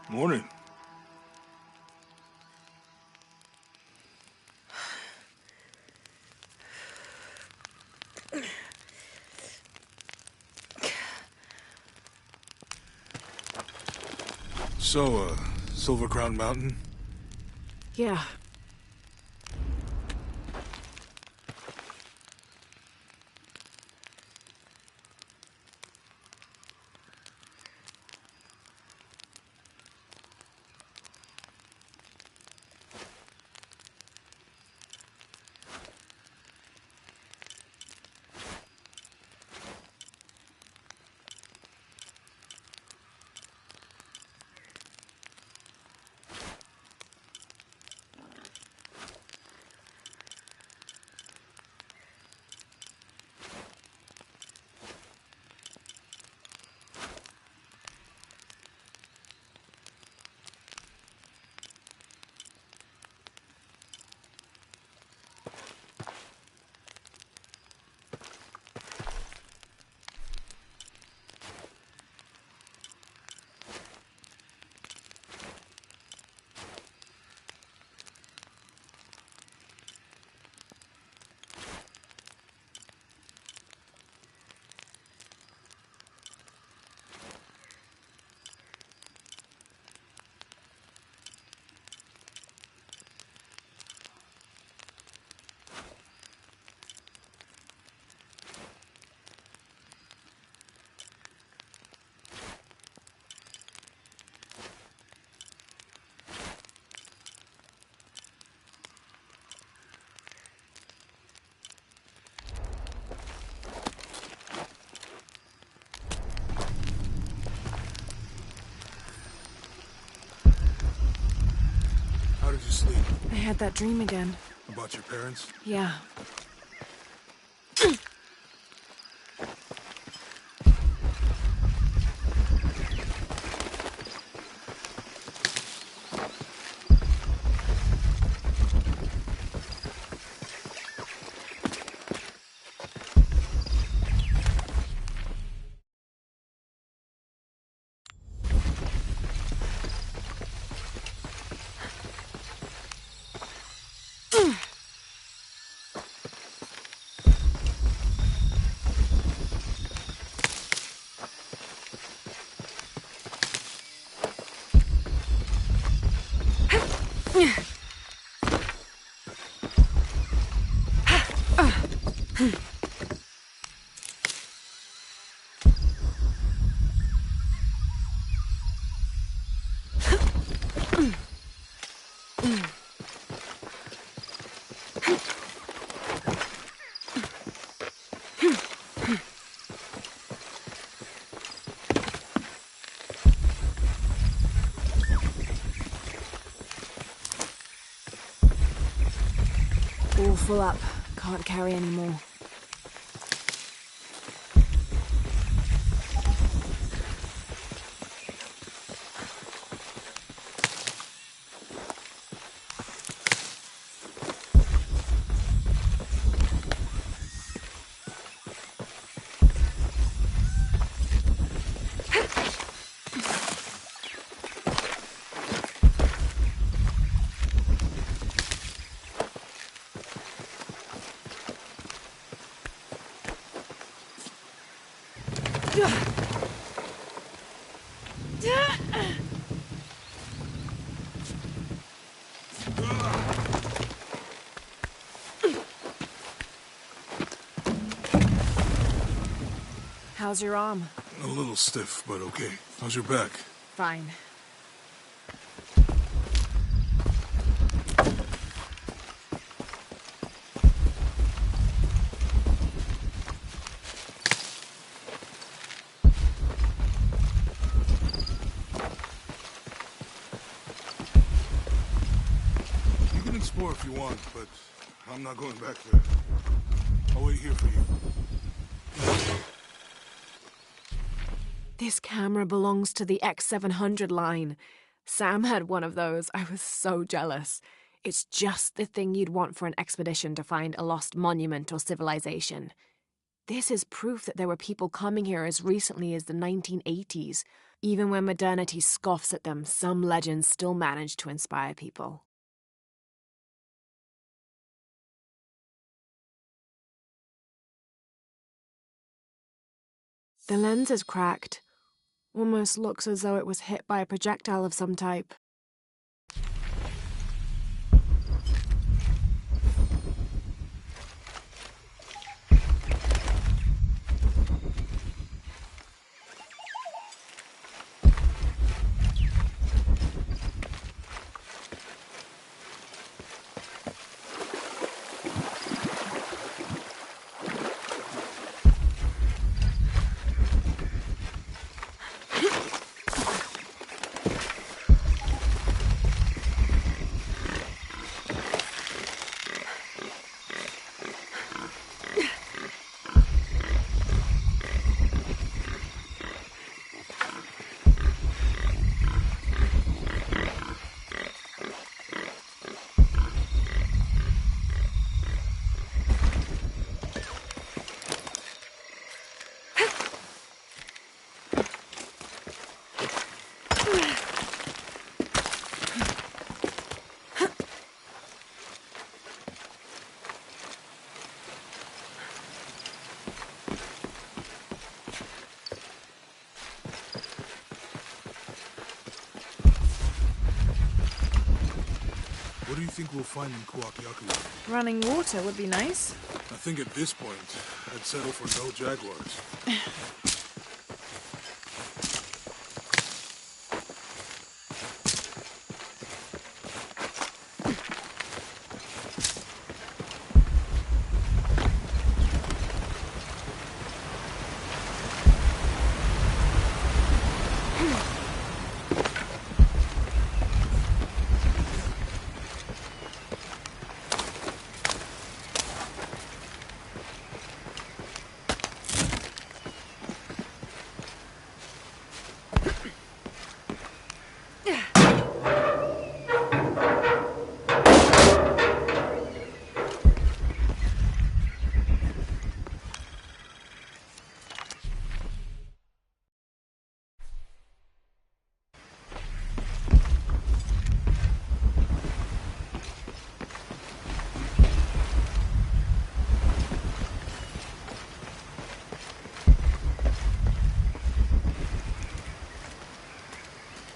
[SPEAKER 2] Morning. So, Silver Crown Mountain?
[SPEAKER 1] Yeah.
[SPEAKER 2] How did you sleep?
[SPEAKER 1] I had that dream again.
[SPEAKER 2] About your parents?
[SPEAKER 1] Yeah. all full up. Can't carry any more. How's your arm?
[SPEAKER 2] A little stiff, but okay. How's your back?
[SPEAKER 1] Fine.
[SPEAKER 2] You can explore if you want, but I'm not going back there. I'll wait here for you.
[SPEAKER 1] This camera belongs to the X700 line. Sam had one of those. I was so jealous. It's just the thing you'd want for an expedition to find a lost monument or civilization. This is proof that there were people coming here as recently as the 1980s. Even when modernity scoffs at them, some legends still manage to inspire people. The lens is cracked. Almost looks as though it was hit by a projectile of some type.
[SPEAKER 2] What do you think we'll find in Kuakyaku?
[SPEAKER 1] Running water would be nice.
[SPEAKER 2] I think at this point, I'd settle for no jaguars.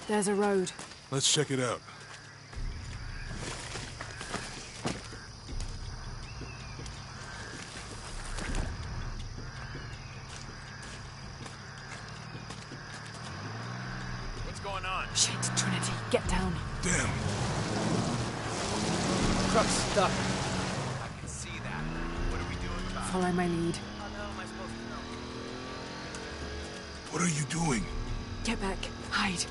[SPEAKER 1] There's a road.
[SPEAKER 2] Let's check it out.
[SPEAKER 5] What's going on?
[SPEAKER 1] Shit, Trinity, get down.
[SPEAKER 2] Damn.
[SPEAKER 12] Truck's stuck.
[SPEAKER 5] I can see that. What are we doing about it?
[SPEAKER 1] Follow my lead.
[SPEAKER 5] How the hell am I supposed to know?
[SPEAKER 2] What are you doing?
[SPEAKER 1] Get back. Hide.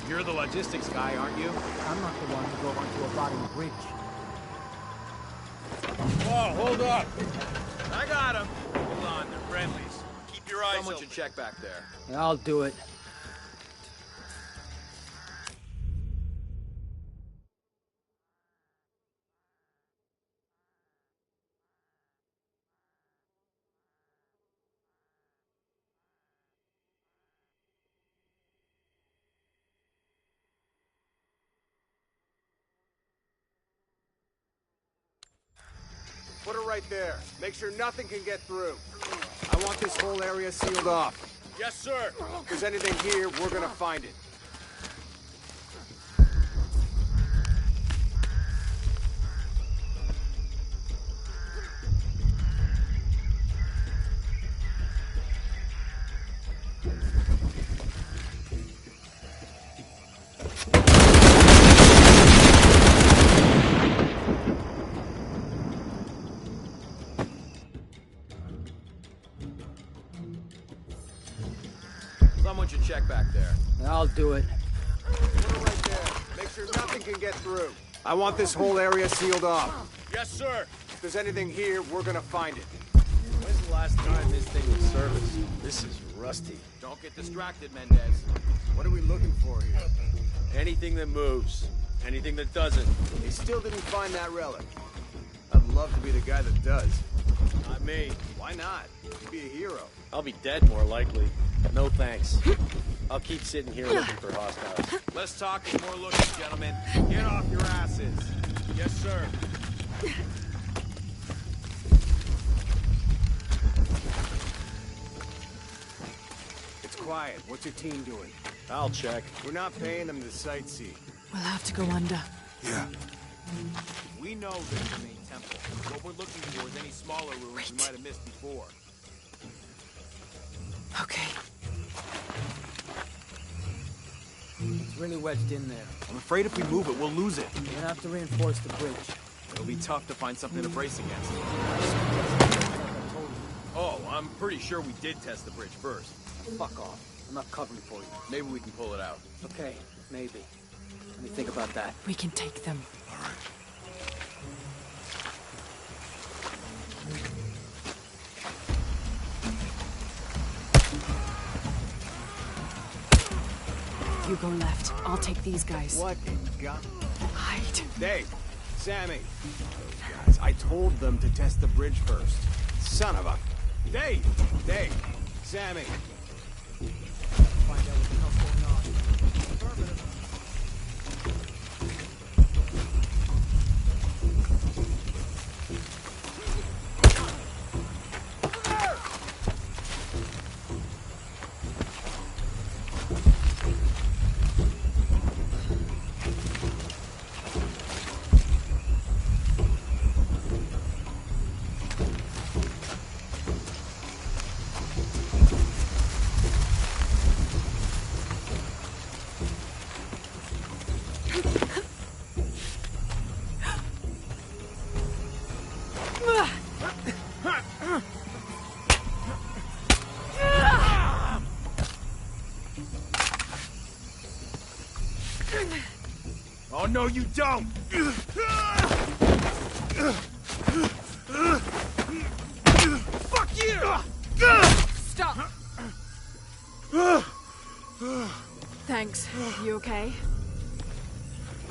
[SPEAKER 4] You're the logistics guy, aren't you?
[SPEAKER 17] I'm not the one who drove onto a rotting bridge.
[SPEAKER 4] Whoa, hold up!
[SPEAKER 5] I got him.
[SPEAKER 4] Hold on, they're friendlies.
[SPEAKER 5] Keep your eyes
[SPEAKER 4] Someone
[SPEAKER 5] open.
[SPEAKER 4] should check back there.
[SPEAKER 17] Yeah, I'll do it.
[SPEAKER 9] Put her right there. Make sure nothing can get through. I want this whole area sealed off.
[SPEAKER 5] Yes, sir.
[SPEAKER 9] If there's anything here, we're gonna find it.
[SPEAKER 4] Someone should check back there.
[SPEAKER 17] Yeah, I'll do it.
[SPEAKER 9] Put her right there. Make sure nothing can get through. I want this whole area sealed off.
[SPEAKER 5] Yes, sir.
[SPEAKER 9] If there's anything here, we're gonna find it.
[SPEAKER 4] When's the last time this thing was serviced? This is rusty. Don't get distracted, Mendez.
[SPEAKER 9] What are we looking for here?
[SPEAKER 5] Anything that moves. Anything that doesn't.
[SPEAKER 9] They still didn't find that relic. I'd love to be the guy that does.
[SPEAKER 5] Not me.
[SPEAKER 9] Why not? You'd be a hero.
[SPEAKER 5] I'll be dead more likely. No thanks. I'll keep sitting here looking for hostiles.
[SPEAKER 4] Less talk and more looking, gentlemen. Get off your asses.
[SPEAKER 5] Yes, sir.
[SPEAKER 9] It's quiet. What's your team doing?
[SPEAKER 5] I'll check.
[SPEAKER 9] We're not paying them to sightsee.
[SPEAKER 1] We'll have to go under.
[SPEAKER 2] Yeah.
[SPEAKER 4] We know there's the main temple. What we're looking for is any smaller ruins we might have missed before.
[SPEAKER 1] Okay.
[SPEAKER 17] It's really wedged in there.
[SPEAKER 4] I'm afraid if we move it, we'll lose it.
[SPEAKER 17] We're gonna have to reinforce the bridge.
[SPEAKER 4] It'll be tough to find something to brace against. Oh, I'm pretty sure we did test the bridge first.
[SPEAKER 17] Fuck off. I'm not covering for you.
[SPEAKER 4] Maybe we can pull it out.
[SPEAKER 17] Okay, maybe. Let me think about that.
[SPEAKER 1] We can take them.
[SPEAKER 2] All right.
[SPEAKER 1] You go left. I'll take these guys.
[SPEAKER 9] What in God?
[SPEAKER 1] Hide.
[SPEAKER 9] Dave, Sammy. Those guys, I told them to test the bridge first. Son of a... Dave! Sammy.
[SPEAKER 17] Find out what the hell's going on.
[SPEAKER 4] Oh, no, you don't! Fuck you!
[SPEAKER 1] Stop! Thanks. You okay?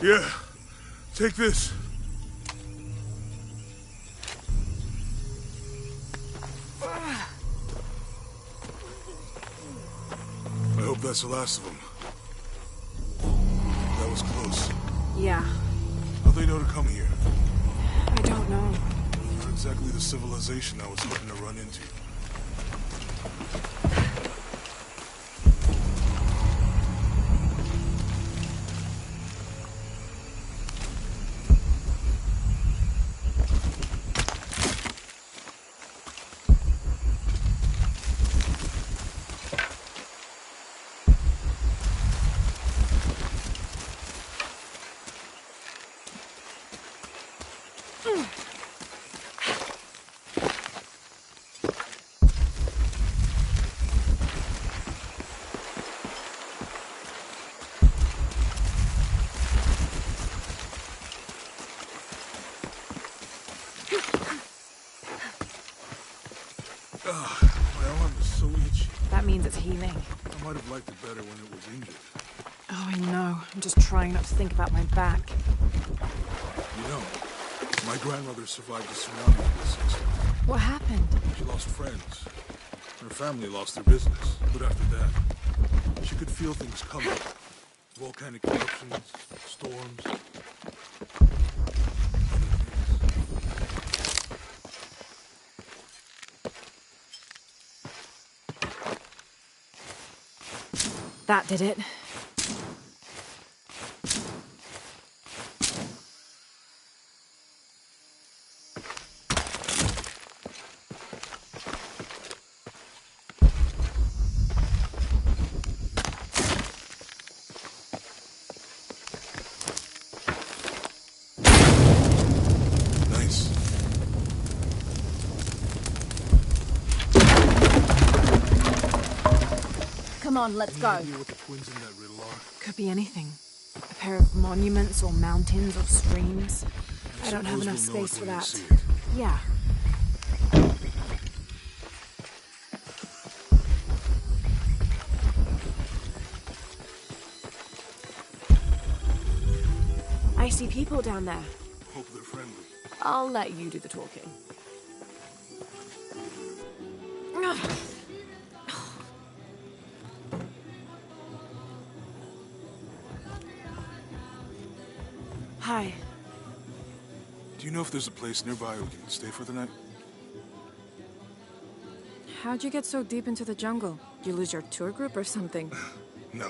[SPEAKER 2] Yeah. Take this. I hope that's the last of them. That was close.
[SPEAKER 1] Yeah.
[SPEAKER 2] How'd they know to come here?
[SPEAKER 1] I don't know.
[SPEAKER 2] Not exactly the civilization I was hoping to run into. so itchy.
[SPEAKER 1] That means it's healing.
[SPEAKER 2] I might have liked it better when it was injured.
[SPEAKER 1] Oh, I know. I'm just trying not to think about my back.
[SPEAKER 2] You know, my grandmother survived a tsunami in the 60s.
[SPEAKER 1] What happened?
[SPEAKER 2] She lost friends. Her family lost their business. But after that, she could feel things coming. Volcanic eruptions, storms.
[SPEAKER 1] That did it.
[SPEAKER 2] Nice.
[SPEAKER 3] Come on, let's go.
[SPEAKER 2] Any idea what the twins in that riddle are?
[SPEAKER 1] Could be anything. A pair of monuments or mountains or streams. I don't have enough
[SPEAKER 2] Suppose we'll know
[SPEAKER 1] space
[SPEAKER 2] it
[SPEAKER 1] for
[SPEAKER 2] when we
[SPEAKER 1] that.
[SPEAKER 2] see it.
[SPEAKER 1] Yeah. I see people down there.
[SPEAKER 2] Hope they're friendly.
[SPEAKER 1] I'll let you do the talking. Hi.
[SPEAKER 2] Do you know if there's a place nearby we can stay for the night?
[SPEAKER 3] How'd you get so deep into the jungle? You lose your tour group or something?
[SPEAKER 2] No.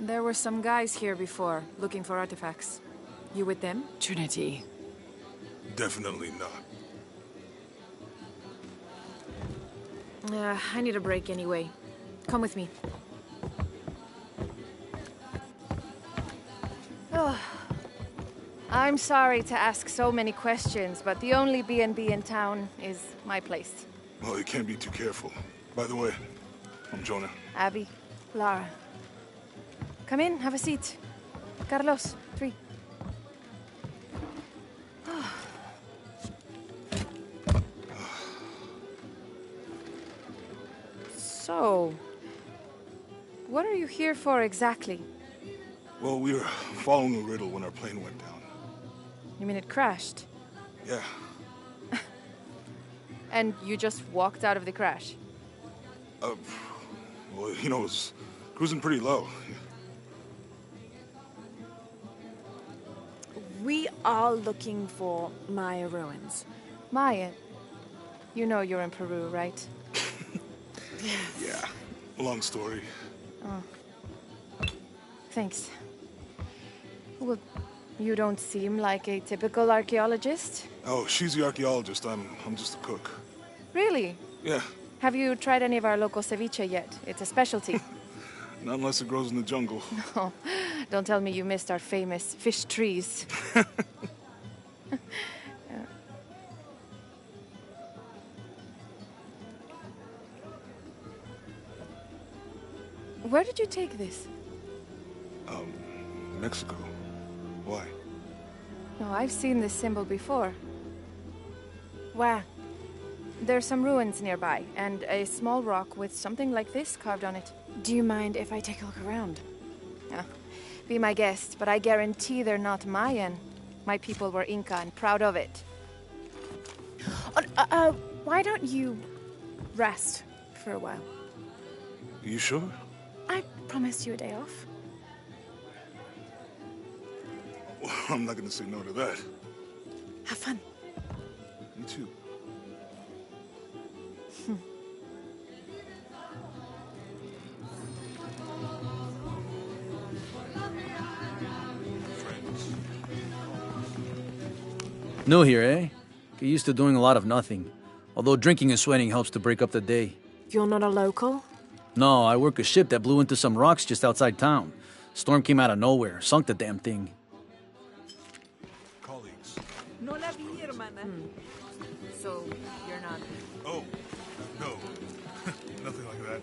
[SPEAKER 3] There were some guys here before, looking for artifacts. You with them?
[SPEAKER 1] Trinity.
[SPEAKER 2] Definitely not.
[SPEAKER 3] I need a break anyway. Come with me. Oh. I'm sorry to ask so many questions, but the only B&B in town is my place.
[SPEAKER 2] Well, you can't be too careful. By the way, I'm Jonah.
[SPEAKER 3] Abby, Lara. Come in, have a seat. Carlos, 3. So, what are you here for exactly?
[SPEAKER 2] Well, we were following a riddle when our plane went down.
[SPEAKER 3] You mean it crashed?
[SPEAKER 2] Yeah.
[SPEAKER 3] And you just walked out of the crash?
[SPEAKER 2] Well, you know, it was cruising pretty low.
[SPEAKER 1] We are looking for Maya ruins.
[SPEAKER 3] Maya? You know you're in Peru, right?
[SPEAKER 2] Yeah. Long story.
[SPEAKER 3] Oh. Thanks. Well, you don't seem like a typical archaeologist.
[SPEAKER 2] Oh, she's the archaeologist. I'm just a cook.
[SPEAKER 3] Really?
[SPEAKER 2] Yeah.
[SPEAKER 3] Have you tried any of our local ceviche yet? It's a specialty.
[SPEAKER 2] Not unless it grows in the jungle.
[SPEAKER 3] No, don't tell me you missed our famous fish trees. Where did you take this?
[SPEAKER 2] Mexico. Why?
[SPEAKER 3] No, I've seen this symbol before. Where? There's some ruins nearby, and a small rock with something like this carved on it.
[SPEAKER 1] Do you mind if I take a look around?
[SPEAKER 3] Be my guest, but I guarantee they're not Mayan. My people were Inca and proud of it.
[SPEAKER 1] Why don't you rest for a while?
[SPEAKER 2] You sure?
[SPEAKER 1] I promised you a day off.
[SPEAKER 2] Well, I'm not gonna say no to that.
[SPEAKER 1] Have fun.
[SPEAKER 2] You too.
[SPEAKER 13] New here, eh? Get used to doing a lot of nothing. Although drinking and sweating helps to break up the day.
[SPEAKER 1] You're not a local?
[SPEAKER 13] No, I work a ship that blew into some rocks just outside town. Storm came out of nowhere, sunk the damn thing.
[SPEAKER 2] Colleagues.
[SPEAKER 17] No la vi, hermana.
[SPEAKER 3] So, you're not...
[SPEAKER 2] Oh, no. Nothing like that.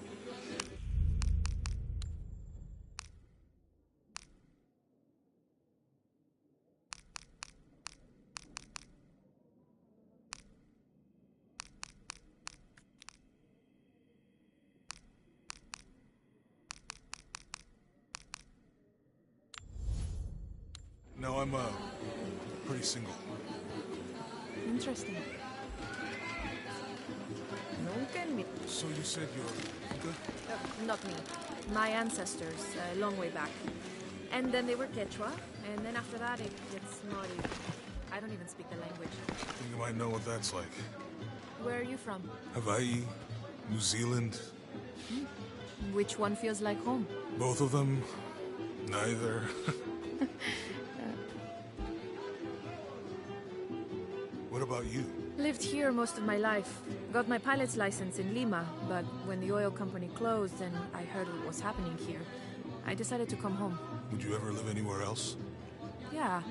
[SPEAKER 2] I'm, pretty single.
[SPEAKER 1] Interesting.
[SPEAKER 2] So you said you're Inca?
[SPEAKER 1] Not me. My ancestors, a long way back. And then they were Quechua, and then after that it gets Mari. I don't even speak the language.
[SPEAKER 2] I think you might know what that's like.
[SPEAKER 1] Where are you from?
[SPEAKER 2] Hawaii, New Zealand.
[SPEAKER 1] Which one feels like home?
[SPEAKER 2] Both of them? Neither. What about you?
[SPEAKER 1] Lived here most of my life. Got my pilot's license in Lima, but when the oil company closed and I heard what was happening here, I decided to come home.
[SPEAKER 2] Would you ever live anywhere else?
[SPEAKER 1] Yeah.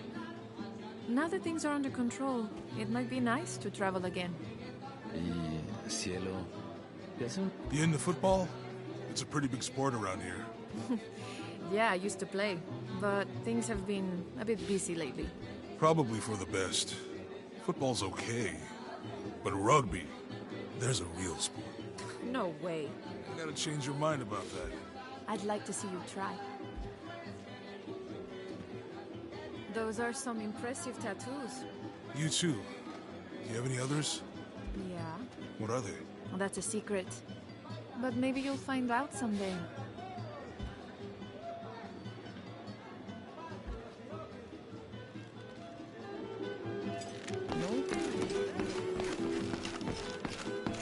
[SPEAKER 1] Now that things are under control, it might be nice to travel again.
[SPEAKER 8] Y cielo.
[SPEAKER 2] You into football? It's a pretty big sport around here.
[SPEAKER 1] Yeah, I used to play, but things have been a bit busy lately.
[SPEAKER 2] Probably for the best. Football's okay, but rugby, there's a real sport.
[SPEAKER 1] No way.
[SPEAKER 2] You gotta change your mind about that.
[SPEAKER 1] I'd like to see you try. Those are some impressive tattoos.
[SPEAKER 2] You too. You have any others?
[SPEAKER 1] Yeah.
[SPEAKER 2] What are they?
[SPEAKER 1] Well, that's a secret. But maybe you'll find out someday.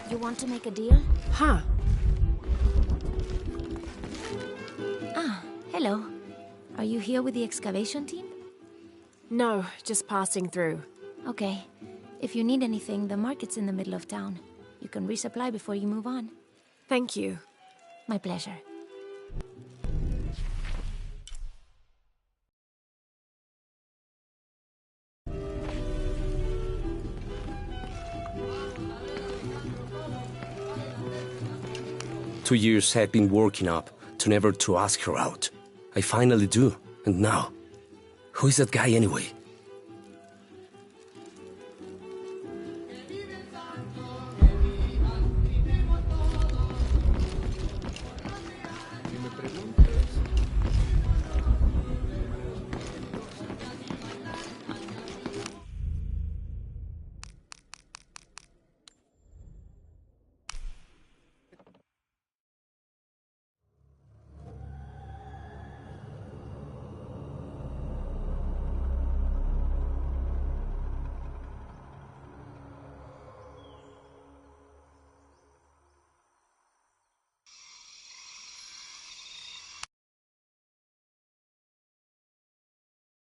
[SPEAKER 7] You want to make a deal?
[SPEAKER 1] Huh.
[SPEAKER 7] Ah, hello. Are you here with the excavation team?
[SPEAKER 1] No, just passing through.
[SPEAKER 7] Okay. If you need anything, the market's in the middle of town. You can resupply before you move on.
[SPEAKER 1] Thank you.
[SPEAKER 7] My pleasure.
[SPEAKER 18] Two years I've been working up to never to ask her out. I finally do, and now, who is that guy anyway?